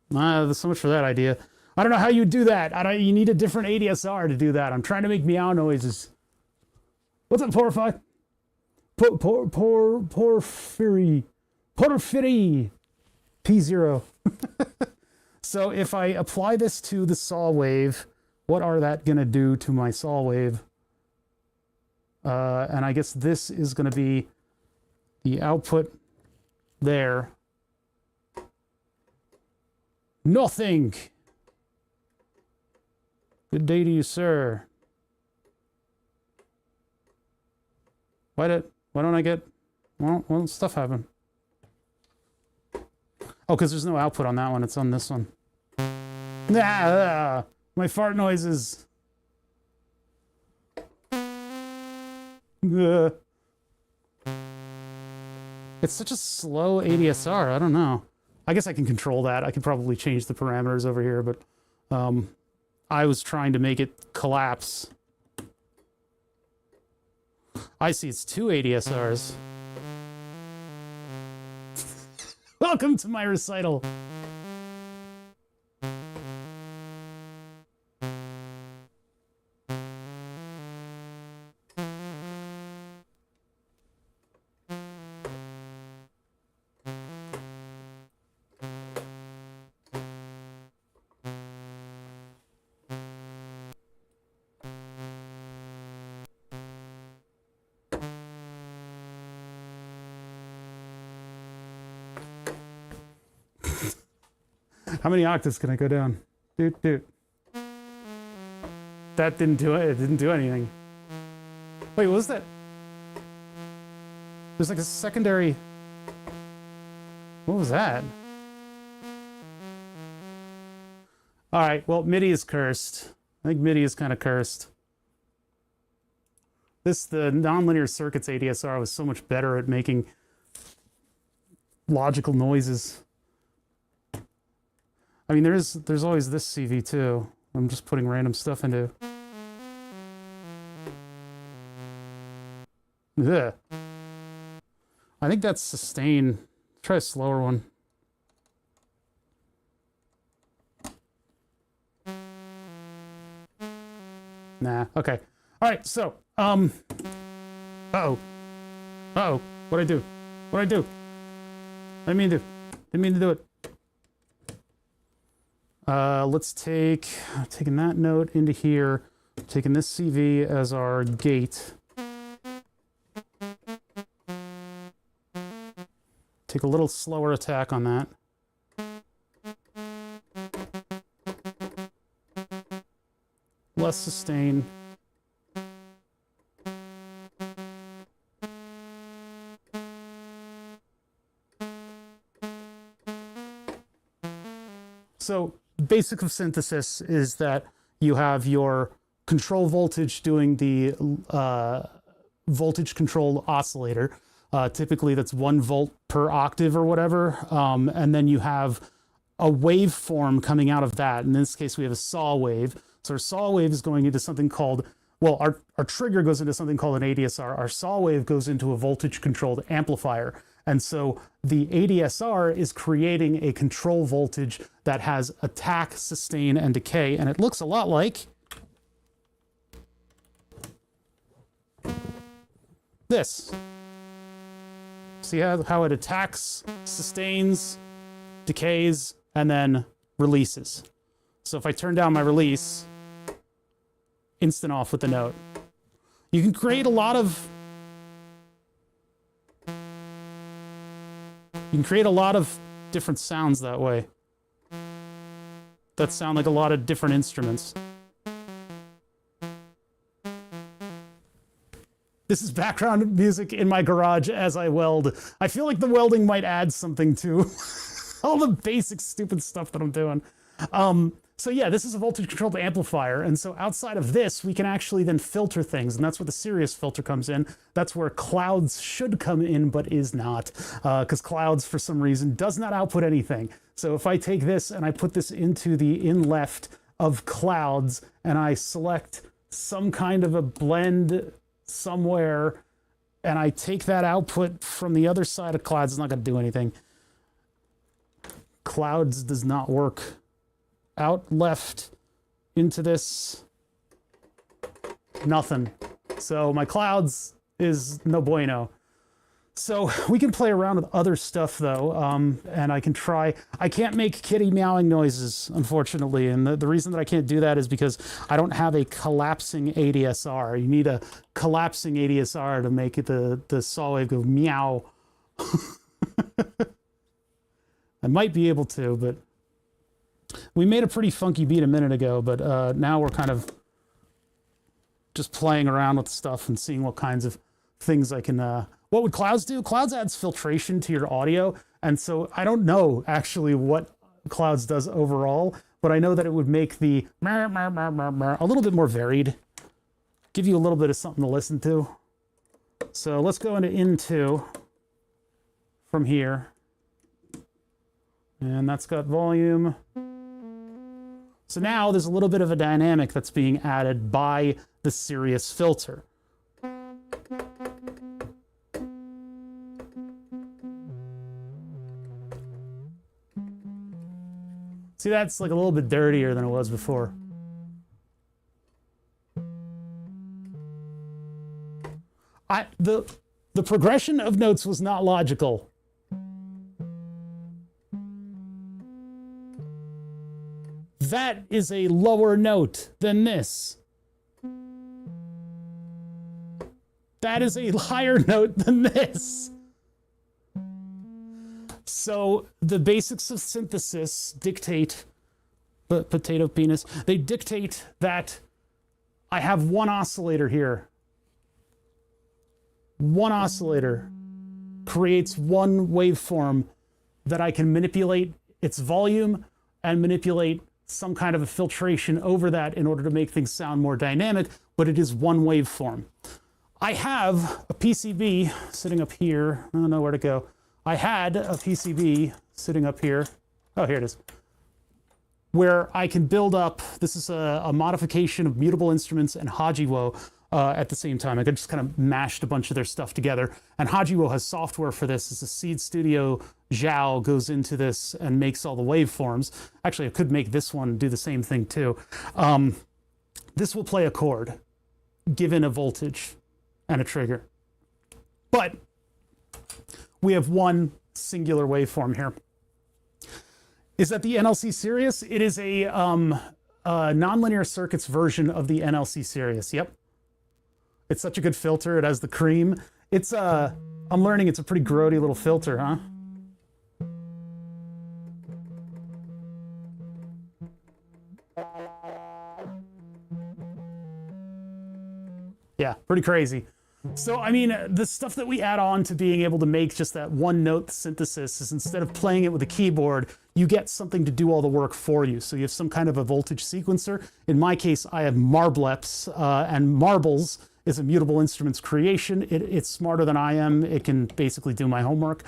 there's so much for that idea. I don't know how you do that. You need a different ADSR to do that. I'm trying to make meow noises. What's up, Porfy? Porphyry. P0. So if I apply this to the saw wave, what are that going to do to my saw wave? And I guess this is going to be the output there. Nothing. Good day to you, sir. Why did... Why don't I get... Well, stuff happen. Oh, because there's no output on that one. It's on this one. Ah, my fart noises. It's such a slow ADSR. I don't know. I guess I can control that. I could probably change the parameters over here, but I was trying to make it collapse. I see it's 2 ADSRs. Welcome to my recital. How many octaves can I go down? Dude. That didn't do it. It didn't do anything. Wait, what was that? There's like a secondary... What was that? Alright, well, MIDI is cursed. I think MIDI is kind of cursed. The nonlinear circuits ADSR was so much better at making logical noises. I mean, there's always this CV too. I'm just putting random stuff into. Ugh. I think that's sustain. Try a slower one. Nah. Okay. All right. So, Uh-oh. What'd I do? What'd I do? I didn't mean to do it. Let's taking that note into here, taking this CV as our gate. Take a little slower attack on that. Less sustain. So, basic of synthesis is that you have your control voltage doing the voltage controlled oscillator. Typically that's 1 volt per octave or whatever. And then you have a waveform coming out of that. In this case, we have a saw wave. So our saw wave is going into something called, well, our trigger goes into something called an ADSR. Our saw wave goes into a voltage controlled amplifier. And so the ADSR is creating a control voltage that has attack, sustain, and decay. And it looks a lot like this. See how it attacks, sustains, decays, and then releases. So if I turn down my release, instant off with the note. You can create a lot of different sounds that way. That sound like a lot of different instruments. This is background music in my garage as I weld. I feel like the welding might add something to all the basic stupid stuff that I'm doing. So yeah, this is a voltage controlled amplifier. And so outside of this, we can actually then filter things. And that's where the Sirius filter comes in. That's where clouds should come in, but is not. Because clouds, for some reason, does not output anything. So if I take this and I put this into the in left of clouds, and I select some kind of a blend somewhere, and I take that output from the other side of clouds, it's not going to do anything. Clouds does not work. Out left into this, nothing. So my clouds is no bueno. So we can play around with other stuff though, and I can't make kitty meowing noises, unfortunately, and the reason that I can't do that is because I don't have a collapsing ADSR. You need a collapsing ADSR to make it the saw wave go meow. I might be able to, but we made a pretty funky beat a minute ago, but now we're kind of just playing around with stuff and seeing what kinds of things I can What would clouds do? Clouds adds filtration to your audio. And so I don't know actually what clouds does overall, but I know that it would make the a little bit more varied, give you a little bit of something to listen to. So let's go into from here. And that's got volume. So now there's a little bit of a dynamic that's being added by the Sirius filter. See, that's like a little bit dirtier than it was before. The progression of notes was not logical. That is a lower note than this. That is a higher note than this. So the basics of synthesis dictate, potato penis, they dictate that I have one oscillator here. One oscillator creates one waveform that I can manipulate its volume and manipulate some kind of a filtration over that in order to make things sound more dynamic, but it is one waveform. I have a PCB sitting up here. I don't know where to go. I had a PCB sitting up here. Oh, here it is. Where I can build up, this is a modification of Mutable Instruments and Hajiwo at the same time. I could just kind of mashed a bunch of their stuff together. And Hajiwo has software for this. It's a Seed Studio Zhao goes into this and makes all the waveforms. Actually, I could make this one do the same thing too. This will play a chord given a voltage and a trigger. But we have one singular waveform here. Is that the NLC Sirius? It is a nonlinear circuits version of the NLC Sirius. Yep. It's such a good filter. It has the cream. It's I'm learning it's a pretty grody little filter, huh? Yeah, pretty crazy. So, I mean, the stuff that we add on to being able to make just that one note synthesis is instead of playing it with a keyboard, you get something to do all the work for you. So you have some kind of a voltage sequencer. In my case, I have Marbleps, and Marbles is a Mutable Instruments creation. It's smarter than I am. It can basically do my homework.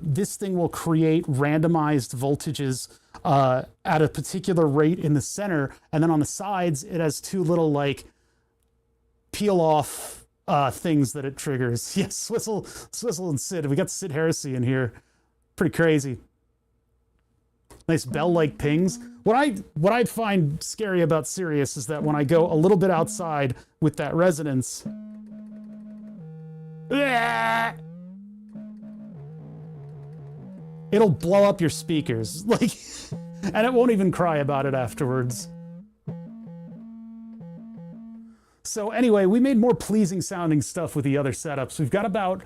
This thing will create randomized voltages at a particular rate in the center. And then on the sides, it has two little like peel off things that it triggers. Yes, Swizzle and Sid. We got Sid Heresy in here. Pretty crazy. Nice bell-like pings. What I find scary about Sirius is that when I go a little bit outside with that resonance, it'll blow up your speakers. Like, and it won't even cry about it afterwards. So anyway, we made more pleasing sounding stuff with the other setups. We've got about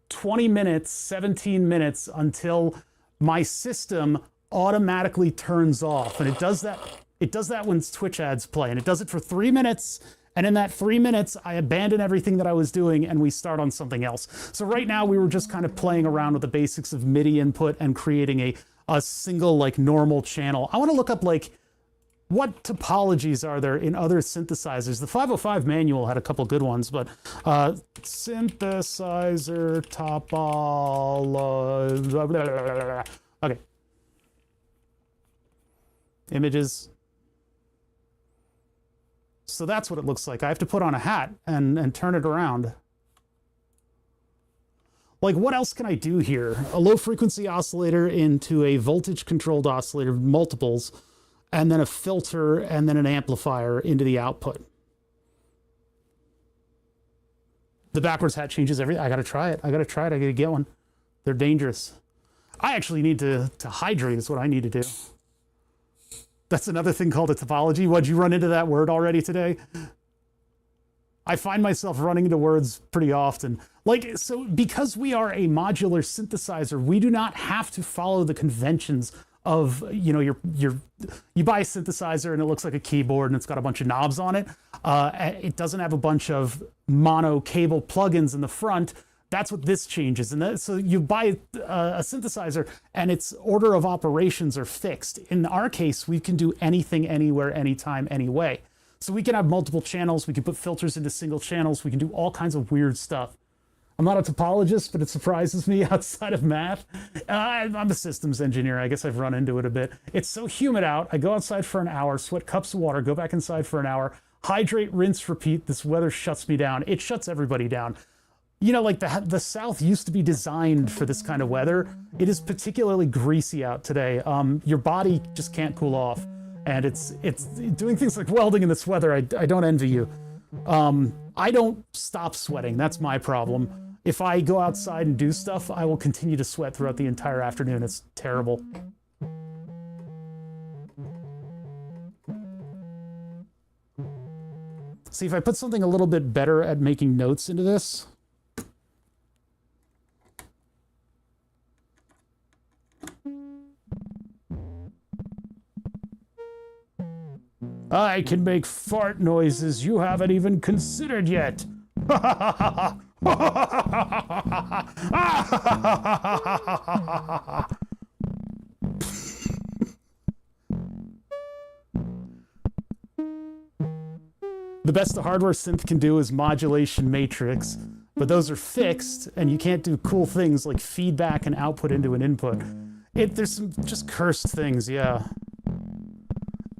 20 minutes, 17 minutes until my system automatically turns off. And it does that when Twitch ads play. And it does it for 3 minutes. And in that 3 minutes, I abandon everything that I was doing and we start on something else. So right now we were just kind of playing around with the basics of MIDI input and creating a single like normal channel. I want to look up like, what topologies are there in other synthesizers? The 505 manual had a couple good ones, but synthesizer topology. Okay. Images. So that's what it looks like. I have to put on a hat and turn it around. Like, what else can I do here? A low frequency oscillator into a voltage controlled oscillator, multiples, and then a filter, and then an amplifier into the output. The backwards hat changes everything. I gotta try it. I gotta get one. They're dangerous. I actually need to hydrate is what I need to do. That's another thing called a topology. What'd you run into that word already today? I find myself running into words pretty often. Like, so because we are a modular synthesizer, we do not have to follow the conventions of, you know, you buy a synthesizer and it looks like a keyboard and it's got a bunch of knobs on it. It doesn't have a bunch of mono cable plugins in the front. That's what this changes. And so you buy a synthesizer and its order of operations are fixed. In our case, we can do anything, anywhere, anytime, anyway. So we can have multiple channels. We can put filters into single channels. We can do all kinds of weird stuff. I'm not a topologist, but it surprises me outside of math. I'm a systems engineer. I guess I've run into it a bit. It's so humid out. I go outside for an hour, sweat cups of water, go back inside for an hour, hydrate, rinse, repeat. This weather shuts me down. It shuts everybody down. You know, like the South used to be designed for this kind of weather. It is particularly greasy out today. Your body just can't cool off. And it's doing things like welding in this weather. I don't envy you. I don't stop sweating. That's my problem. If I go outside and do stuff, I will continue to sweat throughout the entire afternoon. It's terrible. See, if I put something a little bit better at making notes into this. I can make fart noises you haven't even considered yet. The best the hardware synth can do is modulation matrix, but those are fixed and you can't do cool things like feedback and output into an input. There's some just cursed things, yeah.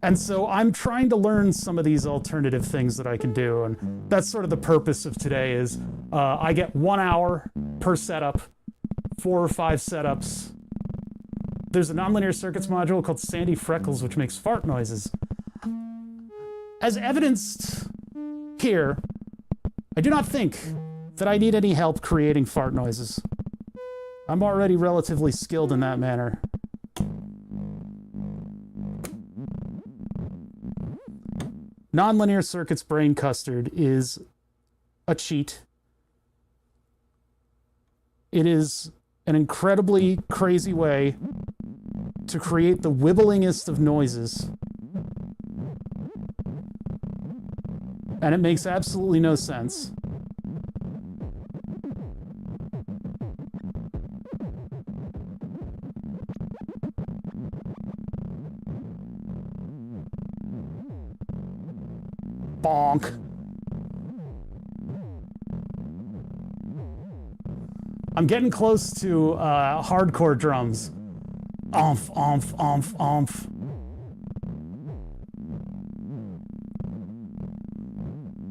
And so I'm trying to learn some of these alternative things that I can do, and that's sort of the purpose of today is I get 1 hour per setup, 4 or 5 setups. There's a nonlinear circuits module called Sandy Freckles, which makes fart noises. As evidenced here, I do not think that I need any help creating fart noises. I'm already relatively skilled in that manner. Nonlinear circuits brain custard is a cheat. It is an incredibly crazy way to create the wibblingest of noises. And it makes absolutely no sense. Bonk. I'm getting close to hardcore drums. Omph, omph, omph, omph.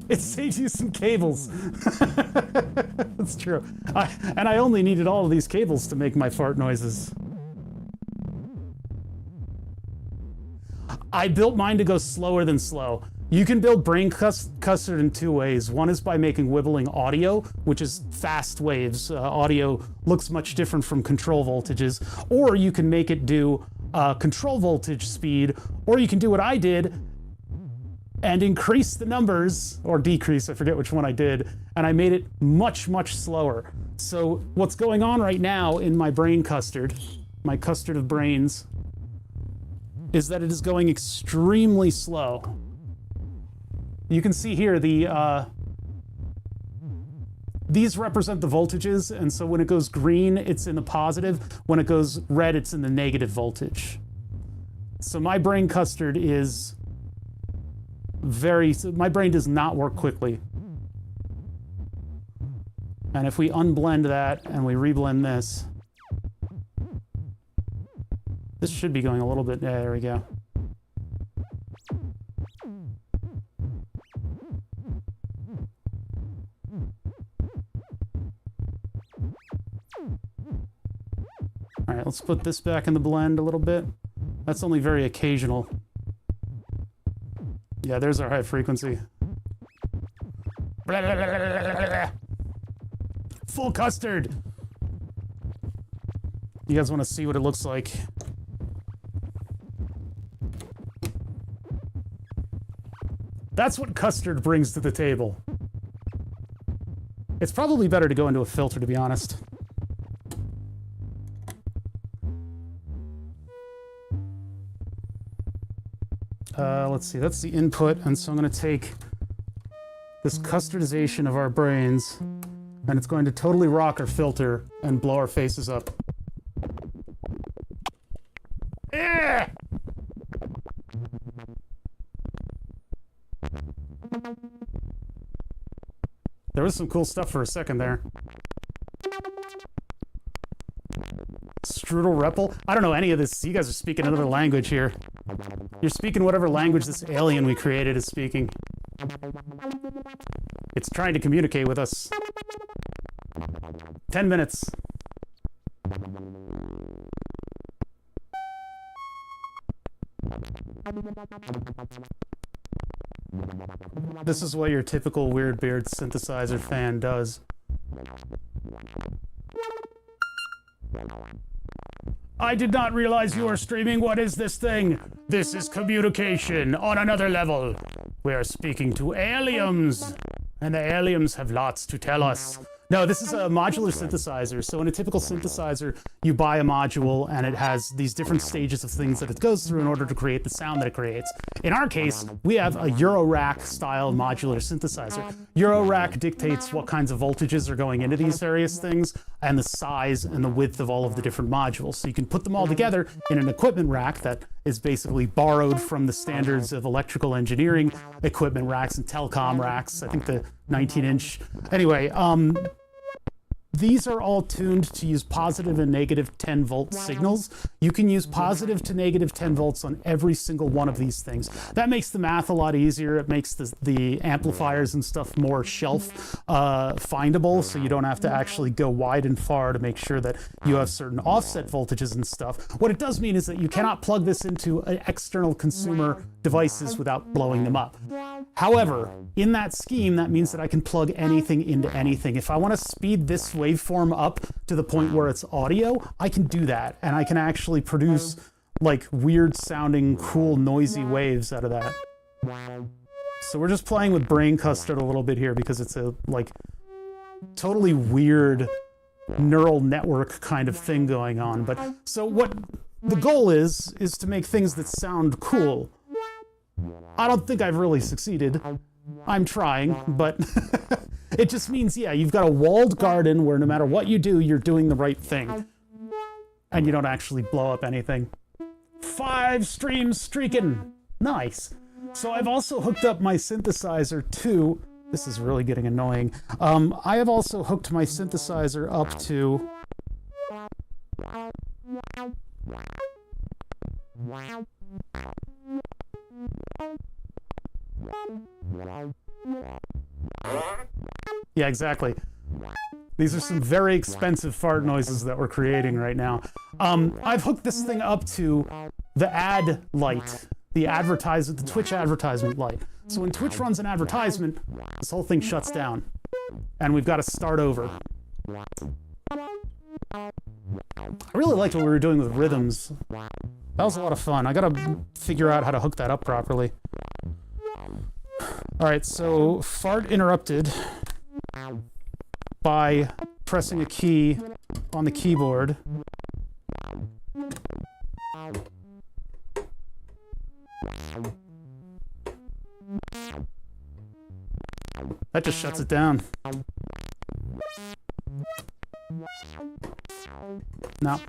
It saves you some cables. That's true. And I only needed all of these cables to make my fart noises. I built mine to go slower than slow. You can build brain custard in 2 ways. One is by making wibbling audio, which is fast waves. Audio looks much different from control voltages. Or you can make it do control voltage speed, or you can do what I did and increase the numbers, or decrease, I forget which one I did, and I made it much, much slower. So what's going on right now in my brain custard, my custard of brains, is that it is going extremely slow. You can see here these represent the voltages, and so when it goes green, it's in the positive. When it goes red, it's in the negative voltage. So my brain custard is my brain does not work quickly. And if we unblend that and we reblend this, this should be going a little bit, there we go. All right, let's put this back in the blend a little bit. That's only very occasional. Yeah, there's our high frequency. Full custard! You guys want to see what it looks like? That's what custard brings to the table. It's probably better to go into a filter, to be honest. Let's see, that's the input, and so I'm going to take this custardization of our brains, and it's going to totally rock our filter and blow our faces up. Yeah! There was some cool stuff for a second there. Strudel Repple? I don't know any of this. You guys are speaking another language here. You're speaking whatever language this alien we created is speaking. It's trying to communicate with us. 10 minutes. This is what your typical Weirdbeard synthesizer fan does. I did not realize you were streaming. What is this thing? This is communication on another level. We are speaking to aliens, and the aliens have lots to tell us. No, this is a modular synthesizer. So in a typical synthesizer, you buy a module and it has these different stages of things that it goes through in order to create the sound that it creates. In our case, we have a Eurorack style modular synthesizer. Eurorack dictates what kinds of voltages are going into these various things and the size and the width of all of the different modules. So you can put them all together in an equipment rack that is basically borrowed from the standards of electrical engineering equipment racks and telecom racks. I think the 19-inch. Anyway, these are all tuned to use positive and negative 10 volt signals. You can use positive to negative 10 volts on every single one of these things. That makes the math a lot easier. It makes the amplifiers and stuff more shelf findable, so you don't have to actually go wide and far to make sure that you have certain offset voltages and stuff. What it does mean is that you cannot plug this into external consumer devices without blowing them up. However, in that scheme, that means that I can plug anything into anything. If I want to speed this waveform up to the point where it's audio, I can do that, and I can actually produce like weird sounding, cool, noisy waves out of that. So we're just playing with brain custard a little bit here because it's a like totally weird neural network kind of thing going on. But so what the goal is to make things that sound cool. I don't think I've really succeeded. I'm trying, but it just means, yeah, you've got a walled garden where no matter what you do, you're doing the right thing. And you don't actually blow up anything. 5 streams streaking. Nice. So I've also hooked up my synthesizer to... This is really getting annoying. I have also hooked my synthesizer up to... Yeah, exactly. These are some very expensive fart noises that we're creating right now. I've hooked this thing up to the ad light, the Twitch advertisement light. So when Twitch runs an advertisement, this whole thing shuts down, and we've got to start over. I really liked what we were doing with rhythms. That was a lot of fun. I gotta figure out how to hook that up properly. Alright, so fart interrupted by pressing a key on the keyboard. That just shuts it down. No.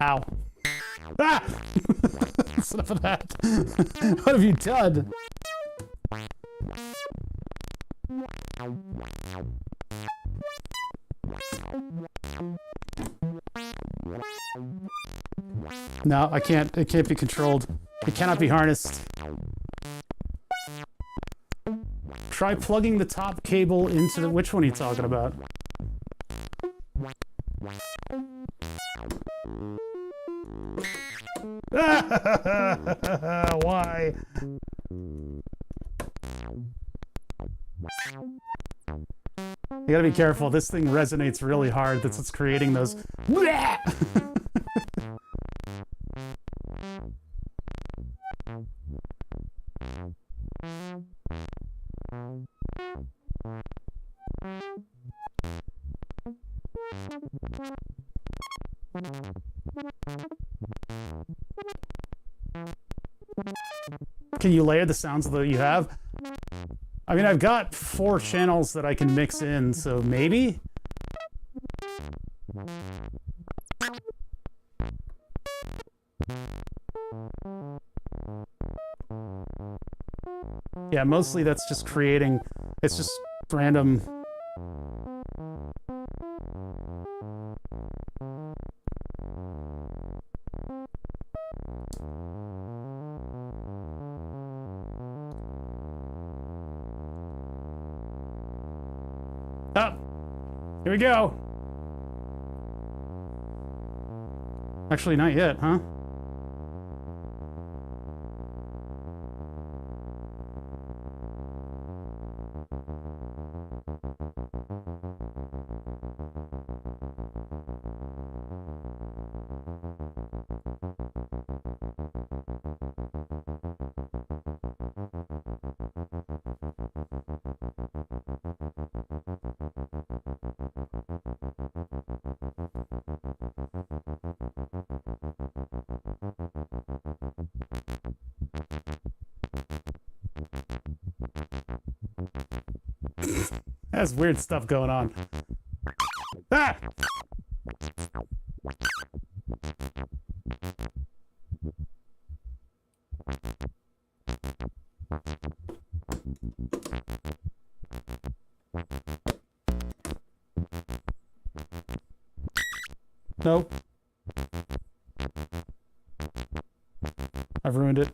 Ow. Ah! That's enough of that. What have you done? No, I can't. It can't be controlled. It cannot be harnessed. Try plugging the top cable into the... Which one are you talking about? Why? You gotta be careful. This thing resonates really hard. That's what's creating those... Can you layer the sounds that you have? I mean, I've got 4 channels that I can mix in, so maybe? Yeah, mostly that's just creating, it's just random. Oh, here we go. Actually, not yet, huh? That's weird stuff going on. Ah! Nope. I've ruined it.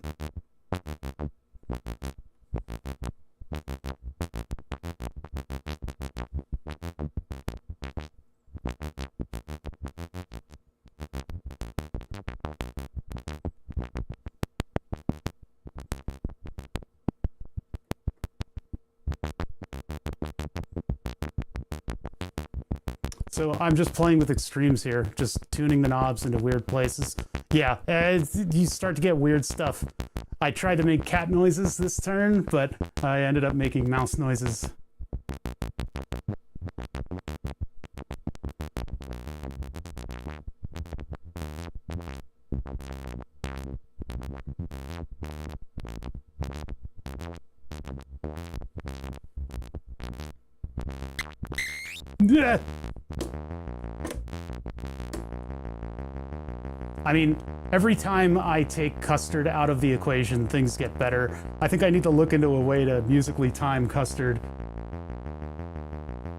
So I'm just playing with extremes here, just tuning the knobs into weird places. Yeah, you start to get weird stuff. I tried to make cat noises this turn, but I ended up making mouse noises. Yeah. I mean, every time I take custard out of the equation, things get better. I think I need to look into a way to musically time custard.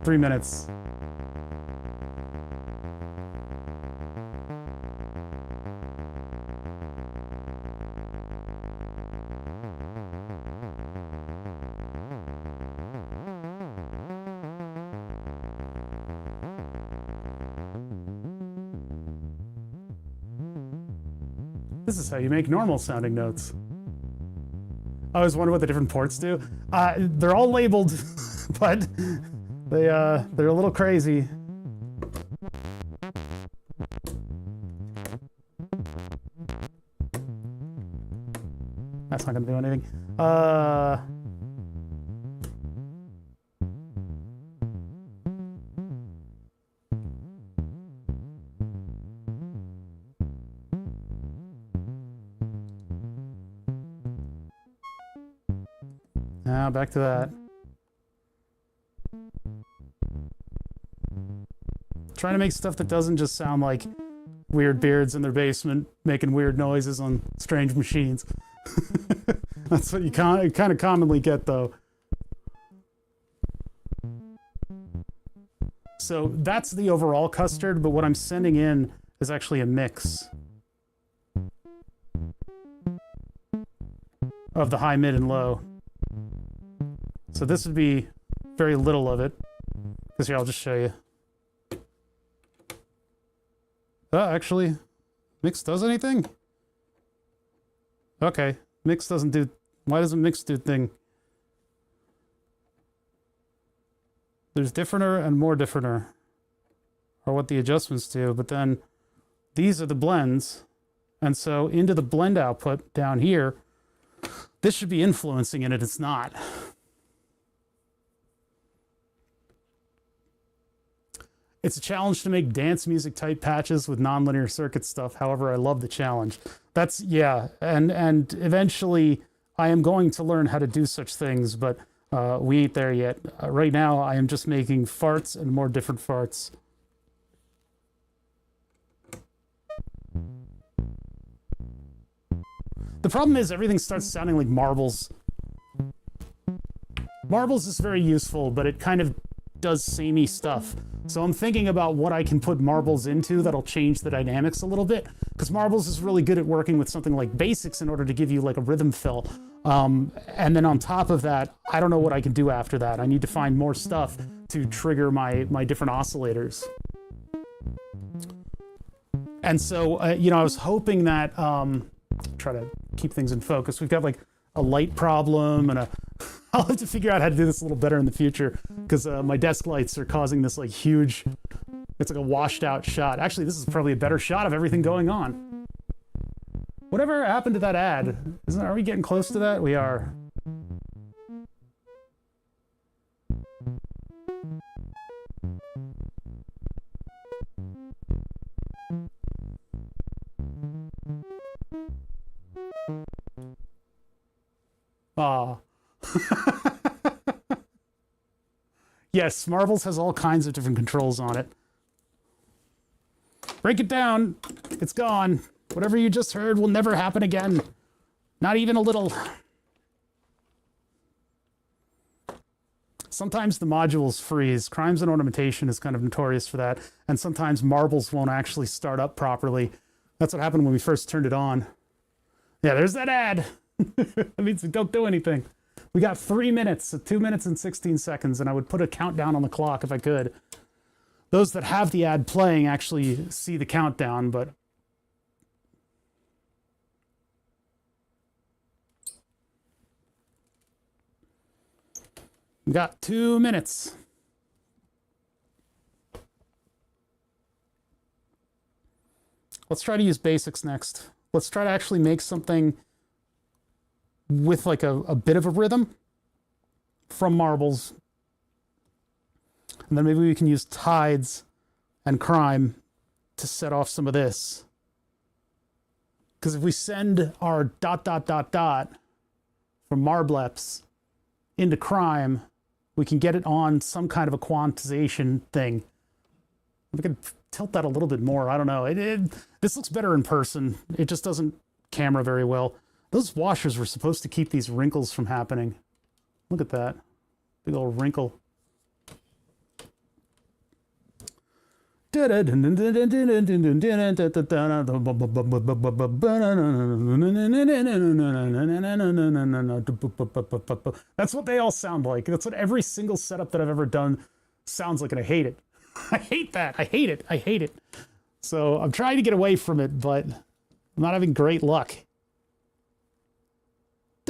3 minutes. This is how you make normal sounding notes. I always wonder what the different ports do. They're all labeled, but they're a little crazy. That's not gonna do anything. Now back to that. Trying to make stuff that doesn't just sound like weird beards in their basement making weird noises on strange machines. That's what you kind of commonly get, though. So that's the overall custard, but what I'm sending in is actually a mix of the high, mid, and low. So this would be very little of it. Because here, I'll just show you. Actually, mix does anything? Okay, mix doesn't do... Why doesn't mix do thing? There's differenter and more differenter, or what the adjustments do, but then these are the blends. And so into the blend output down here, this should be influencing it, it's not. It's a challenge to make dance music type patches with nonlinear circuit stuff. However, I love the challenge. That's, yeah, and eventually I am going to learn how to do such things, but we ain't there yet. Right now, I am just making farts and more different farts. The problem is everything starts sounding like marbles. Marbles is very useful, but it kind of does samey stuff. So I'm thinking about what I can put marbles into that'll change the dynamics a little bit, because marbles is really good at working with something like basics in order to give you like a rhythm fill. And then on top of that, I don't know what I can do after that. I need to find more stuff to trigger my different oscillators. And so, you know, I was hoping that, try to keep things in focus. We've got like a light problem and I'll have to figure out how to do this a little better in the future, because my desk lights are causing this like huge, it's like a washed out shot. Actually, this is probably a better shot of everything going on. Whatever happened to that ad? Are we getting close to that? We are. Ah. Yes, Marbles has all kinds of different controls on it. Break it down. It's gone. Whatever you just heard will never happen again. Not even a little. Sometimes the modules freeze. Crimes and Ornamentation is kind of notorious for that. And sometimes Marbles won't actually start up properly. That's what happened when we first turned it on. Yeah, there's that ad. That means we don't do anything. We got 3 minutes, 2 minutes and 16 seconds, and I would put a countdown on the clock if I could. Those that have the ad playing actually see the countdown, but we got 2 minutes. Let's try to use basics next. Let's try to actually make something with like a bit of a rhythm from Marbles. And then maybe we can use Tides and Crime to set off some of this. Because if we send our ... from Marbleps into Crime, we can get it on some kind of a quantization thing. We could tilt that a little bit more. I don't know. This looks better in person. It just doesn't camera very well. Those washers were supposed to keep these wrinkles from happening. Look at that. Big old wrinkle. That's what they all sound like. That's what every single setup that I've ever done sounds like, and I hate it. I hate that. I hate it. I hate it. So I'm trying to get away from it, but I'm not having great luck.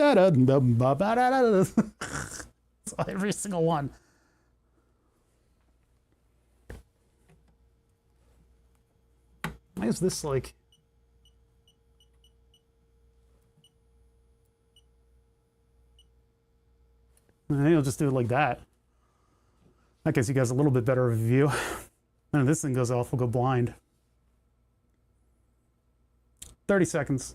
It's every single one. Why is this like... I think I'll just do it like that. That gives you guys a little bit better of a view. And if this thing goes off, we'll go blind. 30 seconds.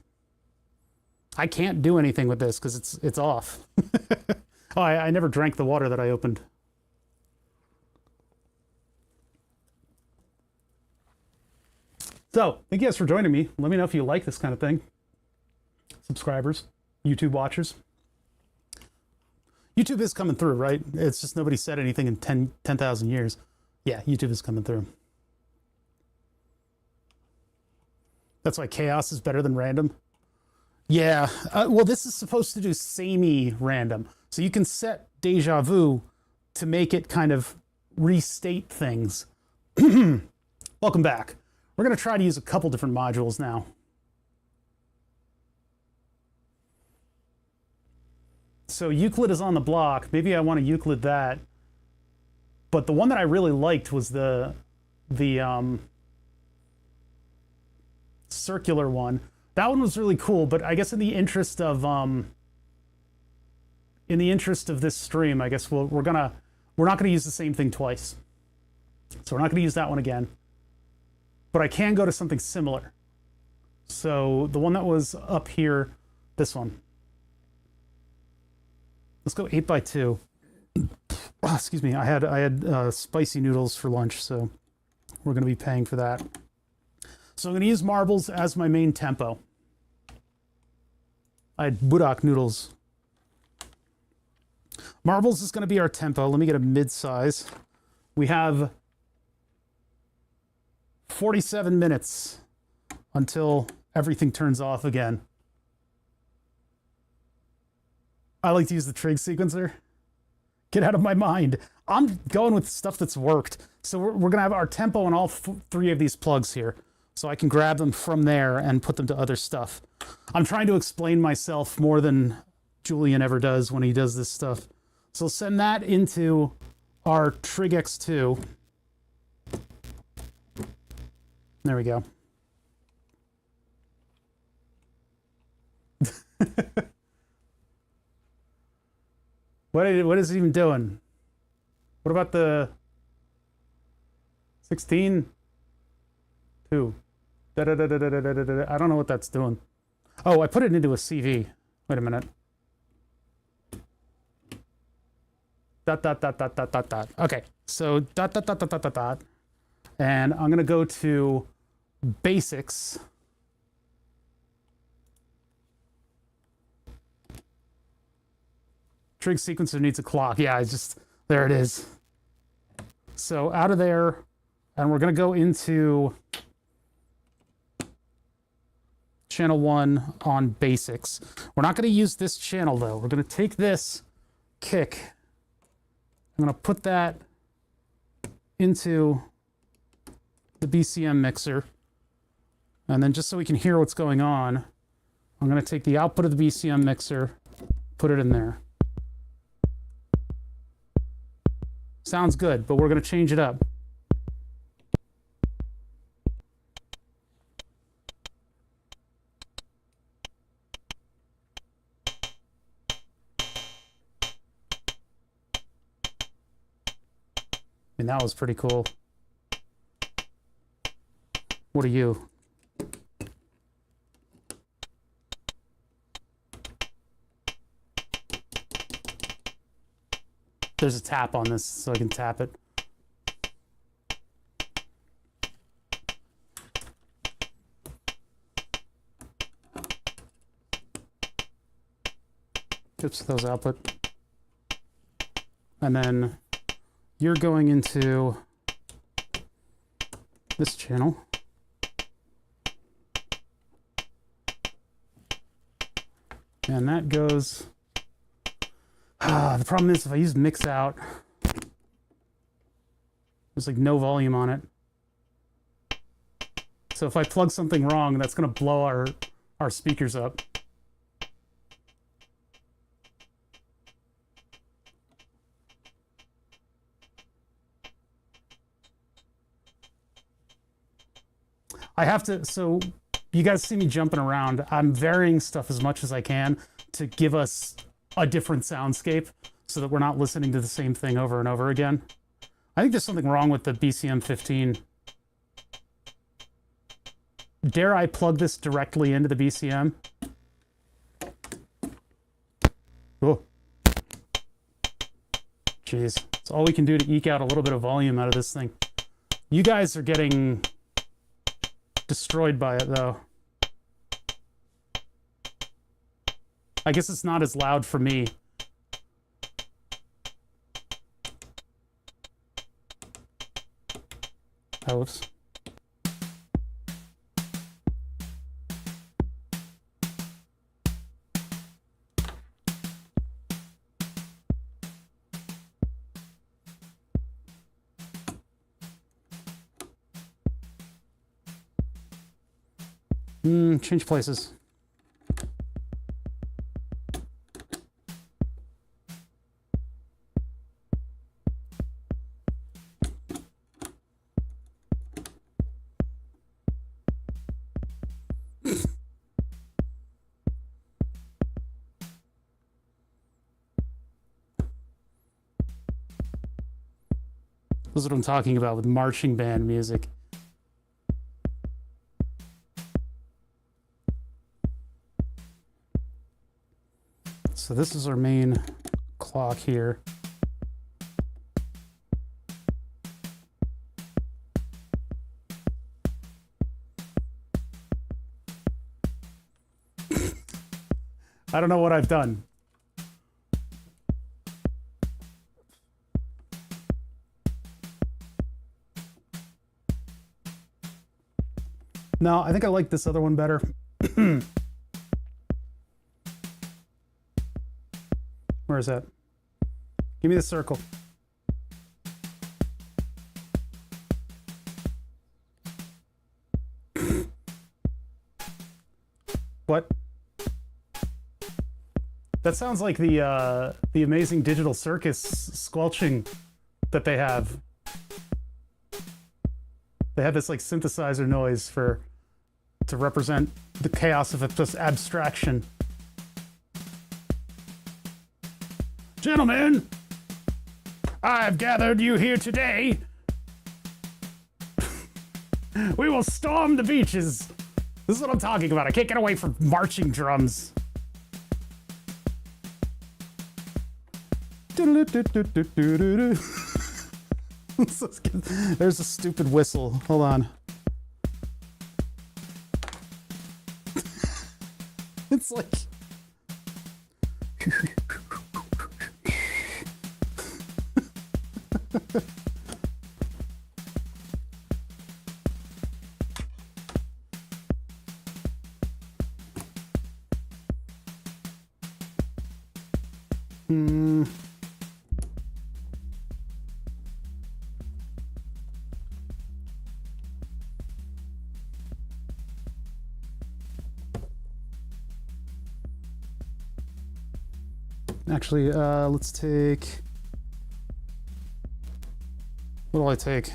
I can't do anything with this because it's off. Oh, I never drank the water that I opened. So, thank you guys for joining me. Let me know if you like this kind of thing. Subscribers, YouTube watchers. YouTube is coming through, right? It's just nobody said anything in 10,000 years. Yeah, YouTube is coming through. That's why chaos is better than random. Yeah, well, this is supposed to do samey random. So you can set deja vu to make it kind of restate things. Welcome back. We're going to try to use a couple different modules now. So Euclid is on the block. Maybe I want to Euclid that. But the one that I really liked was the circular one. That one was really cool, but I guess in the interest of this stream, I guess we're not gonna use the same thing twice. So we're not going to use that one again. But I can go to something similar. So the one that was up here, this one. Let's go 8x2. Oh, excuse me. I had spicy noodles for lunch, so we're going to be paying for that. So I'm going to use marbles as my main tempo. I had budak noodles. Marbles is going to be our tempo. Let me get a mid-size. We have 47 minutes until everything turns off again. I like to use the trig sequencer. Get out of my mind. I'm going with stuff that's worked. So we're going to have our tempo on all three of these plugs here. So I can grab them from there and put them to other stuff. I'm trying to explain myself more than Julian ever does when he does this stuff. So send that into our Trig X2. There we go. What is it even doing? What about the 16? 2. I don't know what that's doing. Oh, I put it into a CV. Wait a minute. Dot, dot, dot, dot, dot, dot, dot. Okay, so dot, dot, dot, dot, dot, dot, dot. And I'm going to go to basics. Trig sequencer needs a clock. Yeah, it's just, there it is. So out of there, and we're going to go into channel 1 on basics. We're not going to use this channel though. We're going to take this kick. I'm going to put that into the BCM mixer. And then just so we can hear what's going on, I'm going to take the output of the BCM mixer, put it in there. Sounds good, but we're going to change it up. And that was pretty cool. What are you? There's a tap on this, so I can tap it. Oops, those output. And then you're going into this channel. And that goes... the problem is if I use mix out, there's like no volume on it. So if I plug something wrong, that's going to blow our speakers up. I have to, so you guys see me jumping around. I'm varying stuff as much as I can to give us a different soundscape so that we're not listening to the same thing over and over again. I think there's something wrong with the BCM 15. Dare I plug this directly into the BCM? Oh. Jeez. It's all we can do to eke out a little bit of volume out of this thing. You guys are getting destroyed by it, though. I guess it's not as loud for me. Oops. Change places. This is what I'm talking about with marching band music. So this is our main clock here. I don't know what I've done. No, I think I like this other one better. Where is that? Give me the circle. What? That sounds like the Amazing Digital Circus squelching that they have. They have this like synthesizer noise to represent the chaos of just abstraction. Gentlemen, I've gathered you here today. We will storm the beaches. This is what I'm talking about. I can't get away from marching drums. There's a stupid whistle. Hold on. It's like... Actually, let's take... What do I take?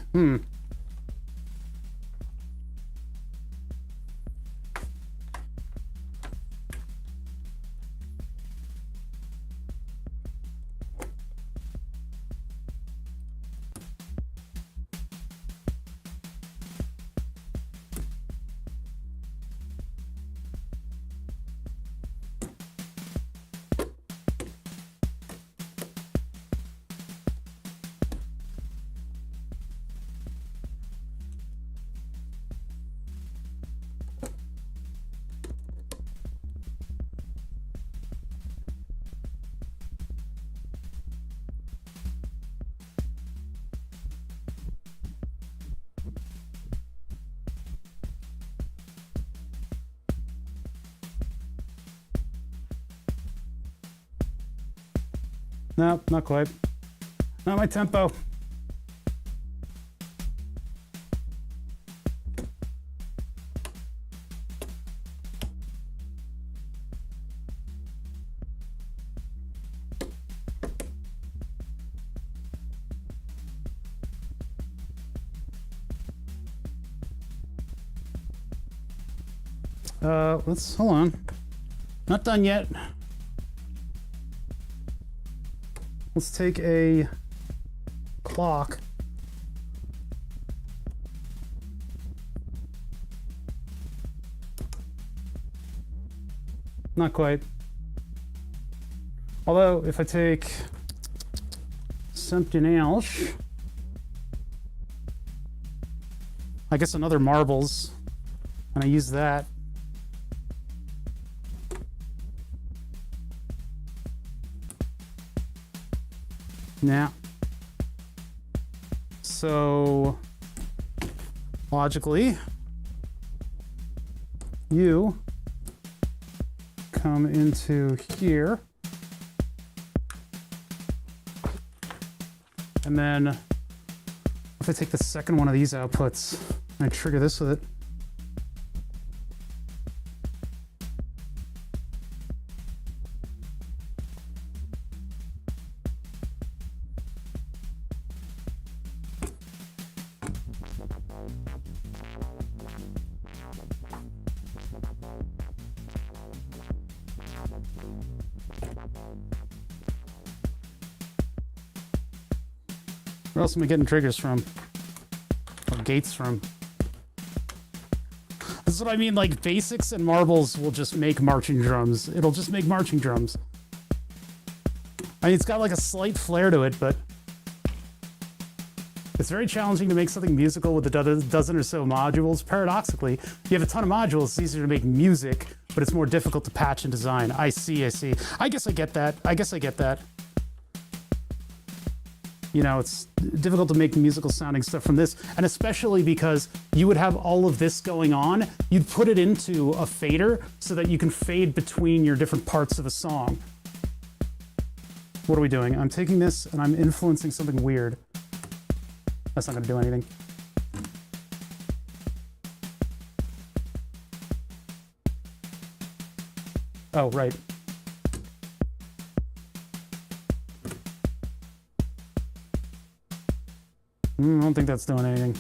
No, not quite. Not my tempo. Hold on. Not done yet. Let's take a clock. Not quite. Although, if I take something else, I guess another marbles, and I use that. Now, so logically, you come into here, and then if I take the second one of these outputs and I trigger this with it, Where else am I getting triggers from? Or gates from? This is what I mean, like, basics and marbles will just make marching drums. It'll just make marching drums. I mean, it's got like a slight flair to it, but it's very challenging to make something musical with a dozen or so modules. Paradoxically, you have a ton of modules, it's easier to make music, but it's more difficult to patch and design. I see. I guess I get that. You know, it's difficult to make musical sounding stuff from this, and especially because you would have all of this going on, you'd put it into a fader so that you can fade between your different parts of a song. What are we doing? I'm taking this and I'm influencing something weird. That's not gonna do anything. Oh, right. I don't think that's doing anything.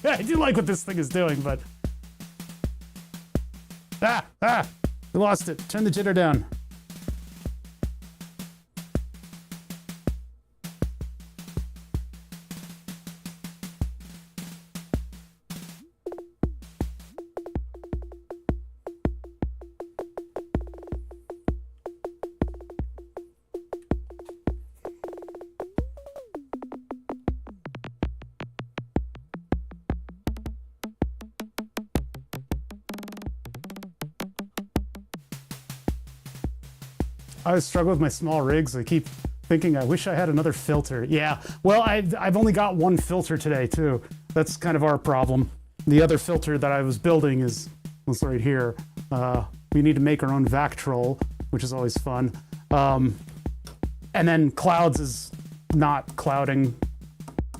I do like what this thing is doing, but... We lost it. Turn the jitter down. I always struggle with my small rigs. I keep thinking, I wish I had another filter. Yeah, well, I've only got one filter today, too. That's kind of our problem. The other filter that I was building is right here. We need to make our own Vactrol, which is always fun. And then clouds is not clouding.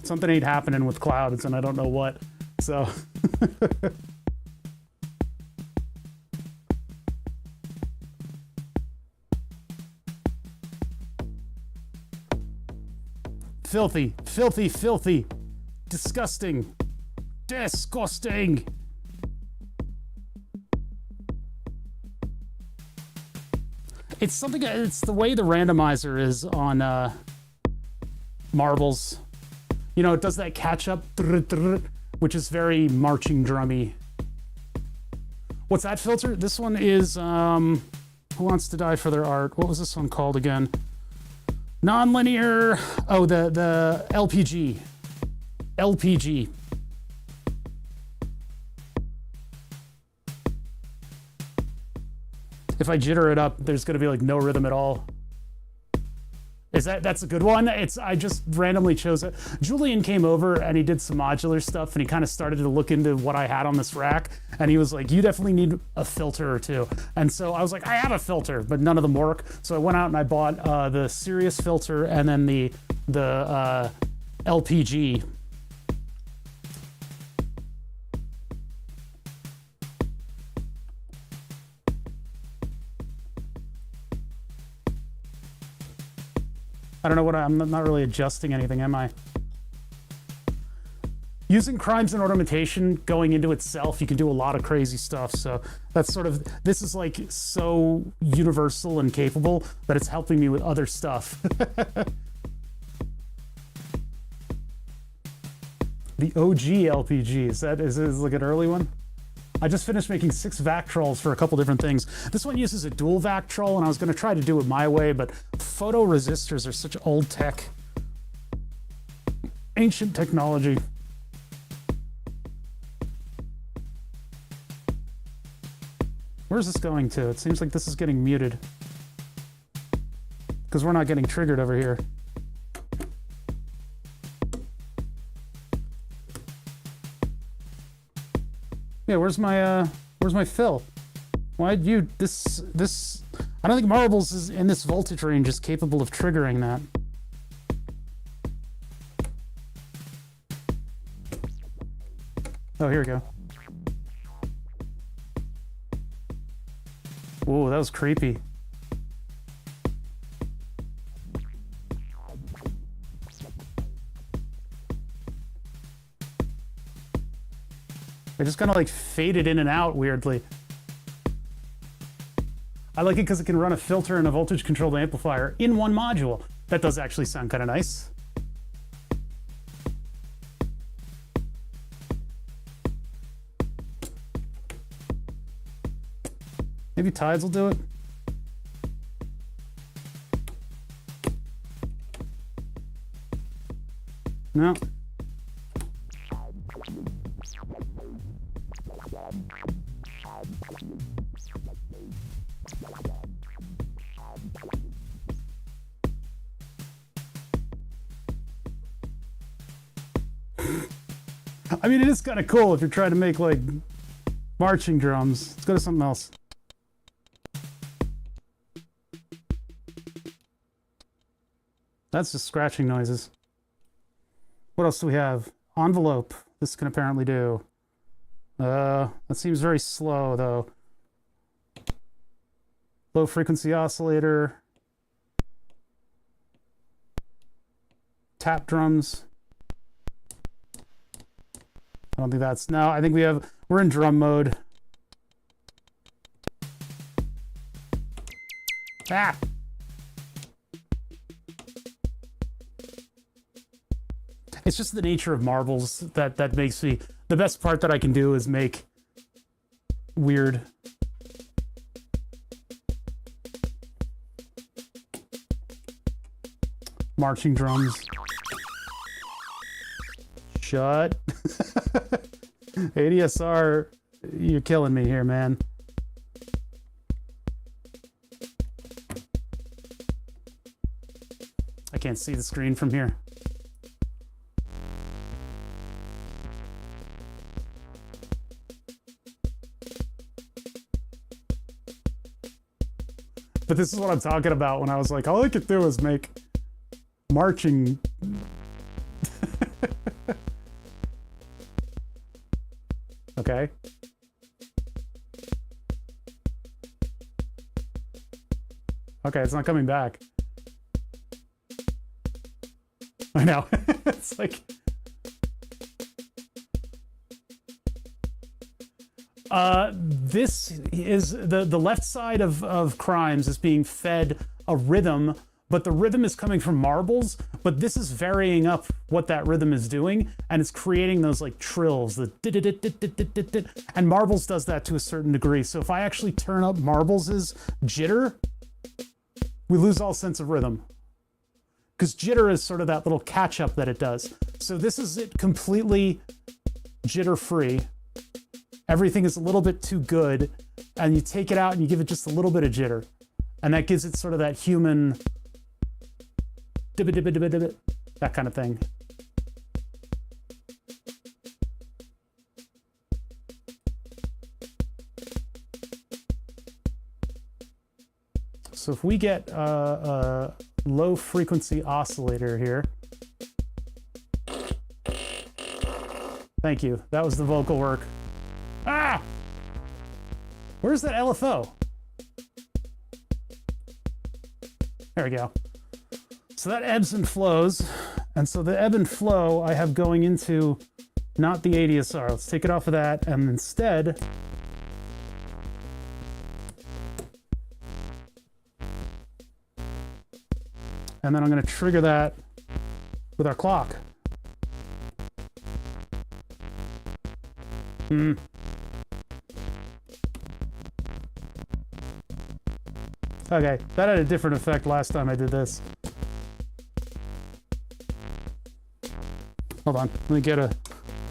Something ain't happening with clouds, and I don't know what. So... Filthy, filthy, filthy, disgusting, disgusting. It's something, it's the way the randomizer is on marbles. You know, it does that catch up, which is very marching drummy. What's that filter? This one is, Who Wants to Die for Their Art? What was this one called again? Non-linear, oh, the LPG. LPG. If I jitter it up, there's gonna be like no rhythm at all. That's a good one? I just randomly chose it. Julian came over and he did some modular stuff and he kind of started to look into what I had on this rack and he was like, you definitely need a filter or two. And so I was like, I have a filter, but none of them work. So I went out and I bought the Sirius filter and then the LPG. I don't know what I'm not really adjusting anything, am I? Using crimes and ornamentation going into itself, you can do a lot of crazy stuff. So that's sort of, this is like so universal and capable that it's helping me with other stuff. The OG LPG, is like an early one? I just finished making 6 Vactrols for a couple different things. This one uses a dual Vactrol, and I was going to try to do it my way, but photoresistors are such old tech. Ancient technology. Where's this going to? It seems like this is getting muted. Because we're not getting triggered over here. Yeah, where's my fill? Why'd you, this, I don't think marbles is in this voltage range is capable of triggering that. Oh, here we go. Whoa, that was creepy. They just kind of like faded in and out weirdly. I like it because it can run a filter and a voltage controlled amplifier in one module. That does actually sound kind of nice. Maybe Tides will do it. No. I mean, it is kind of cool if you're trying to make like marching drums. Let's go to something else. That's just scratching noises. What else do we have? Envelope. This can apparently do. That seems very slow though. Low frequency oscillator. Tap drums. I don't think that's, no, I think we're in drum mode. Ah! It's just the nature of marbles that makes me, the best part that I can do is make weird. Marching drums. Shut. ADSR, you're killing me here, man. I can't see the screen from here. But this is what I'm talking about when I was like, all I could do is make marching. Okay. Okay, it's not coming back. I know. It's like... this is the left side of Crimes is being fed a rhythm, but the rhythm is coming from marbles, but this is varying up what that rhythm is doing, and it's creating those like trills, the and marbles does that to a certain degree. So if I actually turn up marbles' jitter, we lose all sense of rhythm. Because jitter is sort of that little catch-up that it does. So this is it completely jitter-free. Everything is a little bit too good, and you take it out and you give it just a little bit of jitter. And that gives it sort of that human, that kind of thing. So if we get a low frequency oscillator here. Thank you, that was the vocal work. Ah! Where's that LFO? There we go. So that ebbs and flows. And so the ebb and flow I have going into not the ADSR. Let's take it off of that and instead and then I'm going to trigger that with our clock. Okay, that had a different effect last time I did this. Hold on, let me get a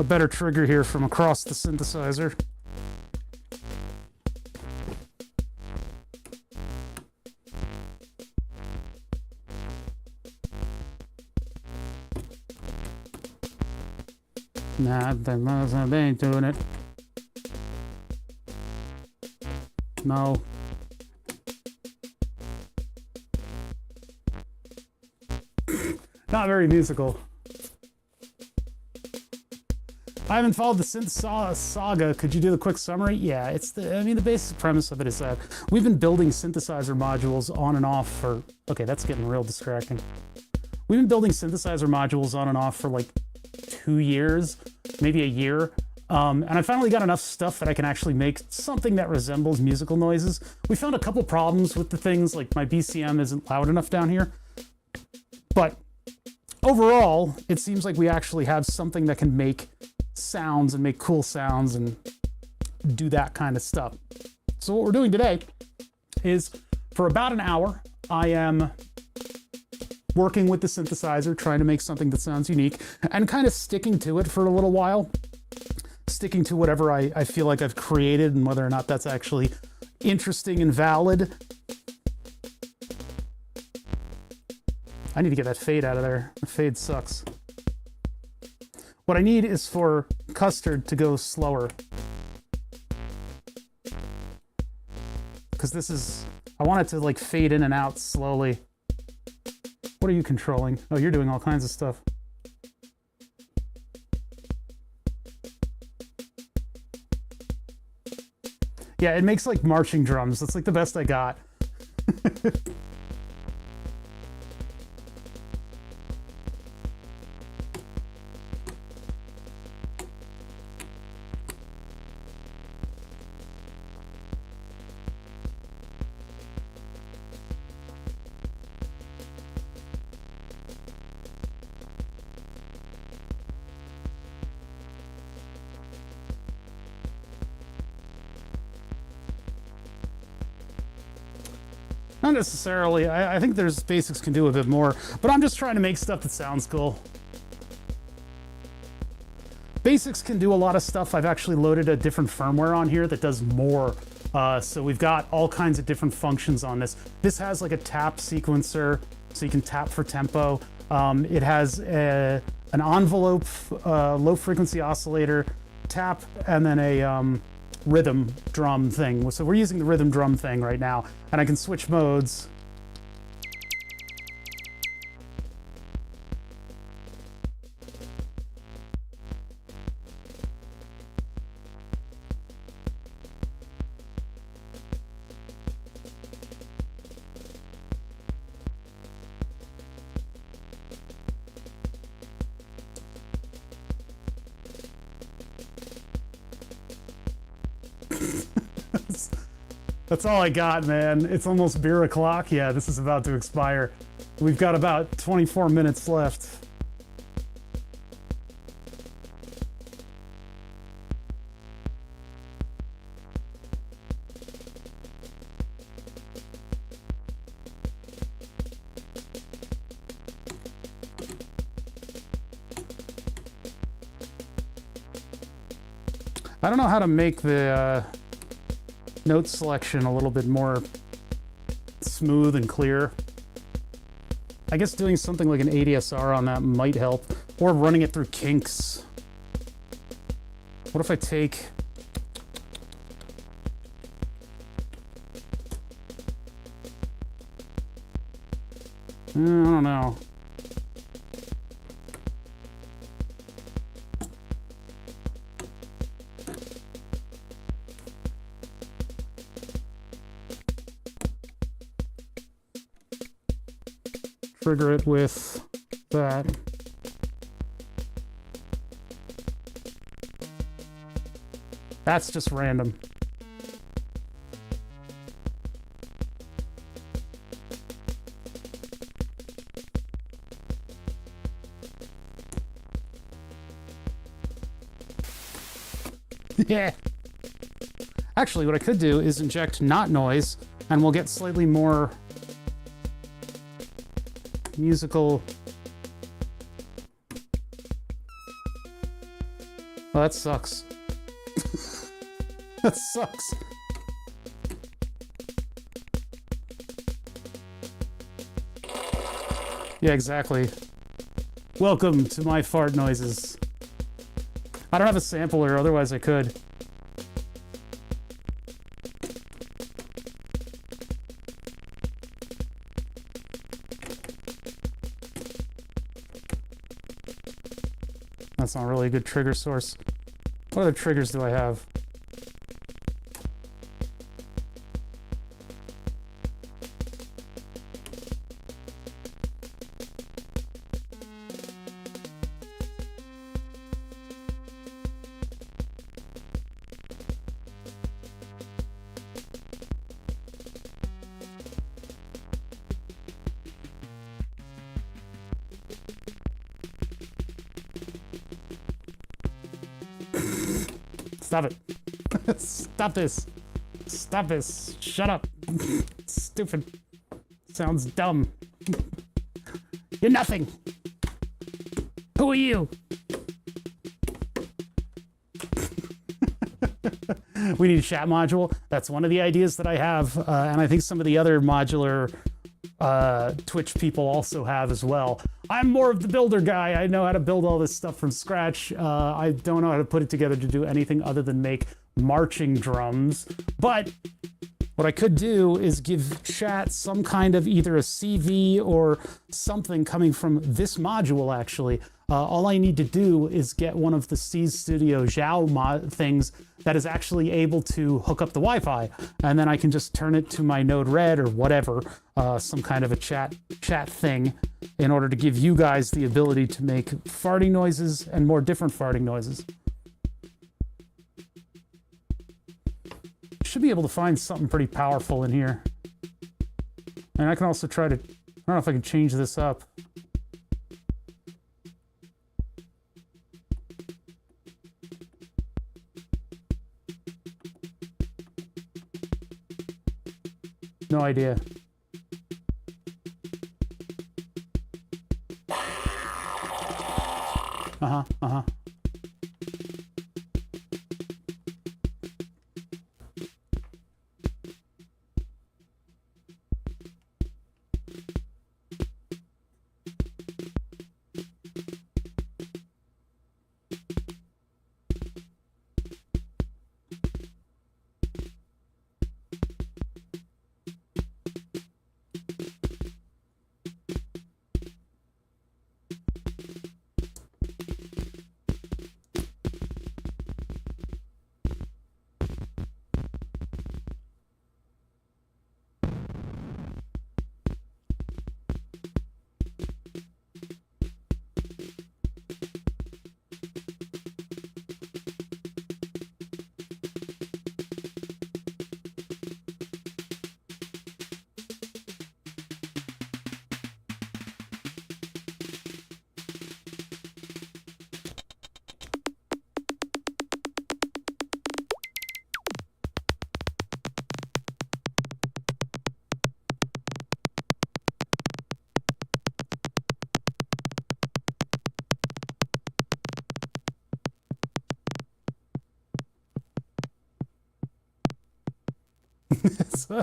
better trigger here from across the synthesizer. Nah, they ain't doing it. No. Not very musical. I haven't followed the synth saga. Could you do the quick summary? Yeah, it's the basic premise of it is that we've been building synthesizer modules on and off for, okay, that's getting real distracting. We've been building synthesizer modules on and off for like 2 years, maybe a year. And I finally got enough stuff that I can actually make something that resembles musical noises. We found a couple problems with the things, like my BCM isn't loud enough down here. But overall, it seems like we actually have something that can make sounds and make cool sounds and do that kind of stuff. So what we're doing today is, for about an hour, I am working with the synthesizer, trying to make something that sounds unique, and kind of sticking to it for a little while. Sticking to whatever I feel like I've created and whether or not that's actually interesting and valid. I need to get that fade out of there. The fade sucks. What I need is for custard to go slower. Because this is, I want it to like fade in and out slowly. What are you controlling? Oh, you're doing all kinds of stuff. Yeah, it makes like marching drums. That's like the best I got. Not necessarily. I think there's Basics can do a bit more, but I'm just trying to make stuff that sounds cool. Basics can do a lot of stuff. I've actually loaded a different firmware on here that does more. So we've got all kinds of different functions on this. This has like a tap sequencer, so you can tap for tempo. It has an envelope, low frequency oscillator, tap, and then a rhythm drum thing. So we're using the rhythm drum thing right now, and I can switch modes. That's all I got, man. It's almost beer o'clock. Yeah, this is about to expire. We've got about 24 minutes left. I don't know how to make the note selection a little bit more smooth and clear. I guess doing something like an ADSR on that might help, or running it through kinks. What if I take... I don't know. Trigger it with that. That's just random. Yeah. Actually, what I could do is inject not noise, and we'll get slightly more musical. Well, that sucks. That sucks. Yeah, exactly. Welcome to my fart noises. I don't have a sampler, otherwise I could. That's not really a good trigger source. What other triggers do I have? Stop it. Stop this. Stop this. Shut up. Stupid. Sounds dumb. You're nothing. Who are you? We need a chat module. That's one of the ideas that I have, and I think some of the other modular Twitch people also have as well. I'm more of the builder guy. I know how to build all this stuff from scratch. I don't know how to put it together to do anything other than make marching drums. But what I could do is give chat some kind of either a CV or something coming from this module, actually. All I need to do is get one of the Steez Studio Zhao things that is actually able to hook up the Wi-Fi, and then I can just turn it to my Node Red or whatever, some kind of a chat thing, in order to give you guys the ability to make farting noises and more different farting noises. Should be able to find something pretty powerful in here. And I can also try to, I don't know if I can change this up. No idea. Uh-huh.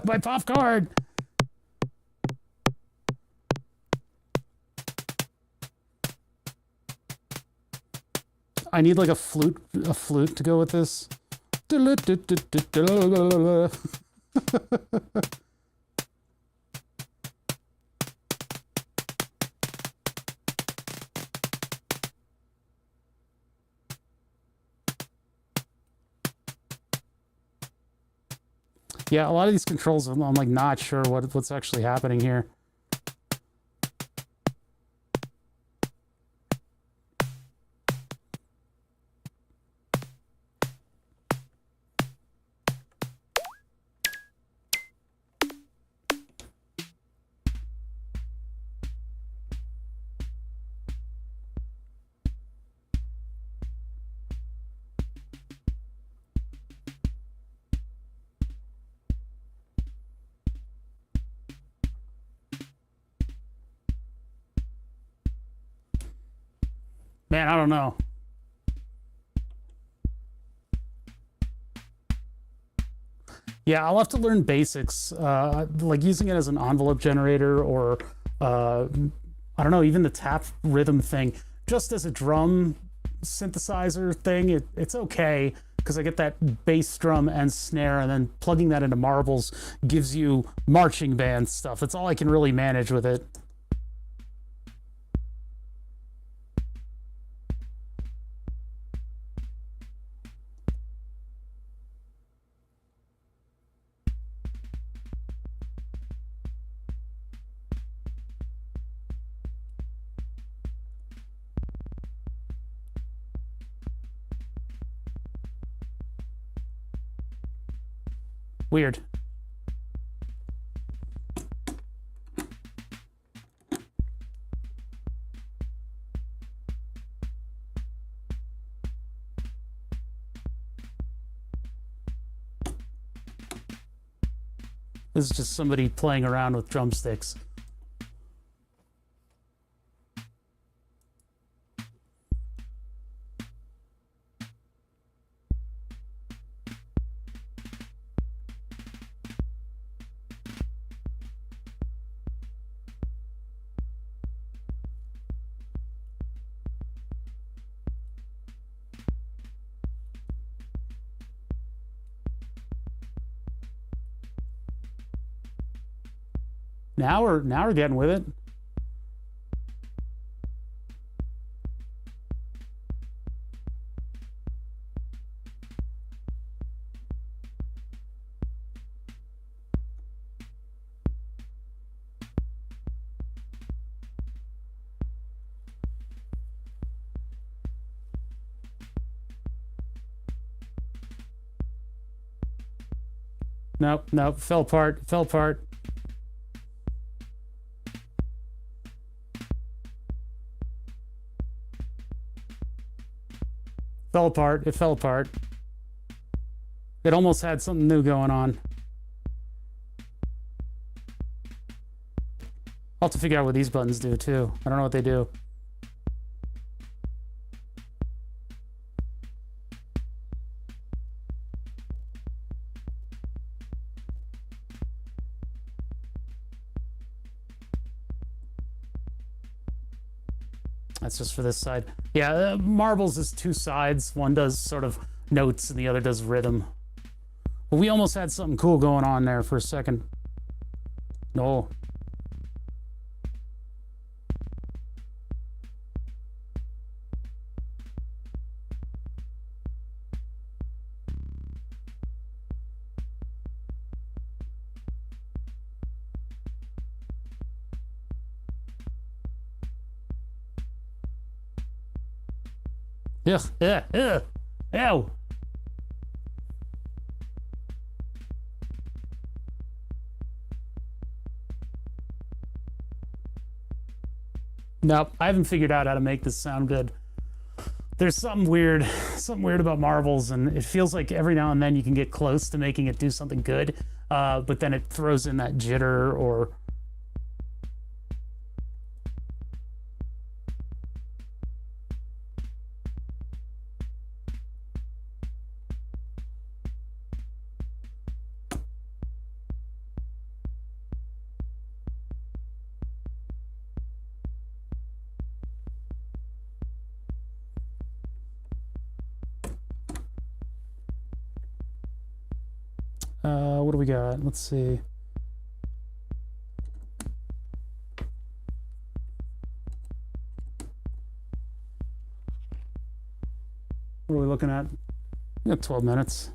My popcorn. I need like a flute to go with this. Yeah, a lot of these controls, I'm like not sure what's actually happening here. Man, I don't know. Yeah, I'll have to learn basics, like using it as an envelope generator, or I don't know, even the tap rhythm thing. Just as a drum synthesizer thing, it's okay, because I get that bass drum and snare, and then plugging that into marbles gives you marching band stuff. That's all I can really manage with it. Weird. This is just somebody playing around with drumsticks. Now we're getting with it. Nope, nope, fell apart, fell apart. Fell apart, it fell apart. It almost had something new going on. I'll have to figure out what these buttons do too. I don't know what they do. That's just for this side. Yeah, marbles is two sides. One does sort of notes and the other does rhythm. But we almost had something cool going on there for a second. No. Ugh, ugh, ugh, ow. Nope, I haven't figured out how to make this sound good. There's something weird about marbles, and it feels like every now and then you can get close to making it do something good, but then it throws in that jitter or... what do we got? Let's see. What are we looking at? We got 12 minutes.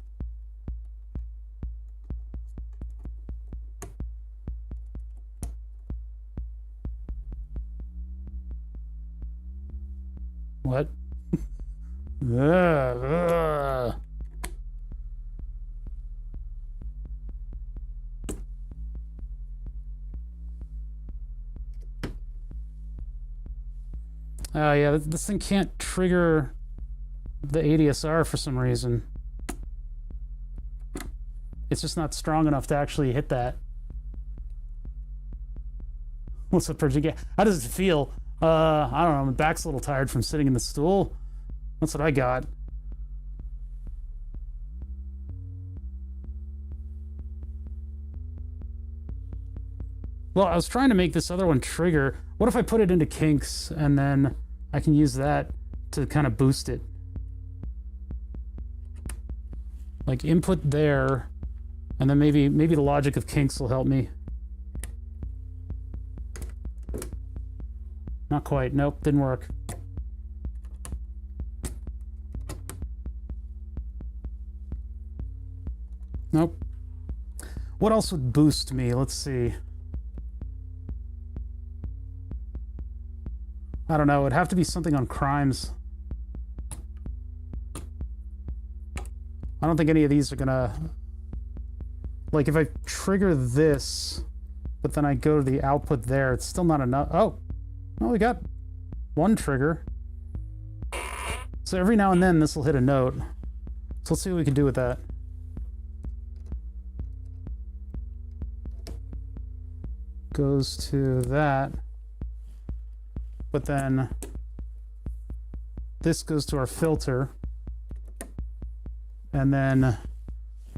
What? Oh yeah, this thing can't trigger the ADSR for some reason. It's just not strong enough to actually hit that. What's up, Persian? How does it feel? I don't know, my back's a little tired from sitting in the stool. That's what I got. Well, I was trying to make this other one trigger. What if I put it into kinks and then I can use that to kind of boost it? Like input there, and then maybe the logic of kinks will help me. Not quite. Nope, didn't work. Nope. What else would boost me? Let's see. I don't know. It'd have to be something on crimes. I don't think any of these are gonna... Like, if I trigger this, but then I go to the output there, it's still not enough. Oh! Well, we got one trigger. So every now and then this will hit a note. So let's see what we can do with that. goes to that, but then this goes to our filter, and then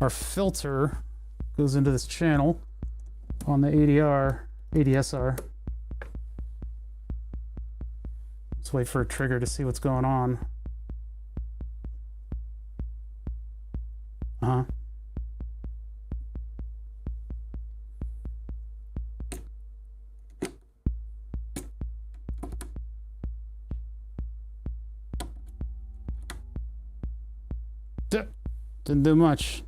our filter goes into this channel on the ADSR. Let's wait for a trigger to see what's going on. Didn't do much.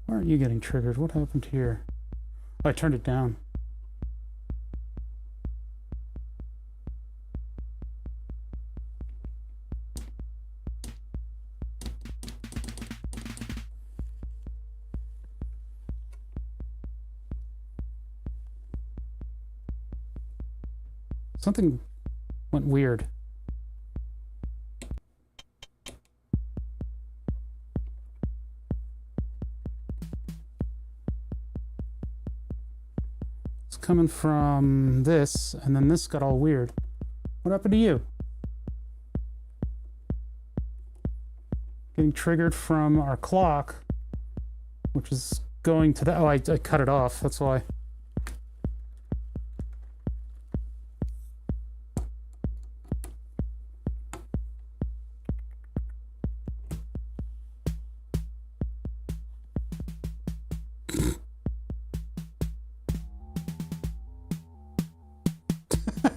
Why aren't you getting triggered? What happened here? Oh, I turned it down. Something went weird. It's coming from this, and then this got all weird. What happened to you? Getting triggered from our clock, which is going to that. Oh, I cut it off. That's why.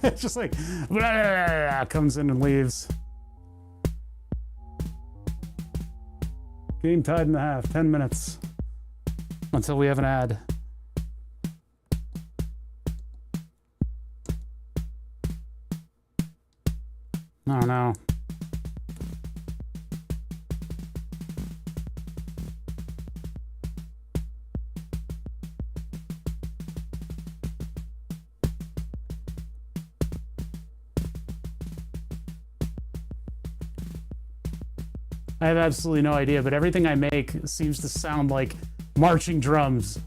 It's just like blah, blah, blah, blah, comes in and leaves. Game tied in the half. 10 minutes until we have an ad. I don't know. I have absolutely no idea, but everything I make seems to sound like marching drums.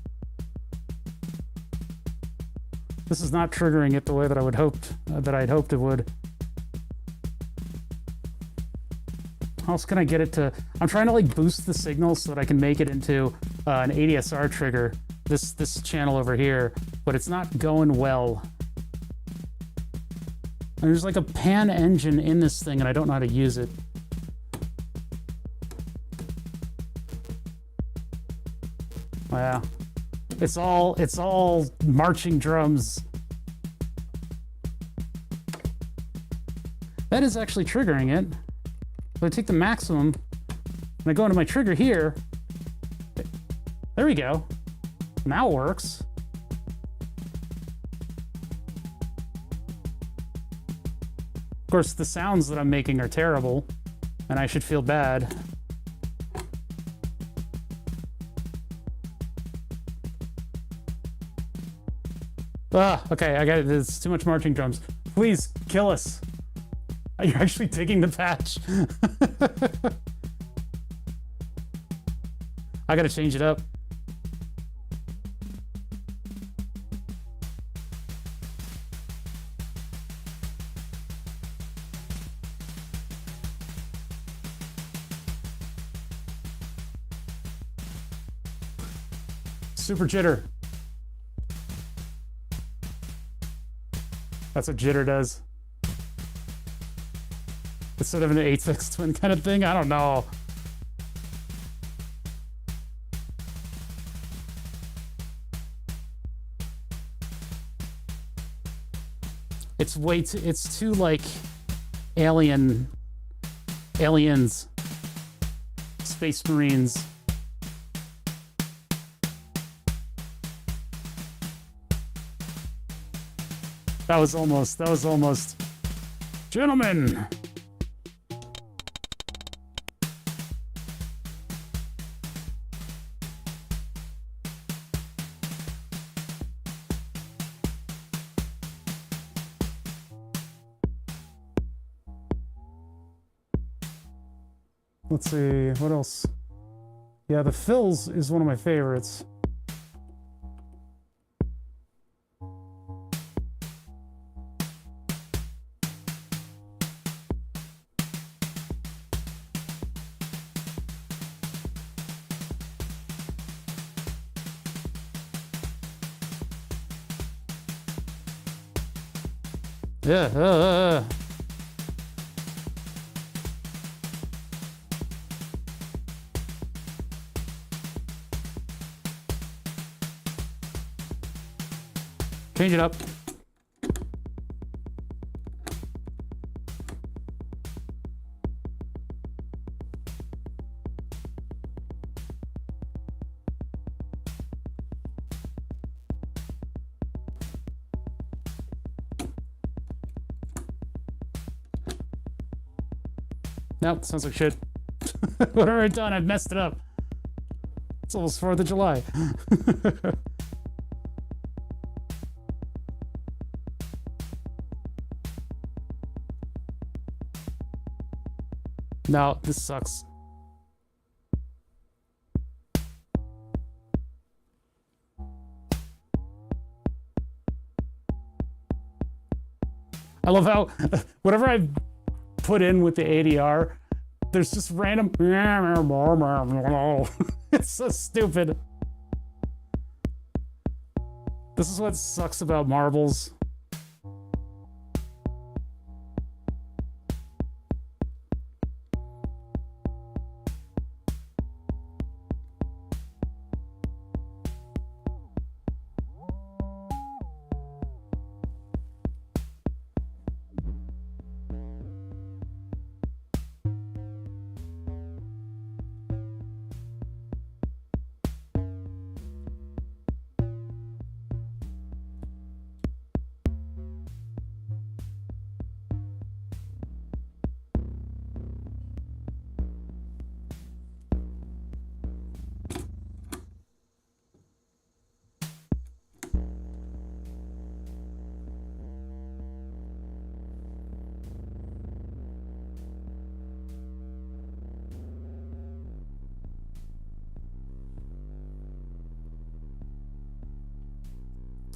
This is not triggering it the way that I'd hoped it would. How else can I get it to? I'm trying to like boost the signal so that I can make it into an ADSR trigger. This channel over here, but it's not going well. And there's like a pan engine in this thing, and I don't know how to use it. Yeah, it's all marching drums. That is actually triggering it. If I take the maximum and I go into my trigger here, there we go. Now it works. Of course, the sounds that I'm making are terrible, and I should feel bad. Ah, okay, I got it. There's too much marching drums. Please, kill us. You're actually taking the patch. I gotta change it up. Super jitter. That's what jitter does. Instead of an 8-6 twin kind of thing, I don't know. It's way too, it's too like aliens, Space Marines. That was almost. Gentlemen! Let's see, what else? Yeah, the fills is one of my favorites. Yeah. Change it up. Nope, sounds like shit. Whatever I've done, I've messed it up. It's almost 4th of July. No, this sucks. I love how whatever I put in with the ADR, there's just random. It's so stupid. This is what sucks about marbles.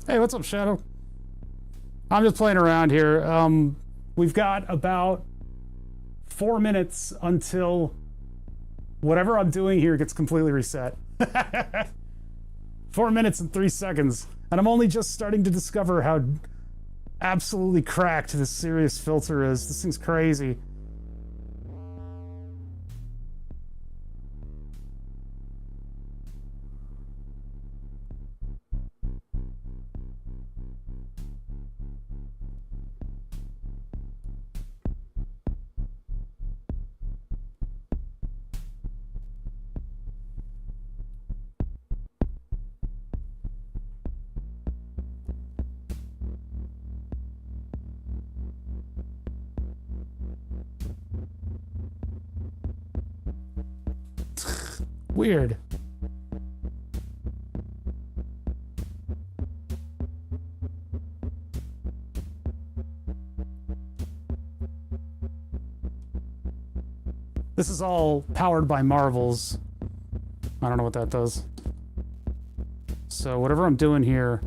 Hey, what's up, Shadow? I'm just playing around here. We've got about 4 minutes until whatever I'm doing here gets completely reset. 4 minutes and 3 seconds. And I'm only just starting to discover how absolutely cracked this Sirius filter is. This thing's crazy. Weird. This is all powered by marvels. I don't know what that does. So whatever I'm doing here,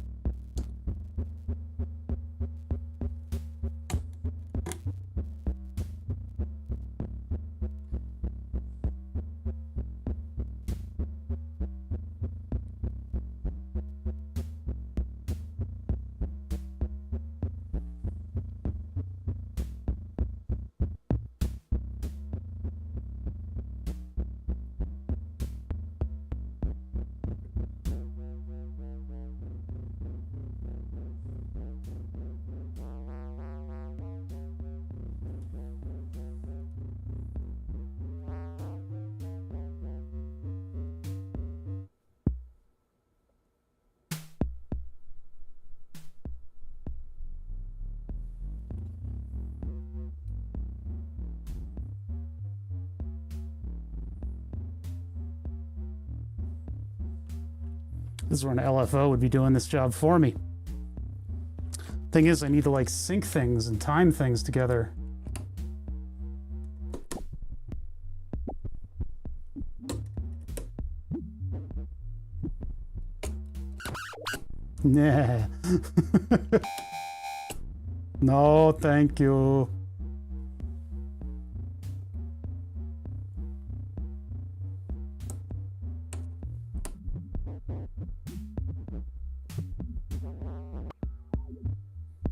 this is where an LFO would be doing this job for me. Thing is, I need to like sync things and time things together. Nah. No, thank you.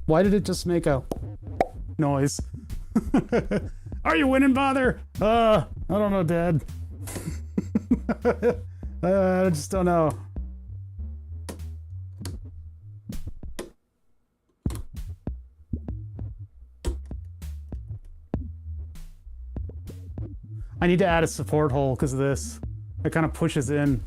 Why did it just make a noise? Are you winning, Bother? I don't know, Dad. I just don't know. I need to add a support hole because of this. It kind of pushes in.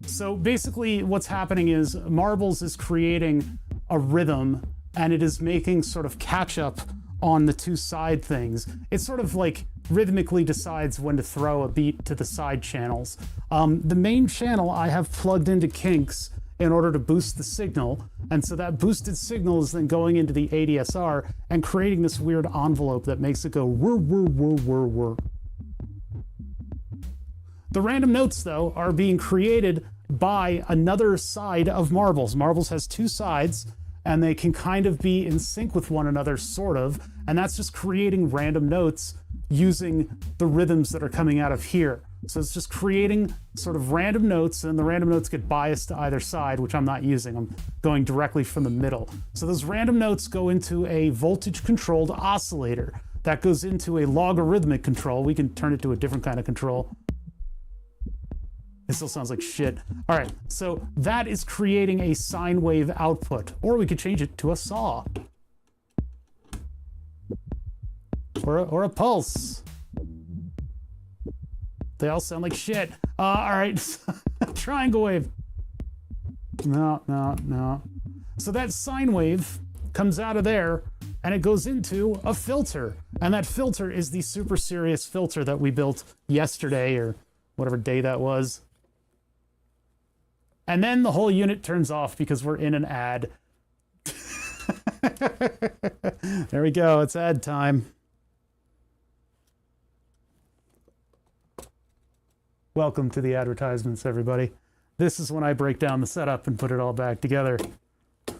So basically what's happening is Marbles is creating a rhythm and it is making sort of catch up on the two side things. It sort of like rhythmically decides when to throw a beat to the side channels. The main channel I have plugged into Kinks in order to boost the signal. And so that boosted signal is then going into the ADSR and creating this weird envelope that makes it go whir, whir, whir, whir, whir. The random notes, though, are being created by another side of Marbles. Marbles has two sides, and they can kind of be in sync with one another, sort of. And that's just creating random notes using the rhythms that are coming out of here. So it's just creating sort of random notes, and the random notes get biased to either side, which I'm not using. I'm going directly from the middle. So those random notes go into a voltage-controlled oscillator. That goes into a logarithmic control. We can turn it to a different kind of control. It still sounds like shit. All right, so that is creating a sine wave output, or we could change it to a saw. Or a pulse. They all sound like shit. All right, triangle wave. No, no, no. So that sine wave comes out of there and it goes into a filter. And that filter is the super serious filter that we built yesterday or whatever day that was. And then the whole unit turns off because we're in an ad. There we go, it's ad time. Welcome to the advertisements, everybody. This is when I break down the setup and put it all back together. All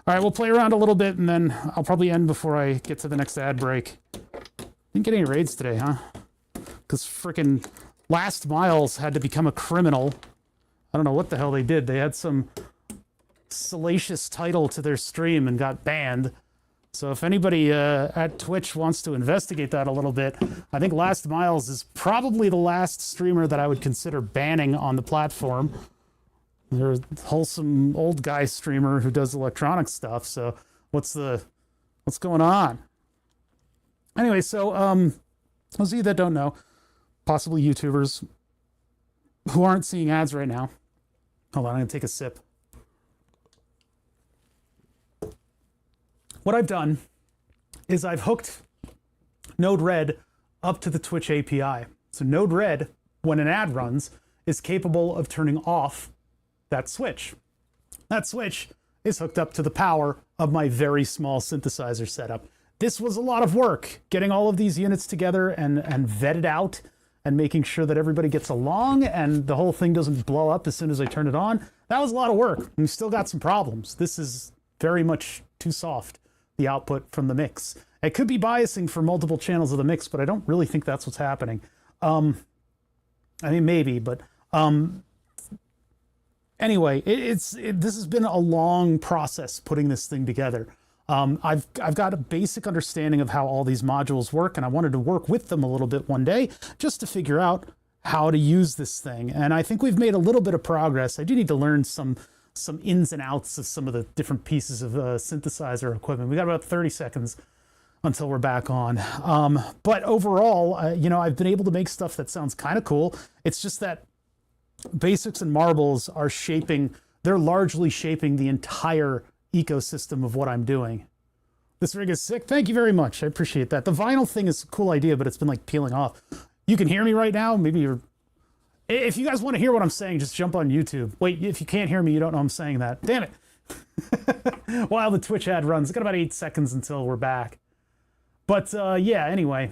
right, we'll play around a little bit and then I'll probably end before I get to the next ad break. Didn't get any raids today, huh? Because frickin' Last Miles had to become a criminal. I don't know what the hell they did. They had some salacious title to their stream and got banned. So if anybody at Twitch wants to investigate that a little bit, I think Last Miles is probably the last streamer that I would consider banning on the platform. They're a wholesome old guy streamer who does electronic stuff. So what's going on? Anyway, so those of you that don't know, possibly YouTubers who aren't seeing ads right now. Hold on, I'm gonna take a sip. What I've done is I've hooked Node-RED up to the Twitch API. So Node-RED, when an ad runs, is capable of turning off that switch. That switch is hooked up to the power of my very small synthesizer setup. This was a lot of work, getting all of these units together and vetted out and making sure that everybody gets along and the whole thing doesn't blow up as soon as I turn it on. That was a lot of work. We've still got some problems. This is very much too soft, the output from the mix. It could be biasing for multiple channels of the mix, but I don't really think that's what's happening. I mean, maybe, but anyway, this has been a long process putting this thing together. I've got a basic understanding of how all these modules work, and I wanted to work with them a little bit one day just to figure out how to use this thing. And I think we've made a little bit of progress. I do need to learn some ins and outs of some of the different pieces of synthesizer equipment. We got about 30 seconds until we're back on. But overall, you know, I've been able to make stuff that sounds kind of cool. It's just that Basics and Marbles are they're largely shaping the entire ecosystem of what I'm doing. This rig is sick. Thank you very much. I appreciate that. The vinyl thing is a cool idea, but it's been like peeling off. You can hear me right now. Maybe if you guys want to hear what I'm saying, just jump on YouTube. Wait, if you can't hear me, you don't know I'm saying that. Damn it. While the Twitch ad runs, it's got about 8 seconds until we're back. But yeah, anyway.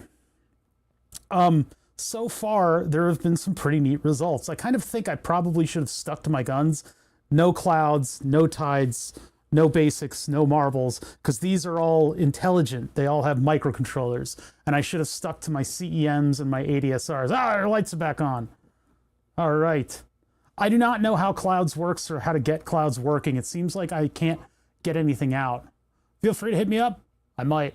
so far, there have been some pretty neat results. I kind of think I probably should have stuck to my guns. No clouds, no tides, no basics, no marbles, because these are all intelligent. They all have microcontrollers. And I should have stuck to my CEMs and my ADSRs. Ah, our lights are back on. All right. I do not know how clouds works or how to get clouds working. It seems like I can't get anything out. Feel free to hit me up. I might.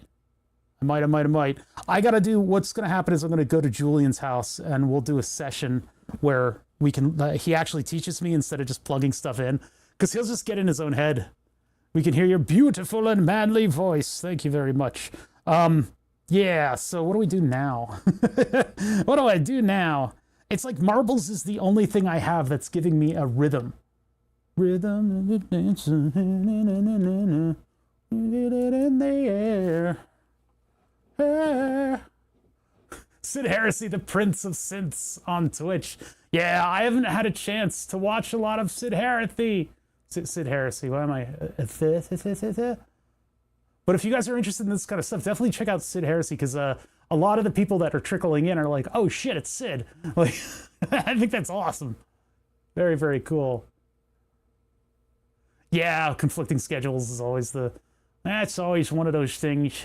I gotta do, what's gonna happen is I'm gonna go to Julian's house and we'll do a session where we can, he actually teaches me instead of just plugging stuff in, because he'll just get in his own head. We can hear your beautiful and manly voice. Thank you very much. Yeah, so what do we do now? What do I do now? It's like marbles is the only thing I have that's giving me a rhythm. Rhythm of dancing in the air. Sid Heresy, the Prince of Synths on Twitch. Yeah, I haven't had a chance to watch a lot of Sid Heresy. Sid Heresy, why am I? But if you guys are interested in this kind of stuff, definitely check out Sid Heresy, because a lot of the people that are trickling in are like, oh shit, it's Sid. Like, I think that's awesome. Very, very cool. Yeah, conflicting schedules is always that's always one of those things.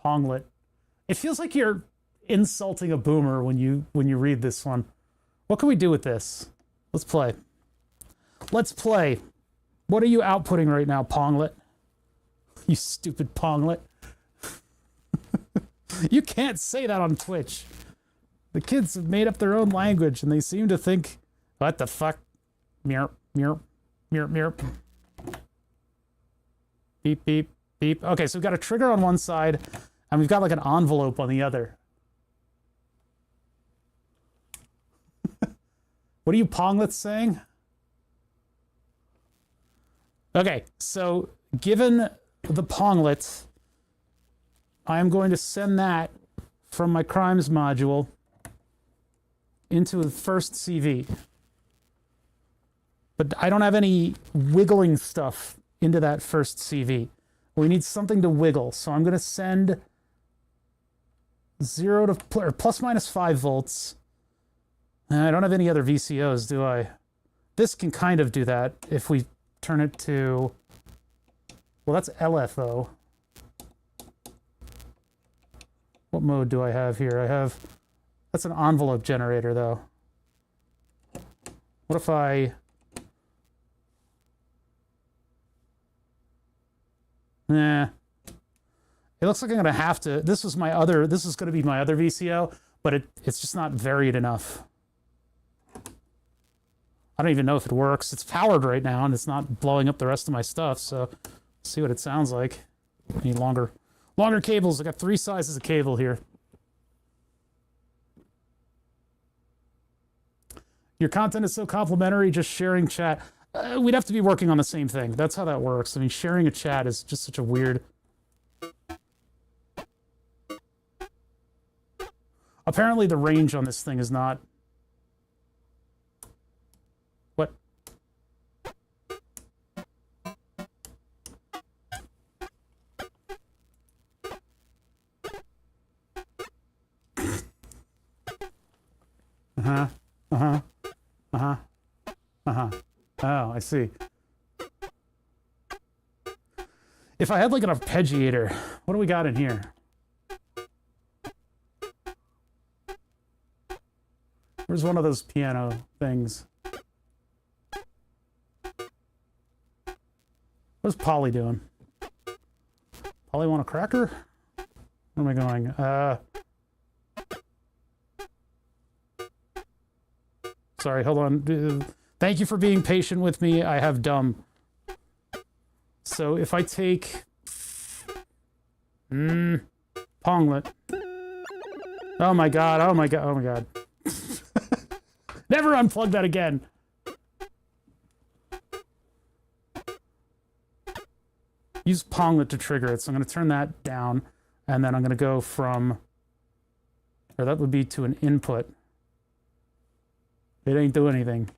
Ponglet. It feels like you're insulting a boomer when you read this one. What can we do with this? Let's play. Let's play. What are you outputting right now, Ponglet? You stupid Ponglet. You can't say that on Twitch. The kids have made up their own language and they seem to think, what the fuck? Meow, meow, meow, meow. Beep, beep, beep. Okay, so we've got a trigger on one side and we've got like an envelope on the other. What are you Ponglets saying? Okay, so given the Ponglet, I am going to send that from my crimes module into the first CV. But I don't have any wiggling stuff into that first CV. We need something to wiggle, so I'm going to send 0 to or plus minus 5 volts. I don't have any other VCOs, do I? This can kind of do that if we turn it to, well, that's LFO. What mode do I have here? I have, that's an envelope generator though. What if I, nah. It looks like I'm gonna have to, this is gonna be my other VCO, but it's just not varied enough. I don't even know if it works. It's powered right now and it's not blowing up the rest of my stuff, so let's see what it sounds like. I need longer cables. I got 3 sizes of cable here. Your content is so complimentary, just sharing chat. We'd have to be working on the same thing. That's how that works. I mean, sharing a chat is just such a weird... Apparently the range on this thing is not... What? Uh-huh. Uh-huh. Uh-huh. Uh-huh. Oh, I see. If I had like an arpeggiator, what do we got in here? Where's one of those piano things? What's Polly doing? Polly want a cracker? Where am I going? Sorry, hold on. Thank you for being patient with me. I have dumb. So if I take... Ponglet. Oh my god, oh my god, oh my god. Never unplug that again. Use Ponglet to trigger it. So I'm going to turn that down. And then I'm going to go from... Or that would be to an input. It ain't do anything.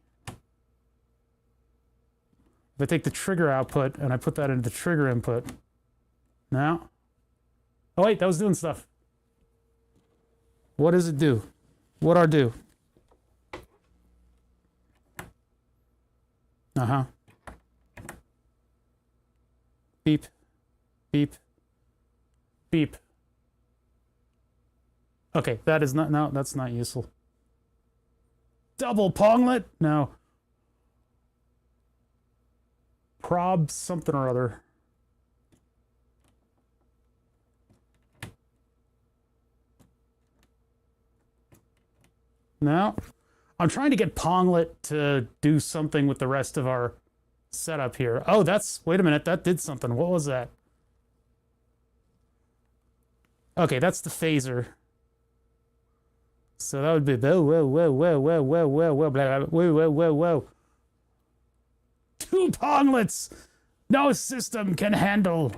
If I take the trigger output and I put that into the trigger input. Now. Oh wait, that was doing stuff. What does it do? What are do? Uh-huh. Beep. Beep. Beep. Okay, that is not, no, that's not useful. Double ponglet? No. Prob something or other. No. I'm trying to get ponglet to do something with the rest of our setup here. Oh, that's, wait a minute, that did something. What was that? Okay, that's the phaser. So that would be whoa, whoa, whoa, whoa, whoa, whoa, whoa, whoa, blah, blah, whoa, whoa, whoa, whoa. 2 ponglets! No system can handle.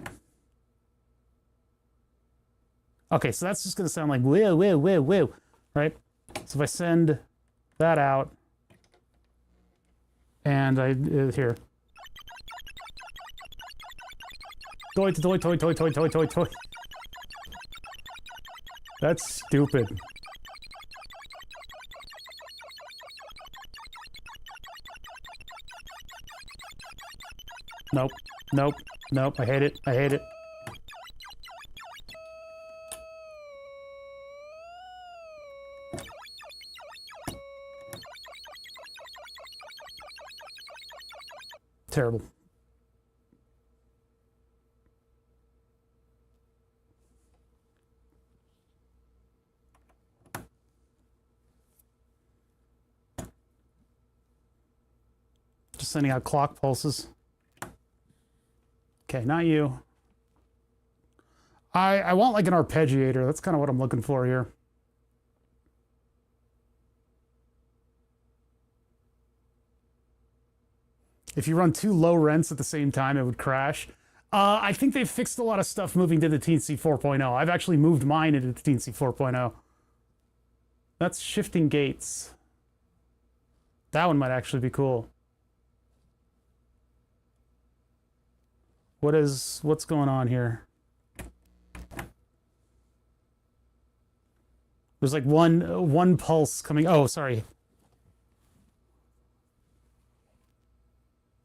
Okay, so that's just gonna sound like whoa, whoa, whoa, whoa, right? So if I send that out, and I, here. Toy, toy, toy, toy, toy, toy, toy, toy. That's stupid. Nope, nope, nope, I hate it, I hate it. Terrible. Just sending out clock pulses. Okay, not you. I want like an arpeggiator. That's kind of what I'm looking for here. If you run 2 low rents at the same time, it would crash. I think they've fixed a lot of stuff moving to the Teensy 4.0. I've actually moved mine into the Teensy 4.0. That's shifting gates. That one might actually be cool. What's going on here? There's like one pulse coming. Oh, sorry.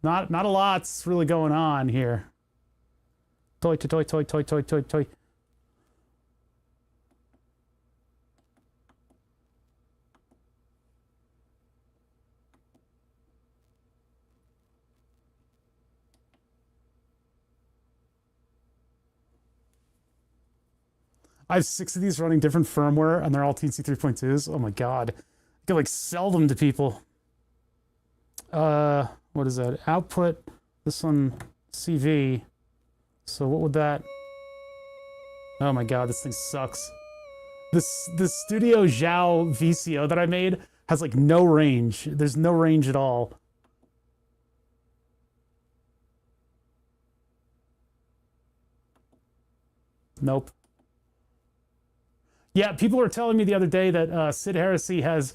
Not a lot's really going on here. Toy, toy, toy, toy, toy, toy, toy. I have 6 of these running different firmware, and they're all Teensy 3.2s. Oh my god. I could like sell them to people. What is that? Output, this one, CV. So what would that... Oh my god, this thing sucks. This Studio Zhao VCO that I made has like no range. There's no range at all. Nope. Yeah, people were telling me the other day that Sid Heresy has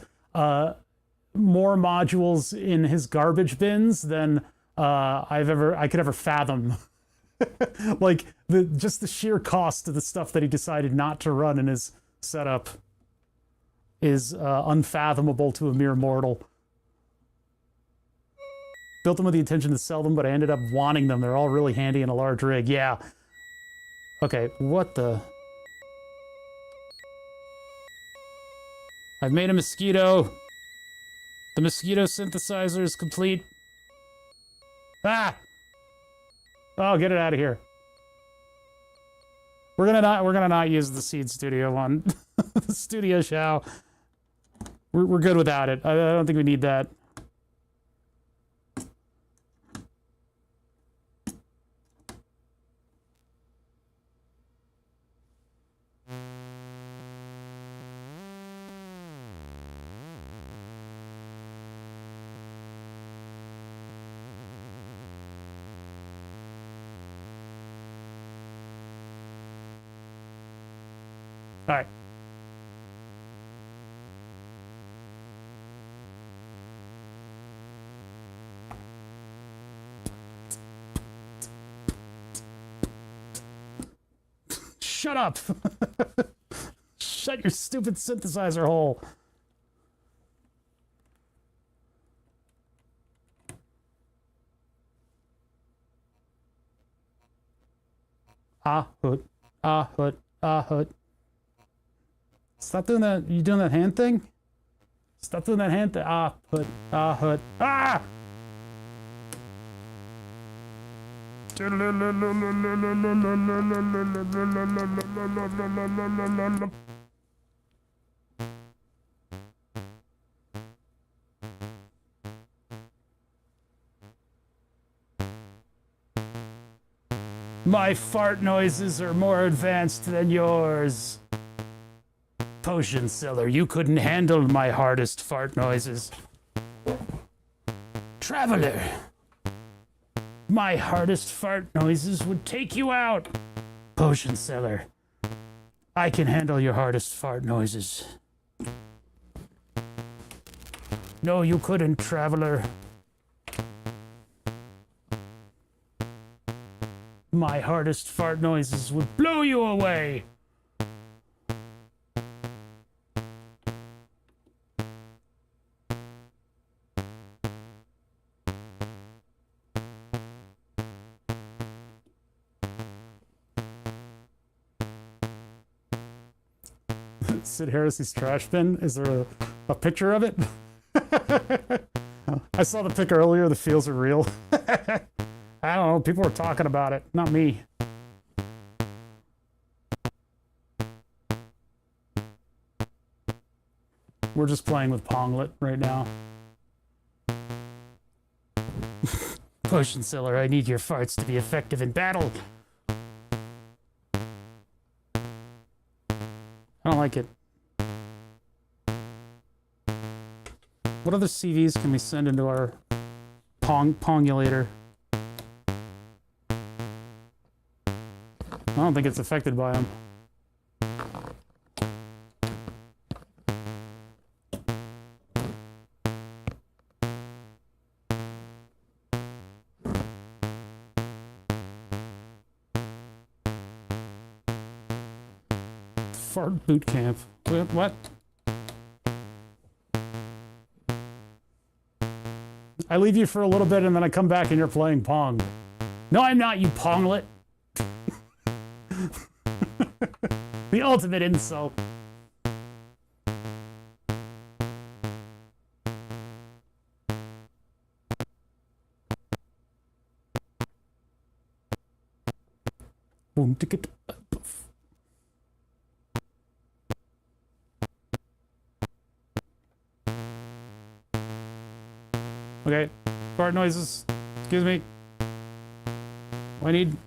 more modules in his garbage bins than I could ever fathom. Like just the sheer cost of the stuff that he decided not to run in his setup is unfathomable to a mere mortal. Built them with the intention to sell them, but I ended up wanting them. They're all really handy in a large rig. Yeah. Okay, what the... I've made a mosquito. The mosquito synthesizer is complete. Ah! Oh, get it out of here. We're gonna not use the Seed Studio one. The Studio Zhao. We're good without it. I don't think we need that. All right. Shut up. Shut your stupid synthesizer hole. Ah, hood. Ah, hood. Ah, hood. Stop doing that. You doing that hand thing? Stop doing that hand thing. Ah, hood. Ah, hood. Ah! My fart noises are more advanced than yours. Potion seller, you couldn't handle my hardest fart noises. Traveler, my hardest fart noises would take you out. Potion seller, I can handle your hardest fart noises. No, you couldn't, traveler. My hardest fart noises would blow you away. Sid Harris's trash bin. Is there a picture of it? I saw the pic earlier. The feels are real. I don't know. People were talking about it. Not me. We're just playing with Ponglet right now. Potion seller, I need your farts to be effective in battle. I don't like it. What other CVs can we send into our Pongulator? I don't think it's affected by them. Fart boot camp. What? I leave you for a little bit and then I come back and you're playing Pong. No, I'm not, you Ponglet. The ultimate insult. Boom, ticket. Okay, fart noises. Excuse me. I need.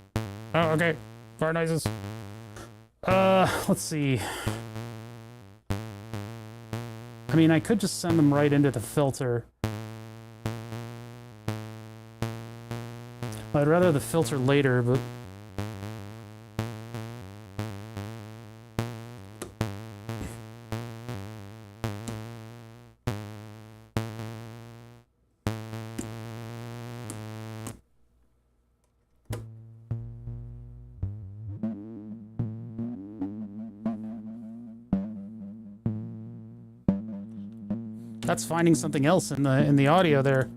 Oh, okay. Fart noises. Let's see. I mean, I could just send them right into the filter. I'd rather the filter later, but... That's finding something else in the audio there.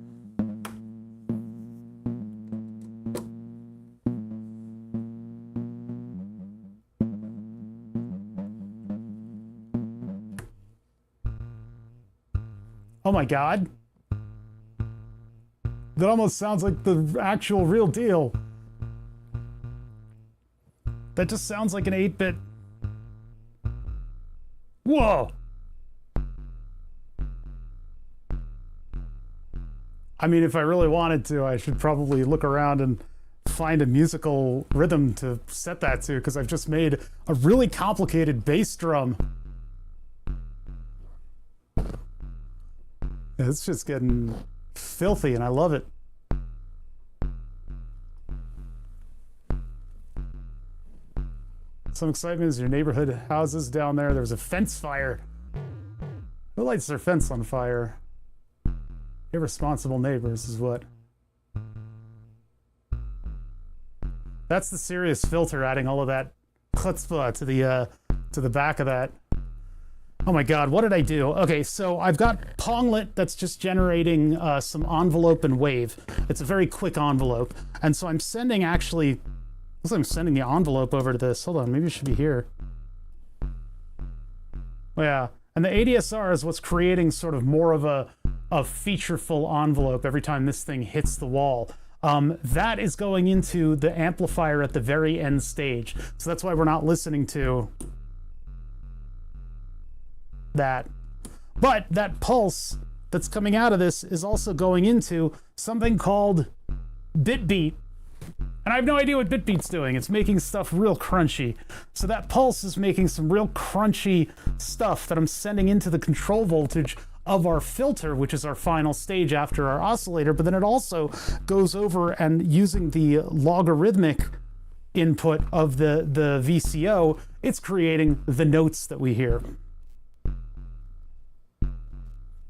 Oh my God. That almost sounds like the actual real deal. That just sounds like an 8-bit. Whoa. I mean, if I really wanted to, I should probably look around and find a musical rhythm to set that to, because I've just made a really complicated bass drum. It's just getting filthy, and I love it. Some excitement as your neighborhood houses down there. There was a fence fire. Who lights their fence on fire? Irresponsible neighbors is what. That's the serious filter, adding all of that chutzpah to the back of that. Oh my God, what did I do? Okay, so I've got Ponglet that's just generating some envelope and wave. It's a very quick envelope. And so I'm sending actually, looks like I'm sending the envelope over to this. Hold on, maybe it should be here. Oh, yeah, and the ADSR is what's creating sort of more of a featureful envelope every time this thing hits the wall. That is going into the amplifier at the very end stage. So that's why we're not listening to that. But that pulse that's coming out of this is also going into something called BitBeat. And I have no idea what BitBeat's doing. It's making stuff real crunchy. So that pulse is making some real crunchy stuff that I'm sending into the control voltage of our filter, which is our final stage after our oscillator, but then it also goes over and using the logarithmic input of the VCO, it's creating the notes that we hear.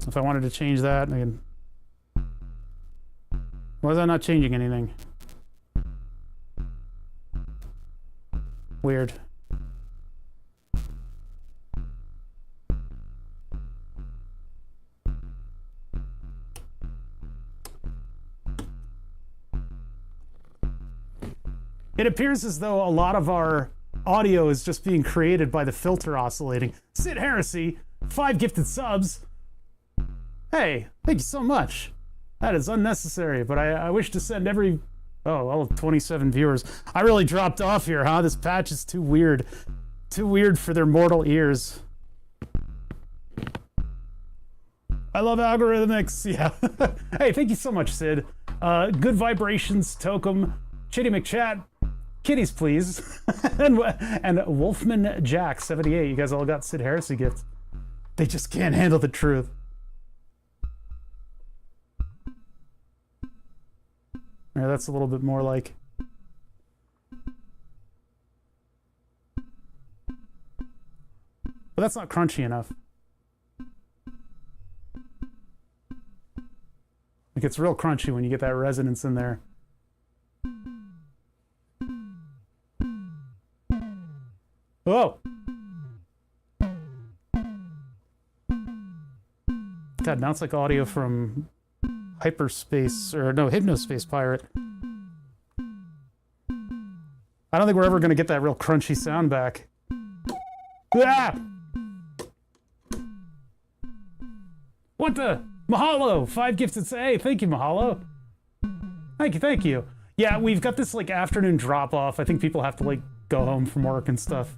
If I wanted to change that, I can... Why is that not changing anything? Weird. It appears as though a lot of our audio is just being created by the filter oscillating. Sid Heresy, 5 gifted subs. Hey, thank you so much. That is unnecessary, but I wish to send every... Oh, well, 27 viewers. I really dropped off here, huh? This patch is too weird. Too weird for their mortal ears. I love algorithmics, yeah. Hey, thank you so much, Sid. Good vibrations, Tokum, Chitty McChat, kitties, please. and Wolfman Jack, 78. You guys all got Sid Heresy gifts. They just can't handle the truth. Yeah, that's a little bit more like... But that's not crunchy enough. It gets real crunchy when you get that resonance in there. Whoa! God, now it's like audio from Hyperspace, or no, Hypnospace Pirate. I don't think we're ever going to get that real crunchy sound back. Ah! What the? Mahalo! 5 gifted say. Hey, thank you, Mahalo. Thank you, thank you. Yeah, we've got this like afternoon drop off. I think people have to like go home from work and stuff.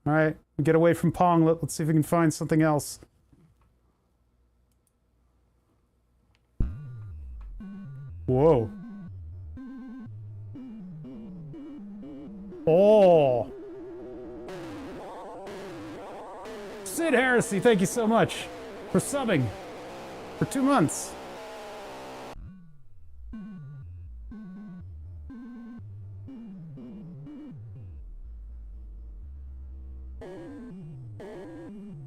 All right, get away from Pong. Let's see if we can find something else. Whoa. Oh. Sid Heresy, thank you so much for subbing for 2 months.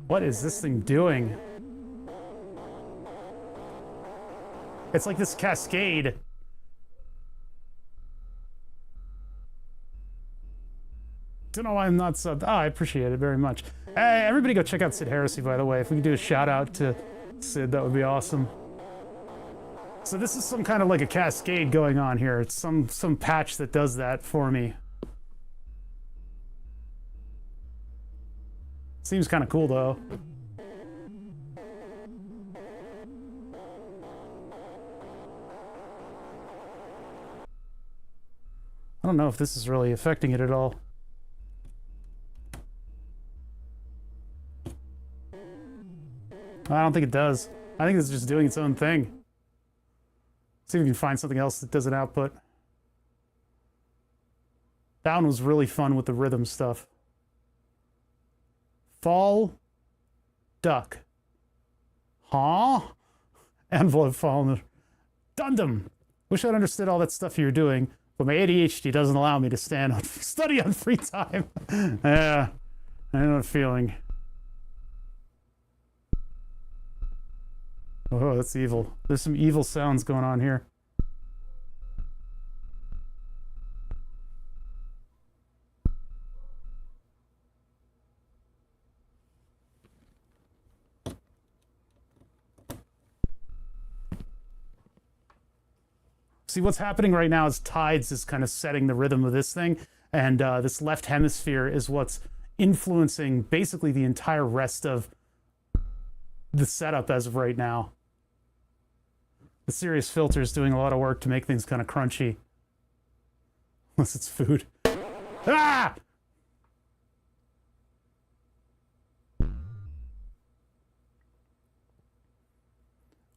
What is this thing doing? It's like this cascade. Don't know why I'm not subbed. I appreciate it very much. Hey, everybody go check out Sid Heresy, by the way. If we could do a shout out to Sid, that would be awesome. So this is some kind of like a cascade going on here. It's some patch that does that for me. Seems kind of cool, though. I don't know if this is really affecting it at all. I don't think it does. I think it's just doing its own thing. See if we can find something else that does an output. That one was really fun with the rhythm stuff. Fall duck. Huh? Envelope falling. Dundum. Wish I'd understood all that stuff you're doing, but my ADHD doesn't allow me to study on free time. Yeah, I know the feeling. Oh, that's evil. There's some evil sounds going on here. See, what's happening right now is tides is kind of setting the rhythm of this thing, and this left hemisphere is what's influencing basically the entire rest of the setup as of right now. The Sirius filter is doing a lot of work to make things kind of crunchy. Unless it's food. Ah!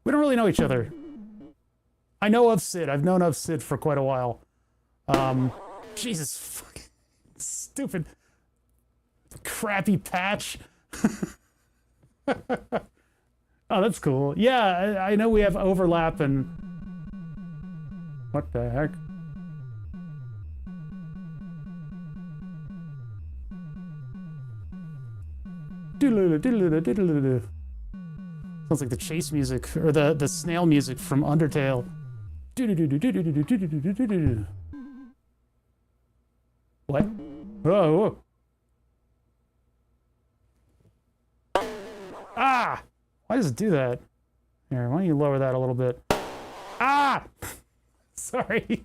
We don't really know each other. I know of Sid. I've known of Sid for quite a while. Jesus fucking stupid crappy patch. Oh, that's cool. Yeah, I know we have overlap and... What the heck? Sounds like the chase music, or the snail music from Undertale. What? Whoa, whoa. Ah! Why does it do that? Here, why don't you lower that a little bit? Ah! Sorry.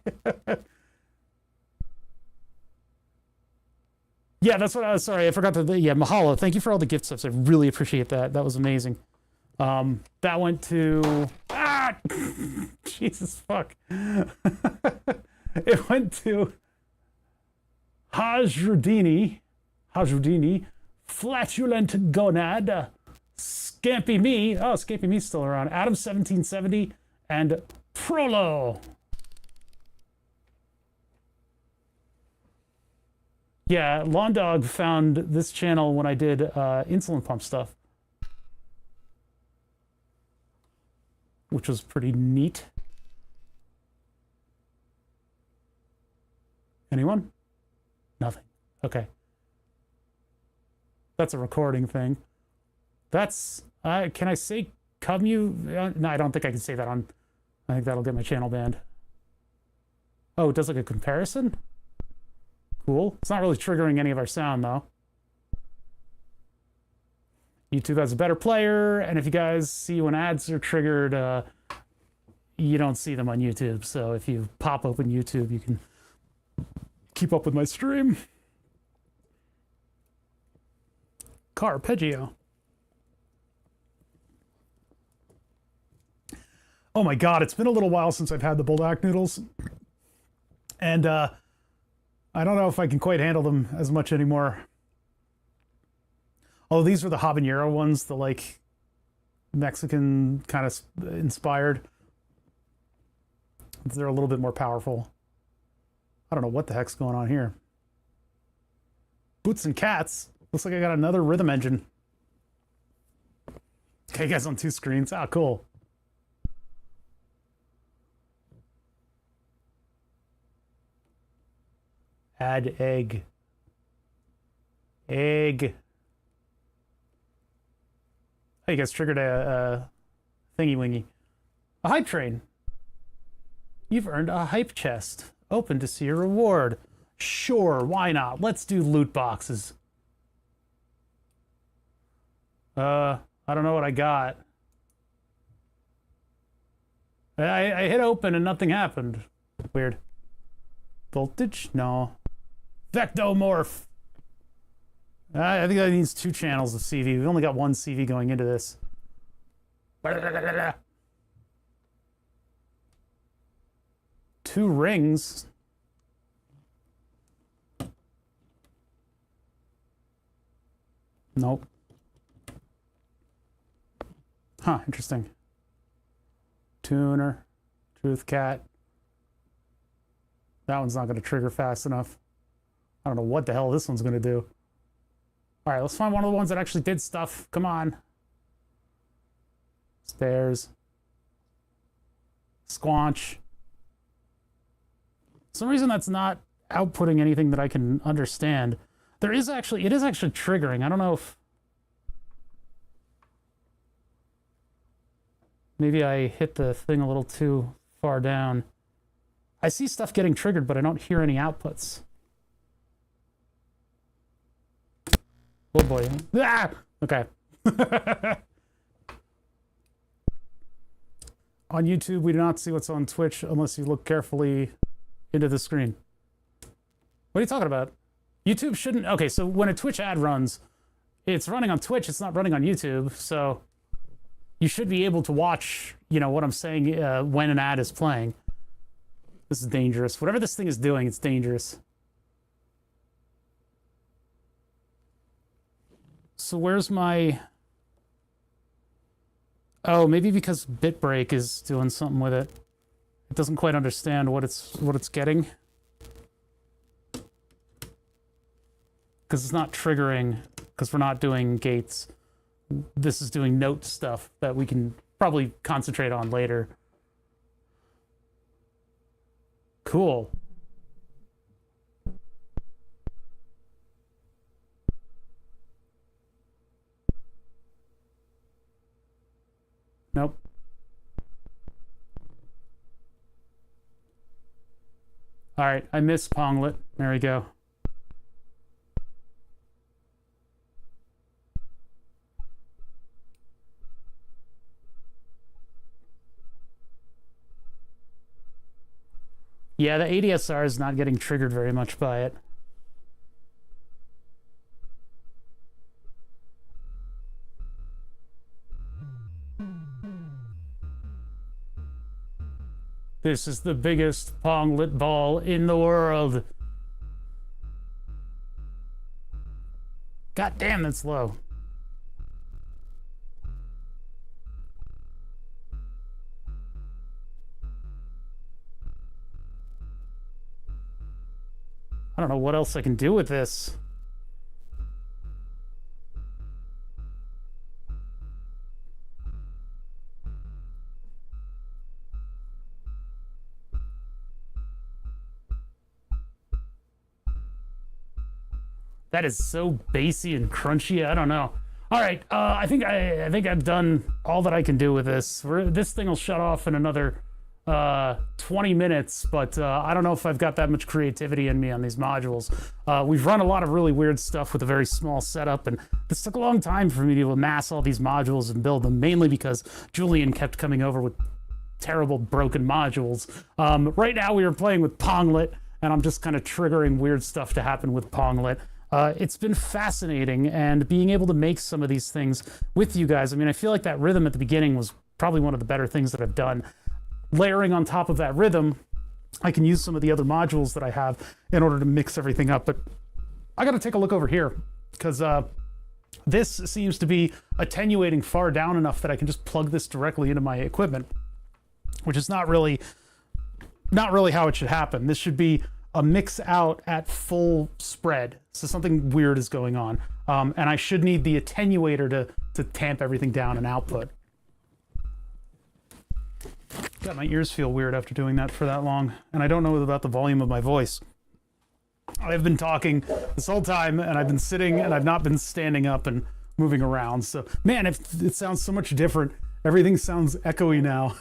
Yeah, that's what I was... Sorry, I forgot to... Yeah, mahalo. Thank you for all the gift subs. I really appreciate that. That was amazing. That went to... Ah! Jesus, fuck. It went to... Hajrudini, Flatulent Gonad, Scampy Me... Oh, Scampy Me's still around. Adam1770, and Prolo. Yeah, Lawn Dog found this channel when I did insulin pump stuff, which was pretty neat. Anyone? Nothing. Okay. That's a recording thing. That's... can I say Cubmu? No, I don't think I can say that on... I think that'll get my channel banned. Oh, it does like a comparison? Cool. It's not really triggering any of our sound, though. YouTube has a better player, and if you guys see when ads are triggered, you don't see them on YouTube. So if you pop open YouTube, you can keep up with my stream. Carpeggio. Oh my god, it's been a little while since I've had the buldak noodles. And I don't know if I can quite handle them as much anymore. Oh, these were the habanero ones, the like Mexican kind of inspired. They're a little bit more powerful. I don't know what the heck's going on here. Boots and Cats. Looks like I got another rhythm engine. Okay, you guys on 2 screens. Ah, cool. Add egg. Egg. Oh, you guys triggered a thingy-wingy. A hype train. You've earned a hype chest. Open to see a reward. Sure, why not? Let's do loot boxes. I don't know what I got. I hit open and nothing happened. Weird. Voltage? No. Vectomorph. I think that needs 2 channels of CV. We've only got 1 CV going into this. 2 rings. Nope. Huh, interesting. Tuner. Truth cat. That one's not going to trigger fast enough. I don't know what the hell this one's going to do. All right, let's find one of the ones that actually did stuff. Come on. Stairs. Squanch. For some reason that's not outputting anything that I can understand. It is actually triggering. I don't know if... Maybe I hit the thing a little too far down. I see stuff getting triggered, but I don't hear any outputs. Oh boy. Ah! Okay. On YouTube, we do not see what's on Twitch unless you look carefully into the screen. What are you talking about? YouTube shouldn't... Okay, so when a Twitch ad runs, it's running on Twitch, it's not running on YouTube, so you should be able to watch, you know, what I'm saying when an ad is playing. This is dangerous. Whatever this thing is doing, it's dangerous. So where's my... Oh, maybe because Bitbreak is doing something with it. It doesn't quite understand what it's getting. Because it's not triggering, because we're not doing gates. This is doing note stuff that we can probably concentrate on later. Cool. Nope. All right, I missed Ponglet. There we go. Yeah, the ADSR is not getting triggered very much by it. This is the biggest Ponglet ball in the world. God damn, that's low. I don't know what else I can do with this. That is so bassy and crunchy. I don't know. All right, I think I've done all that I can do with this. This thing will shut off in another 20 minutes, but I don't know if I've got that much creativity in me on these modules. We've run a lot of really weird stuff with a very small setup, and this took a long time for me to amass all these modules and build them, mainly because Julian kept coming over with terrible broken modules. Right now we are playing with Ponglet, and I'm just kind of triggering weird stuff to happen with Ponglet. It's been fascinating, and being able to make some of these things with you guys. I mean, I feel like that rhythm at the beginning was probably one of the better things that I've done. Layering on top of that rhythm, I can use some of the other modules that I have in order to mix everything up. But I got to take a look over here, because this seems to be attenuating far down enough that I can just plug this directly into my equipment, which is not really how it should happen. This should be a mix out at full spread. So something weird is going on. And I should need the attenuator to tamp everything down and output. God, my ears feel weird after doing that for that long. And I don't know about the volume of my voice. I've been talking this whole time, and I've been sitting, and I've not been standing up and moving around. So, man, it sounds so much different. Everything sounds echoey now.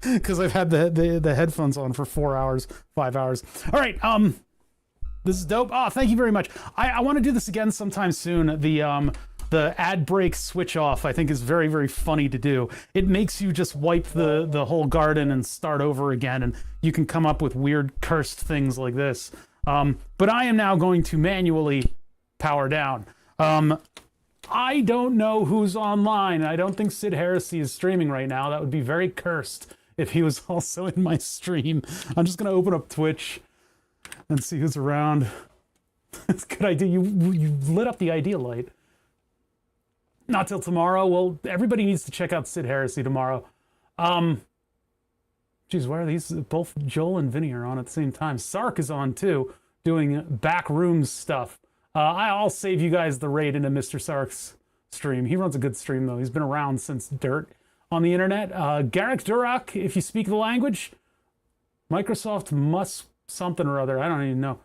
Because I've had the headphones on for 4 hours, 5 hours. All right, this is dope. Oh, thank you very much. I want to do this again sometime soon. The ad break switch off, I think, is very, very funny to do. It makes you just wipe the whole garden and start over again, and you can come up with weird cursed things like this. But I am now going to manually power down. I don't know who's online. I don't think Sid Heresy is streaming right now. That would be very cursed if he was also in my stream. I'm just going to open up Twitch and see who's around. That's a good idea. You lit up the idea light. Not till tomorrow. Well, everybody needs to check out Sid Heresy tomorrow. Geez, why are these? Both Joel and Vinny are on at the same time. Sark is on too, doing backroom stuff. I'll save you guys the raid into Mr. Sark's stream. He runs a good stream, though. He's been around since dirt on the internet. Garrick Durock, if you speak the language. Microsoft must something or other. I don't even know.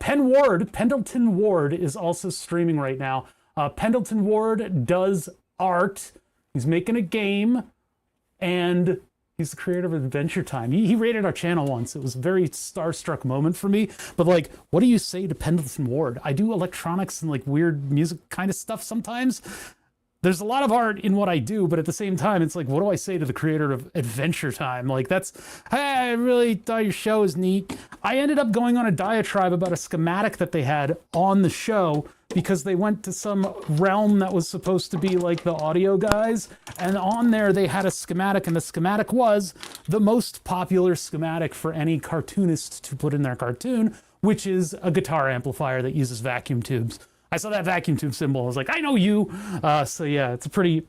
Pendleton Ward is also streaming right now. Pendleton Ward does art. He's making a game, and he's the creator of Adventure Time. He raided our channel once. It was a very starstruck moment for me. But like, what do you say to Pendleton Ward? I do electronics and like weird music kind of stuff sometimes. there's a lot of art in what I do, but at the same time, it's like, what do I say to the creator of Adventure Time? Like, that's, hey, I really thought your show was neat. I ended up going on a diatribe about a schematic that they had on the show because they went to some realm that was supposed to be like the audio guys. And on there, they had a schematic, and the schematic was the most popular schematic for any cartoonist to put in their cartoon, which is a guitar amplifier that uses vacuum tubes. I saw that vacuum tube symbol. I was like, I know you. So yeah, it's a pretty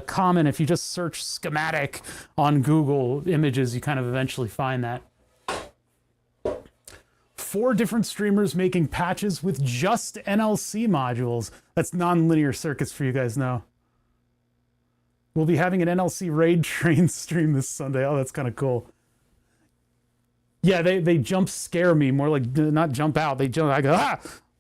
common. If you just search schematic on Google Images, you kind of eventually find that. 4 different streamers making patches with just NLC modules. That's non-linear circuits for you guys now. We'll be having an NLC raid train stream this Sunday. Oh, that's kind of cool. Yeah, they jump scare me, more like not jump out. They jump. I go, ah,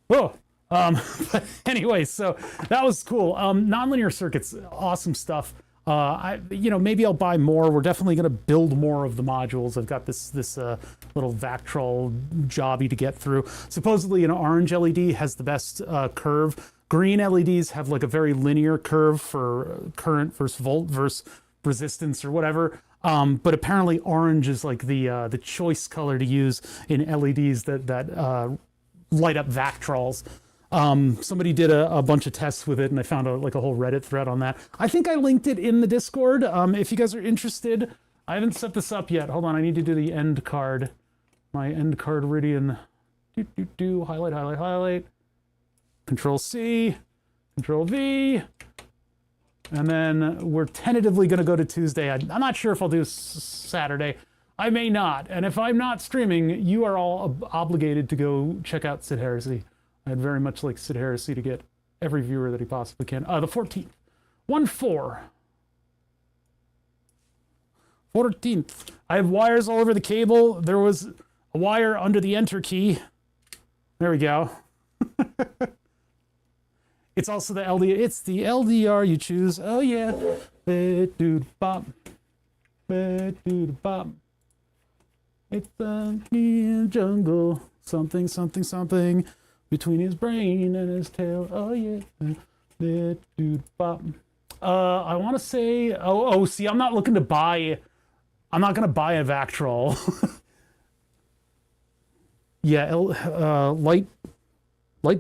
whoa. But anyway, so that was cool. Nonlinear circuits, awesome stuff. Maybe I'll buy more. We're definitely going to build more of the modules. I've got this little Vactrol jobby to get through. Supposedly an orange LED has the best curve. Green LEDs have like a very linear curve for current versus volt versus resistance or whatever. But apparently orange is like the choice color to use in LEDs that light up Vactrols. Somebody did a bunch of tests with it, and I found a whole Reddit thread on that. I think I linked it in the Discord. If you guys are interested, I haven't set this up yet. Hold on, I need to do the end card. My end card Ridian. Highlight. Control C, Control V. And then we're tentatively going to go to Tuesday. I'm not sure if I'll do Saturday. I may not. And if I'm not streaming, you are all obligated to go check out Sid Heresy. I'd very much like Sid Heresy to get every viewer that he possibly can. The 14th. 1/4. 14th. I have wires all over the cable. There was a wire under the enter key. There we go. It's also the LDR. It's the LDR you choose. Oh, yeah. Dude, bop. Dude, bop. It's the jungle. Something, something, something. Between his brain and his tail. Oh, yeah. Dude, bop. I want to say, see, I'm not looking to buy, I'm not going to buy a Vactrol. Yeah, light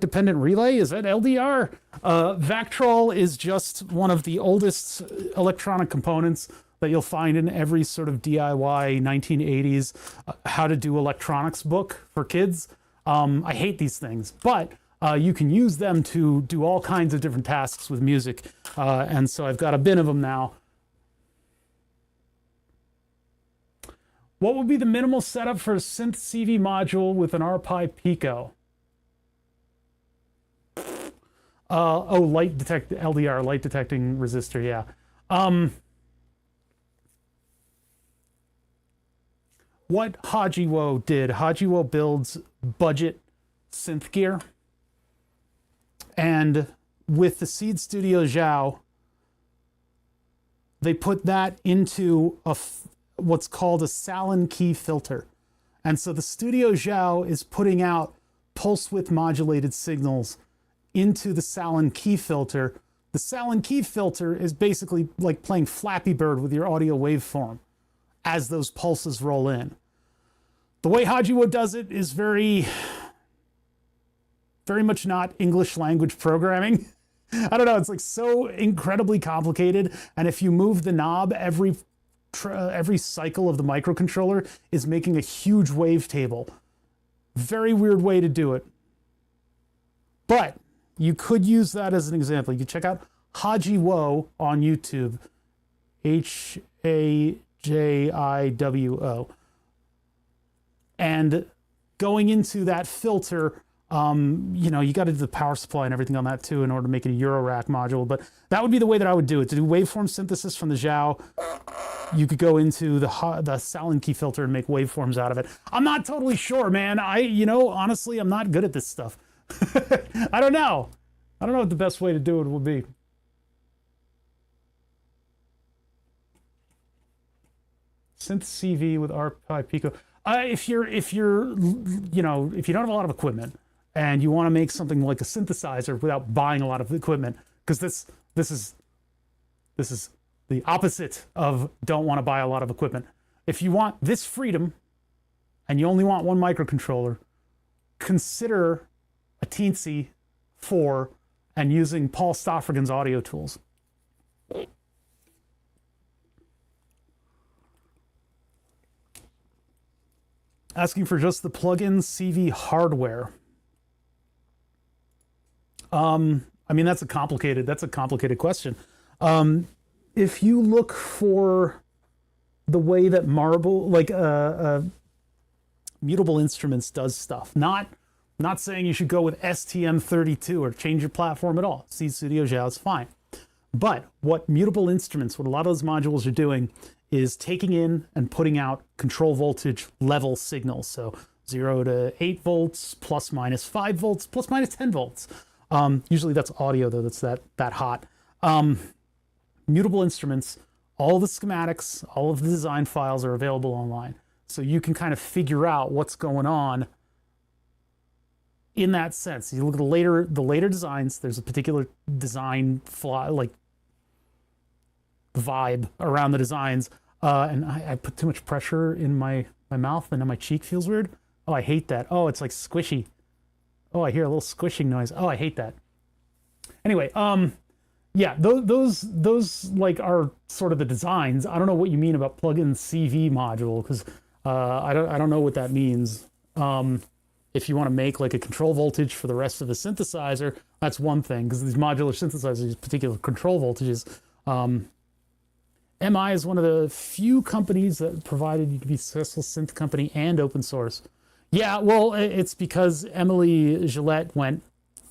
dependent relay, is that LDR? Vactrol is just one of the oldest electronic components that you'll find in every sort of DIY 1980s how to do electronics book for kids. I hate these things, but you can use them to do all kinds of different tasks with music. And so I've got a bin of them now. What would be the minimal setup for a synth CV module with an RPi Pico? Light detect LDR, light detecting resistor, yeah. What Hajiwo did, Hajiwo builds budget synth gear. And with the Seed Studio Zhao, they put that into what's called a Salin key filter. And so the Studio Zhao is putting out pulse width modulated signals into the Salin key filter. The Salin key filter is basically like playing Flappy Bird with your audio waveform as those pulses roll in. The way Hajiwo does it is very much not English language programming. I don't know, it's like so incredibly complicated. And if you move the knob, every cycle of the microcontroller is making a huge wavetable. Very weird way to do it. But you could use that as an example. You can check out Hajiwo on YouTube. Hajiwo. And going into that filter, you got to do the power supply and everything on that too in order to make it a Eurorack module. But that would be the way that I would do it. To do waveform synthesis from the Zhao, you could go into the Salin key filter and make waveforms out of it. I'm not totally sure, man. Honestly, I'm not good at this stuff. I don't know. I don't know what the best way to do it would be. Synth CV with RPi Pico. If you don't have a lot of equipment and you want to make something like a synthesizer without buying a lot of equipment, because this is This is the opposite of don't want to buy a lot of equipment. If you want this freedom and you only want one microcontroller, consider a Teensy 4 and using Paul Stoffrigan's audio tools. Asking for just the plug-in CV hardware. I mean, that's a complicated question. If you look for the way that Mutable Instruments does stuff, not saying you should go with STM32 or change your platform at all. Seeed Studio Jao is fine. But what Mutable Instruments, what a lot of those modules are doing is taking in and putting out control voltage level signals. So 0 to 8 volts, plus minus 5 volts, plus minus 10 volts. Usually that's audio though, that's that hot. Mutable Instruments, all the schematics, all of the design files are available online. So you can kind of figure out what's going on in that sense. You look at the later designs, there's a particular design vibe around the designs. And I put too much pressure in my mouth and then my cheek feels weird. Oh, I hate that. Oh, it's like squishy. Oh, I hear a little squishing noise. Oh, I hate that. Anyway, yeah, those like are sort of the designs. I don't know what you mean about plug-in CV module, because I don't know what that means. If you want to make like a control voltage for the rest of the synthesizer, that's one thing, because these modular synthesizers use particular control voltages. MI is one of the few companies that provided you could be a successful synth company and open source. Yeah, well, it's because Emily Gillette went,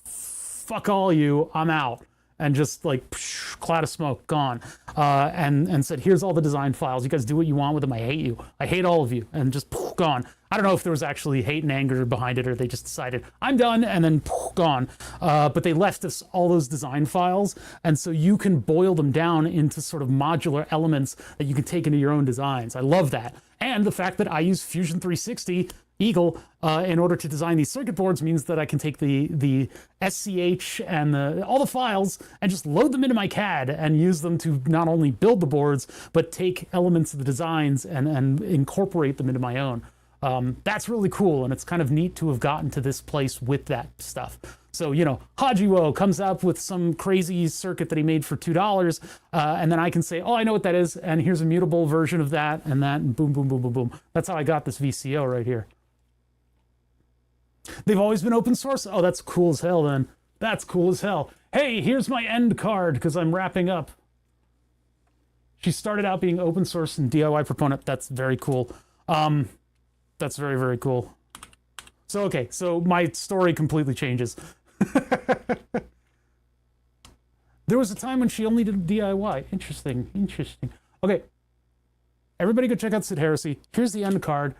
fuck all you, I'm out. And just like, psh, cloud of smoke, gone. And said, here's all the design files. You guys do what you want with them. I hate you. I hate all of you. And just poof, gone. I don't know if there was actually hate and anger behind it, or they just decided, I'm done, and then poof, gone. But they left us all those design files. And so you can boil them down into sort of modular elements that you can take into your own designs. I love that. And the fact that I use Fusion 360 Eagle in order to design these circuit boards means that I can take the SCH and all the files and just load them into my CAD and use them to not only build the boards, but take elements of the designs and incorporate them into my own. That's really cool, and it's kind of neat to have gotten to this place with that stuff. So, you know, Hajiwo comes up with some crazy circuit that he made for $2, and then I can say, oh, I know what that is, and here's a mutable version of that, and boom, boom, boom, boom, boom. That's how I got this VCO right here. They've always been open source? Oh, that's cool as hell then. That's cool as hell. Hey, here's my end card because I'm wrapping up. She started out being open source and DIY proponent. That's very cool. That's very, very cool. So, okay, so my story completely changes. There was a time when she only did DIY. Interesting, interesting. Okay, everybody go check out Sid Heresy. Here's the end card.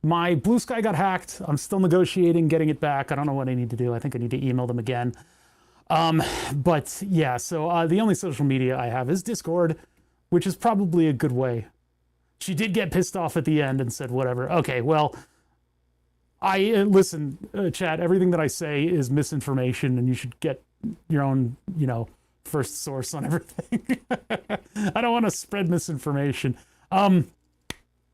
My Blue Sky got hacked. I'm still negotiating getting it back. I don't know what I need to do. I think I need to email them again. But yeah, so the only social media I have is Discord, which is probably a good way. She did get pissed off at the end and said, whatever. Okay, well, listen, chat, everything that I say is misinformation and you should get your own, you know, first source on everything. I don't want to spread misinformation.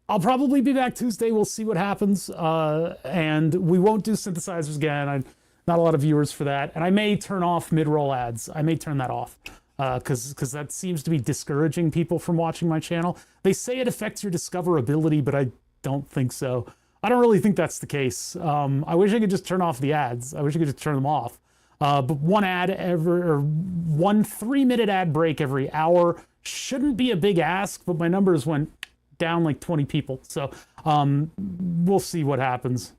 I'll probably be back Tuesday. We'll see what happens. And we won't do synthesizers again. Not a lot of viewers for that. And I may turn off mid-roll ads. I may turn that off because that seems to be discouraging people from watching my channel. They say it affects your discoverability, but I don't think so. I don't really think that's the case. I wish I could just turn off the ads. I wish I could just turn them off. But one 3-minute ad break every hour shouldn't be a big ask, but my numbers went down like 20 people. So we'll see what happens.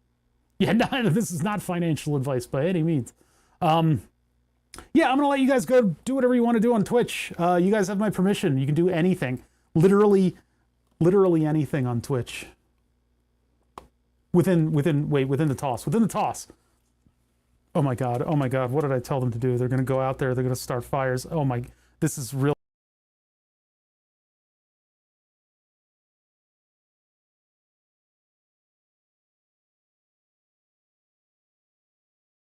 Yeah, no, this is not financial advice by any means. Yeah, I'm gonna let you guys go do whatever you want to do on Twitch. You guys have my permission. You can do anything. Literally anything on Twitch. Within the toss. Oh my god, what did I tell them to do? They're gonna go out there, they're gonna start fires. Oh my, this is real.